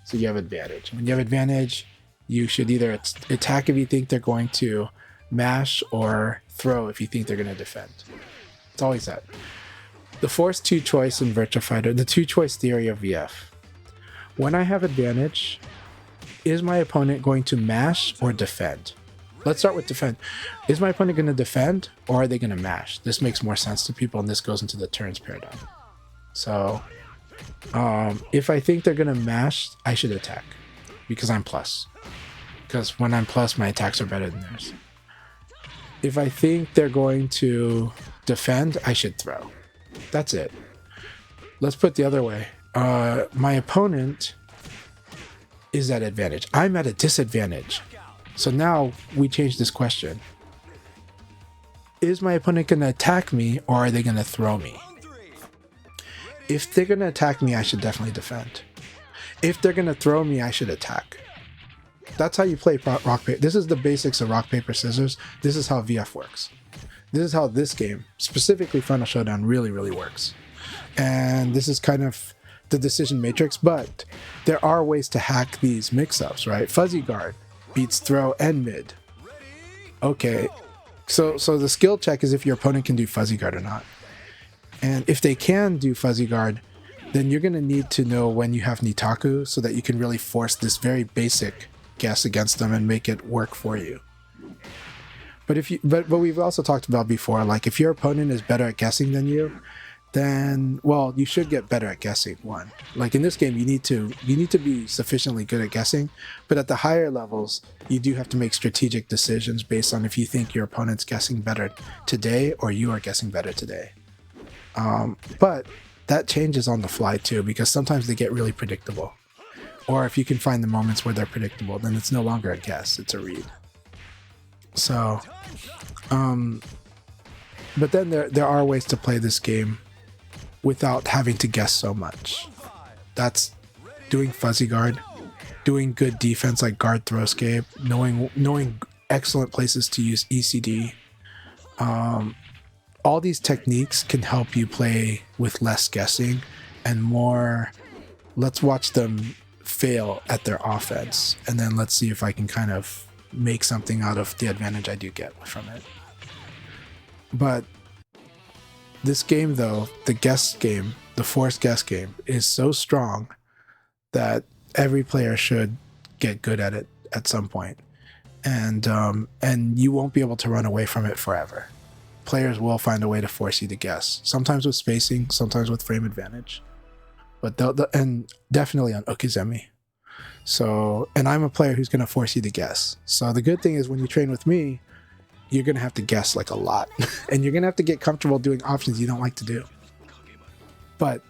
So you have advantage. When you have advantage, you should either attack if you think they're going to mash, or throw if you think they're going to defend. It's always that. The force two choice in Virtua Fighter, the two choice theory of VF. When I have advantage, is my opponent going to mash or defend? Let's start with defend. Is my opponent going to defend, or are they going to mash? This makes more sense to people, and this goes into the turns paradigm. So if I think they're going to mash, I should attack because I'm plus. Because when I'm plus, my attacks are better than theirs. If I think they're going to defend, I should throw. That's it. Let's put it the other way. My opponent is at advantage. I'm at a disadvantage. So now we change this question. Is my opponent going to attack me, or are they going to throw me? If they're going to attack me, I should definitely defend. If they're going to throw me, I should attack. That's how you play rock, paper. This is the basics of rock, paper, scissors. This is how VF works. This is how this game, specifically Final Showdown, really, really works. And this is kind of the decision matrix, but there are ways to hack these mix-ups, right? Fuzzy guard beats throw and mid. Okay, so the skill check is if your opponent can do fuzzy guard or not. And if they can do fuzzy guard, then you're going to need to know when you have Nitaku so that you can really force this very basic guess against them and make it work for you. But if you but we've also talked about before, like if your opponent is better at guessing than you, then well, you should get better at guessing. One, like in this game, you need to be sufficiently good at guessing, but at the higher levels, you do have to make strategic decisions based on if you think your opponent's guessing better today or you are guessing better today. But that changes on the fly too, because sometimes they get really predictable. Or if you can find the moments where they're predictable, then it's no longer a guess, it's a read. So, but then there are ways to play this game without having to guess so much. That's doing fuzzy guard, doing good defense like guard throw escape, knowing excellent places to use ECD. All these techniques can help you play with less guessing and more, let's watch them fail at their offense, and then let's see if I can kind of make something out of the advantage I do get from it. But this game though, the guess game, the forced guess game, is so strong that every player should get good at it at some point. And you won't be able to run away from it forever. Players will find a way to force you to guess. Sometimes with spacing, sometimes with frame advantage. But and definitely on Ukizemi. So, and I'm a player who's going to force you to guess. So the good thing is when you train with me, you're going to have to guess like a lot. And you're going to have to get comfortable doing options you don't like to do. But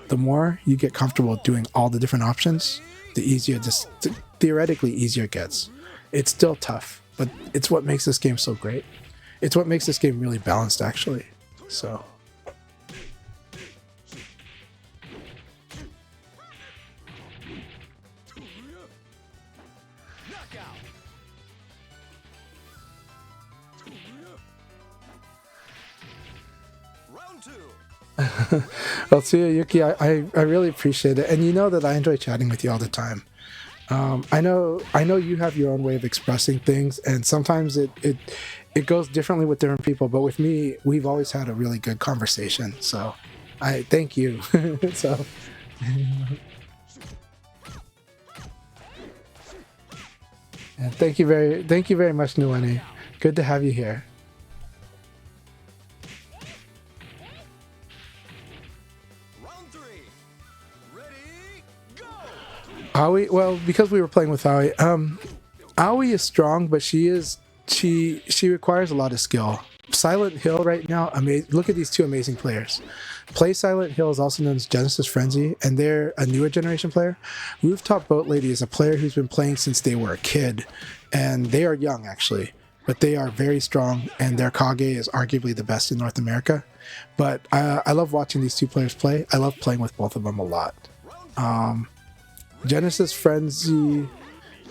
the more you get comfortable doing all the different options, the easier this, theoretically easier it gets. It's still tough, but it's what makes this game so great. It's what makes this game really balanced, actually. So. Well, Tsuya Yuki, I really appreciate it, and you know that I enjoy chatting with you all the time. I know you have your own way of expressing things, and sometimes it goes differently with different people. But with me, we've always had a really good conversation. So, I thank you. So. And thank you very much, Nuane. Good to have you here. Aoi, well, because we were playing with Aoi, Aoi is strong, but she requires a lot of skill. Silent Hill right now, look at these two amazing players. Play Silent Hill is also known as Genesis Frenzy, and they're a newer generation player. Rooftop Boat Lady is a player who's been playing since they were a kid, and they are young actually, but they are very strong, and their Kage is arguably the best in North America. But I love watching these two players play. I love playing with both of them a lot. Genesis Frenzy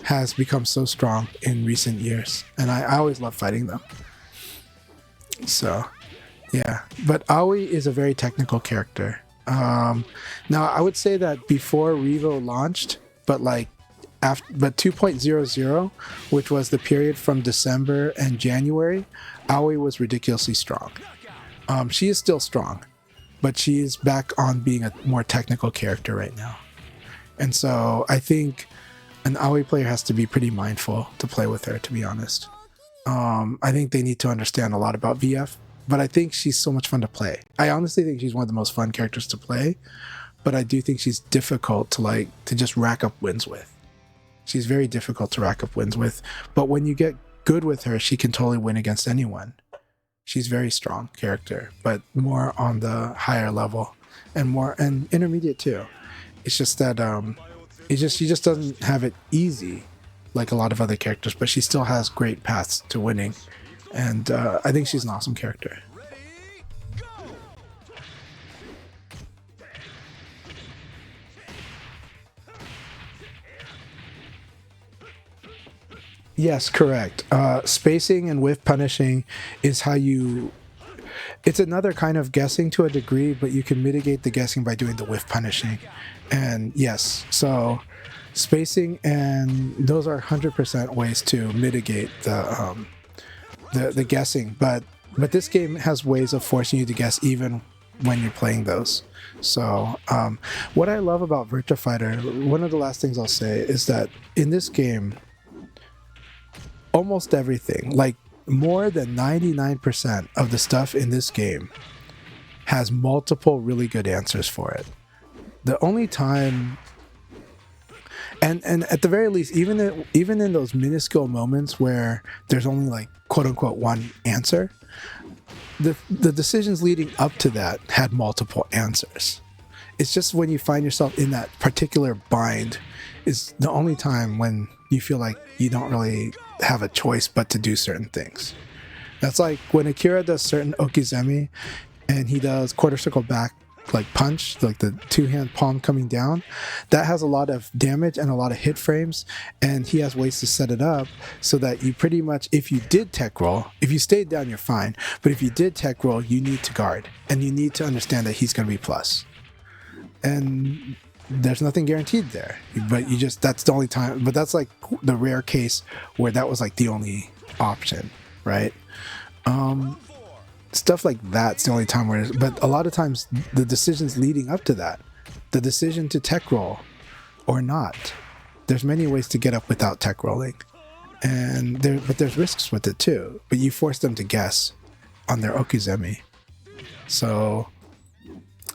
has become so strong in recent years, and I always love fighting them. So, yeah. But Aoi is a very technical character. Now, I would say that before Revo launched, but 2.00, which was the period from December and January, Aoi was ridiculously strong. She is still strong, but she's back on being a more technical character right now. And so I think an Aoi player has to be pretty mindful to play with her, to be honest. I think they need to understand a lot about VF, but I think she's so much fun to play. I honestly think she's one of the most fun characters to play, but I do think she's difficult to just rack up wins with. She's very difficult to rack up wins with, but when you get good with her, she can totally win against anyone. She's a very strong character, but more on the higher level and intermediate too. It's just that she just doesn't have it easy like a lot of other characters, but she still has great paths to winning, and I think she's an awesome character. Yes, correct. Spacing and whiff punishing is how you... It's another kind of guessing to a degree, but you can mitigate the guessing by doing the whiff punishing. And yes, so spacing, and those are 100% ways to mitigate the guessing. But this game has ways of forcing you to guess even when you're playing those. So what I love about Virtua Fighter, one of the last things I'll say is that in this game, almost everything, like more than 99% of the stuff in this game has multiple really good answers for it. The only time, and at the very least, even in those minuscule moments where there's only like quote unquote one answer, the decisions leading up to that had multiple answers. It's just when you find yourself in that particular bind is the only time when you feel like you don't really have a choice but to do certain things. That's like when Akira does certain okizeme and he does quarter circle back like punch, like the two-hand palm coming down, that has a lot of damage and a lot of hit frames, and he has ways to set it up so that you pretty much, if you did tech roll, if you stayed down you're fine, but if you did tech roll you need to guard and you need to understand that he's going to be plus, and there's nothing guaranteed there, but that's the only time. But that's like the rare case where that was like the only option, right? Stuff like that's the only time where, but a lot of times the decisions leading up to that, the decision to tech roll or not, there's many ways to get up without tech rolling, and there's risks with it too, but you force them to guess on their okizeme. So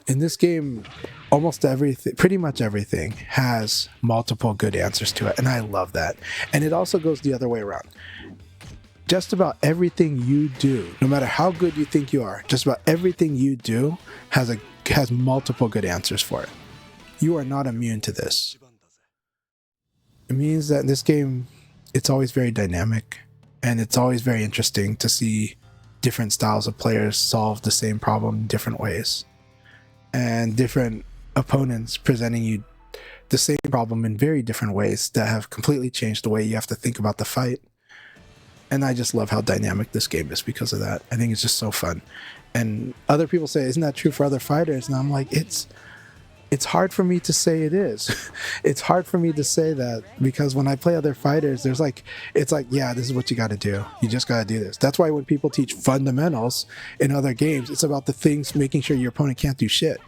in this game, almost everything, pretty much everything has multiple good answers to it, and I love that. And it also goes the other way around. Just about everything you do, no matter how good you think you are, just about everything you do has multiple good answers for it. You are not immune to this. It means that in this game, it's always very dynamic, and it's always very interesting to see different styles of players solve the same problem in different ways, and different opponents presenting you the same problem in very different ways that have completely changed the way you have to think about the fight. And I just love how dynamic this game is because of that. I think it's just so fun. And other people say, isn't that true for other fighters? And I'm like, it's hard for me to say it is. It's hard for me to say that because when I play other fighters, it's like, yeah, this is what you got to do. You just got to do this. That's why when people teach fundamentals in other games, it's about the things, making sure your opponent can't do shit.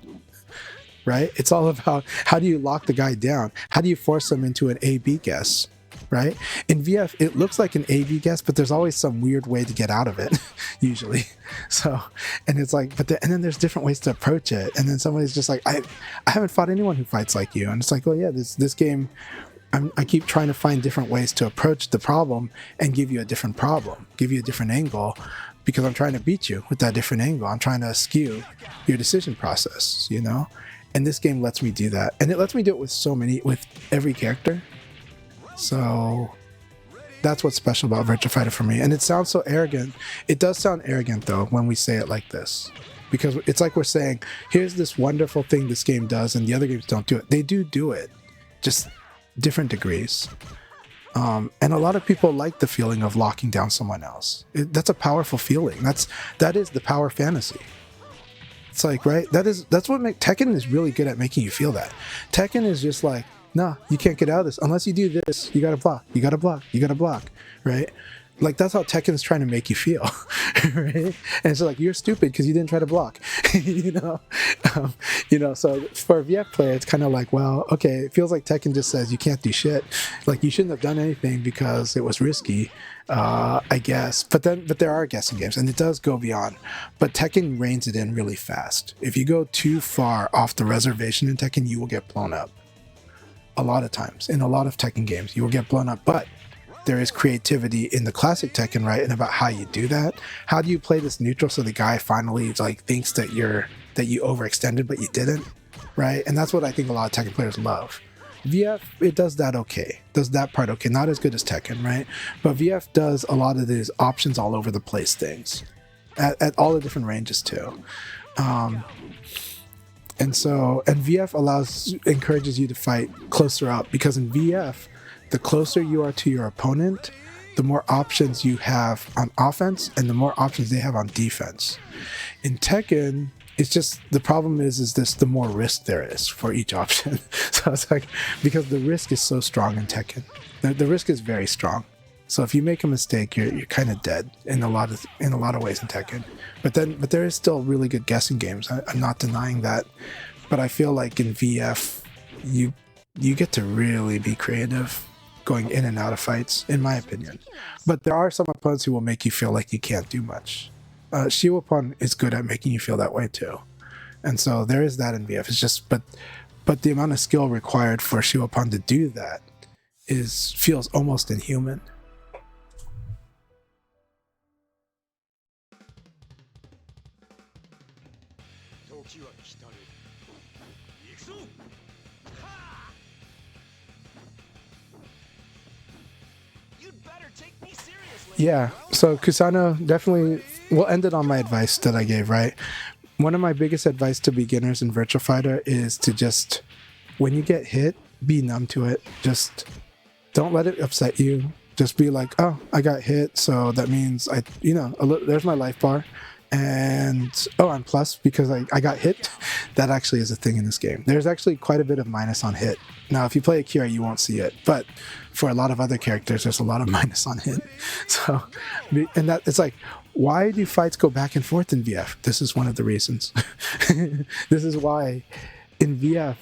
Right? It's all about how do you lock the guy down? How do you force them into an A-B guess? Right? In VF, it looks like an A-B guess, but there's always some weird way to get out of it, usually. So, and it's like, and then there's different ways to approach it. And then somebody's just like, I haven't fought anyone who fights like you. And it's like, well, yeah, this game, I keep trying to find different ways to approach the problem and give you a different problem, give you a different angle, because I'm trying to beat you with that different angle. I'm trying to skew your decision process, you know? And this game lets me do that. And it lets me do it with every character. So that's what's special about Virtua Fighter for me. And it sounds so arrogant. It does sound arrogant though when we say it like this, because it's like we're saying, here's this wonderful thing this game does and the other games don't do it. They do it. Just different degrees. And a lot of people like the feeling of locking down someone else. That's a powerful feeling. That is the power fantasy. It's like, right? That's what Tekken is really good at, making you feel that. Tekken is just like, nah, you can't get out of this unless you do this. You gotta block. You gotta block. You gotta block. Right? Like, that's how Tekken's trying to make you feel, right? And it's like, you're stupid because you didn't try to block, you know. So for a VF player, it's kind of like, well, okay, it feels like Tekken just says you can't do shit. Like, you shouldn't have done anything because it was risky, I guess. But there are guessing games, and it does go beyond. But Tekken reins it in really fast. If you go too far off the reservation in Tekken, you will get blown up. A lot of times in a lot of Tekken games, you will get blown up, but there is creativity in the classic Tekken, right? And about how you do that. How do you play this neutral so the guy finally like thinks that you overextended but you didn't, right? And that's what I think a lot of Tekken players love. VF, it does that okay. Does that part okay. Not as good as Tekken, right? But VF does a lot of these options all over the place things at all the different ranges too. And VF encourages you to fight closer up, because in VF, the closer you are to your opponent, the more options you have on offense and the more options they have on defense. In Tekken, it's just, the problem is this, the more risk there is for each option. So it's like, because the risk is so strong in Tekken. The risk is very strong. So if you make a mistake, you're kind of dead in a lot of ways in Tekken. But there is still really good guessing games. I'm not denying that. But I feel like in VF, you get to really be creative going in and out of fights, in my opinion. But there are some opponents who will make you feel like you can't do much. Shiwapon is good at making you feel that way too. And so there is that in VF. It's just, but the amount of skill required for Shiwapon to do that feels almost inhuman. Yeah, so Kusano definitely, we'll end it on my advice that I gave, right? One of my biggest advice to beginners in Virtual Fighter is to just, when you get hit, be numb to it. Just don't let it upset you. Just be like, oh, I got hit, so that means there's my life bar. And, oh, I'm plus because I got hit. That actually is a thing in this game. There's actually quite a bit of minus on hit. Now, if you play Akira, you won't see it. But for a lot of other characters, there's a lot of minus on hit. So, and that, it's like, why do fights go back and forth in VF? This is one of the reasons. This is why in VF,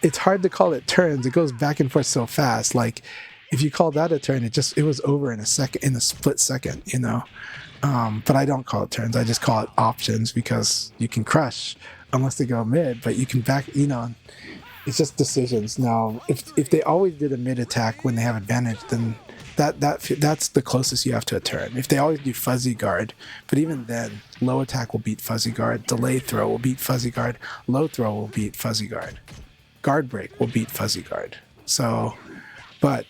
it's hard to call it turns. It goes back and forth so fast. Like, if you call that a turn, it was over in a split second, you know? But I don't call it turns. I just call it options, because you can crush unless they go mid, but you can back, it's just decisions. Now, if they always did a mid attack when they have advantage, then that's the closest you have to a turn. If they always do fuzzy guard, but even then, low attack will beat fuzzy guard, delay throw will beat fuzzy guard, low throw will beat fuzzy guard, guard break will beat fuzzy guard. So, but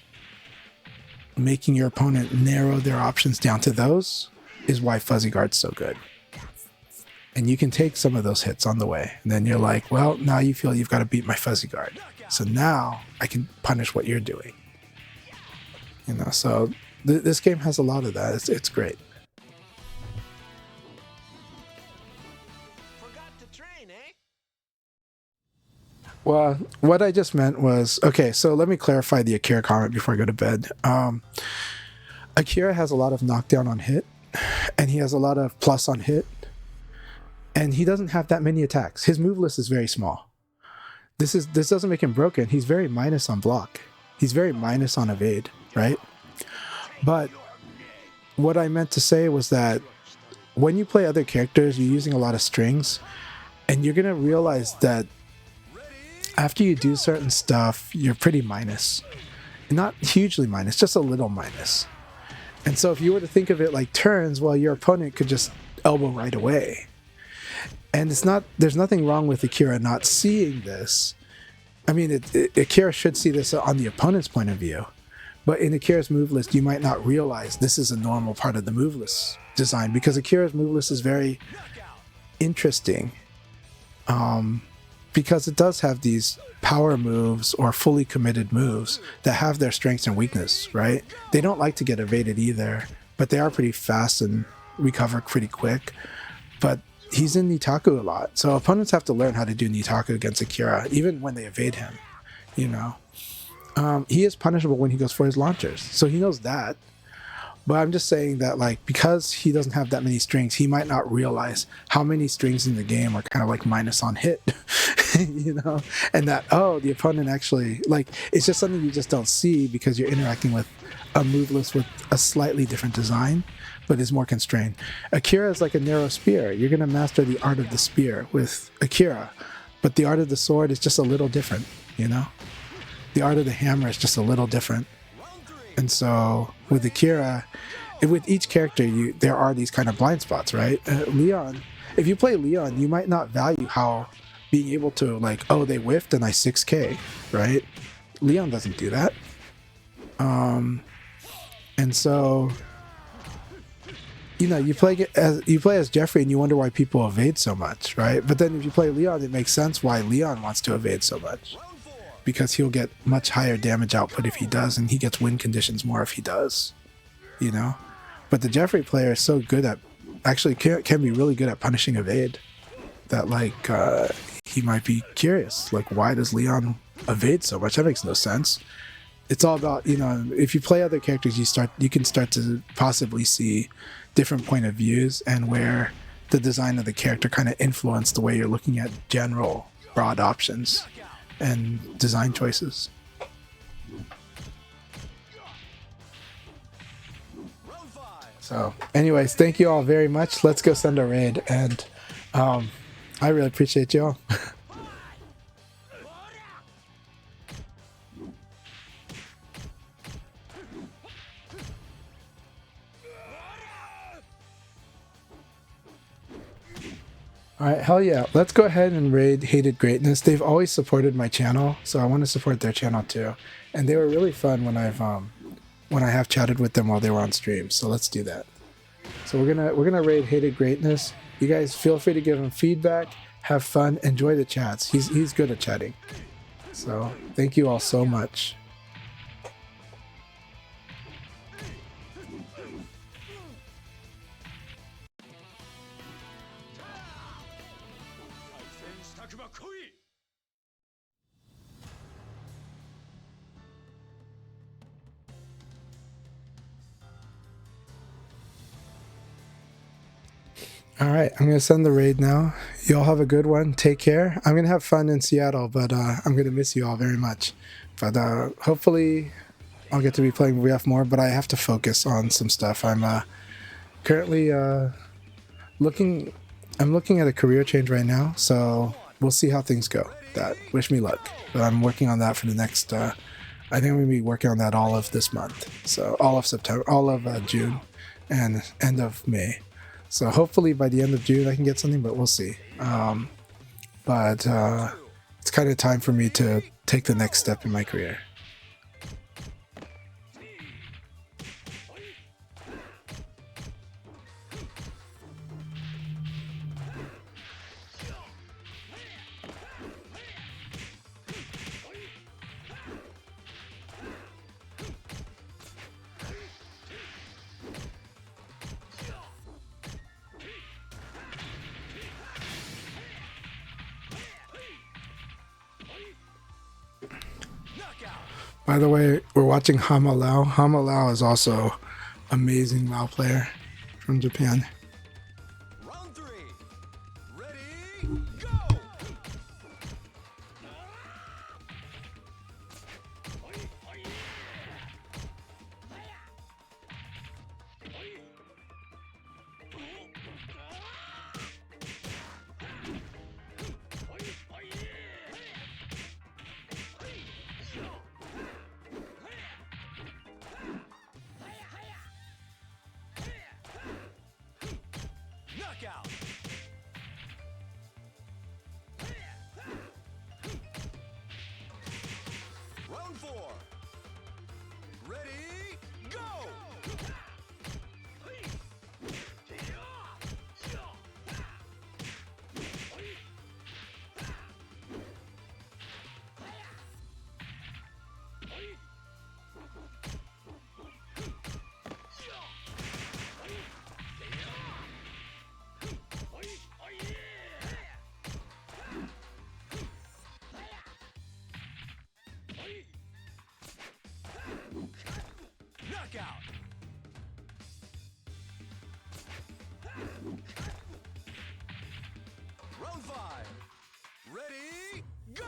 making your opponent narrow their options down to those is why fuzzy guard's so good. And you can take some of those hits on the way, and then you're like, well, now you feel you've got to beat my fuzzy guard, so now I can punish what you're doing, so this game has a lot of that. It's great. Well, what I just meant was, okay, so let me clarify the Akira comment before I go to bed. Akira has a lot of knockdown on hit, and he has a lot of plus on hit, and he doesn't have that many attacks. His move list is very small. This doesn't make him broken. He's very minus on block. He's very minus on evade, right? But what I meant to say was that when you play other characters, you're using a lot of strings, and you're going to realize that after you do certain stuff, you're pretty minus. Not hugely minus, just a little minus. And so if you were to think of it like turns, well, your opponent could just elbow right away. And there's nothing wrong with Akira not seeing this. I mean, Akira should see this on the opponent's point of view. But in Akira's move list, you might not realize this is a normal part of the move list design, because Akira's move list is very interesting. because it does have these power moves or fully committed moves that have their strengths and weakness, right? They don't like to get evaded either, but they are pretty fast and recover pretty quick. But he's in Nitaku a lot, so opponents have to learn how to do Nitaku against Akira, even when they evade him, you know. He is punishable when he goes for his launchers, so he knows that. But I'm just saying that, like, because he doesn't have that many strings, he might not realize how many strings in the game are kind of like minus on hit, you know? And that, oh, the opponent actually, like, it's just something you just don't see because you're interacting with a move list with a slightly different design, but is more constrained. Akira is like a narrow spear. You're going to master the art of the spear with Akira, but the art of the sword is just a little different, you know? The art of the hammer is just a little different. And so with Akira, with each character, there are these kind of blind spots, right? Leon, if you play Leon, you might not value how being able to, like, oh, they whiffed and I 6K, right? Leon doesn't do that. And so, you know, you play as Jeffrey and you wonder why people evade so much, right? But then if you play Leon, it makes sense why Leon wants to evade so much. Because he'll get much higher damage output if he does, and he gets win conditions more if he does, you know. But the Jeffrey player is so good at, actually can be really good at punishing evade, that like he might be curious, like, why does Leon evade so much? That makes no sense. It's all about, you know, if you play other characters, you can start to possibly see different point of views and where the design of the character kind of influenced the way you're looking at general broad options and design choices. So anyways, thank you all very much. Let's go send a raid, and I really appreciate you all. Alright, hell yeah. Let's go ahead and raid Hated Greatness. They've always supported my channel, so I want to support their channel too. And they were really fun when I have chatted with them while they were on stream. So let's do that. So we're gonna raid Hated Greatness. You guys feel free to give him feedback, have fun, enjoy the chats. He's good at chatting. So thank you all so much. All right, I'm going to send the raid now. You all have a good one. Take care. I'm going to have fun in Seattle, but I'm going to miss you all very much. But hopefully I'll get to be playing VF more, but I have to focus on some stuff. I'm currently looking at a career change right now, so we'll see how things go. Wish me luck. But I'm working on that for the next, I think I'm going to be working on that all of this month. So all of September, all of June, and end of May. So hopefully by the end of June I can get something, but we'll see. But it's kind of time for me to take the next step in my career. By the way, we're watching Hama Lao. Hama Lao is also amazing Lao player from Japan. Round 3. Ready, go! Knockout! Round 4. Ready, go! Knockout. Round 5. Ready, go!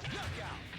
Knockout.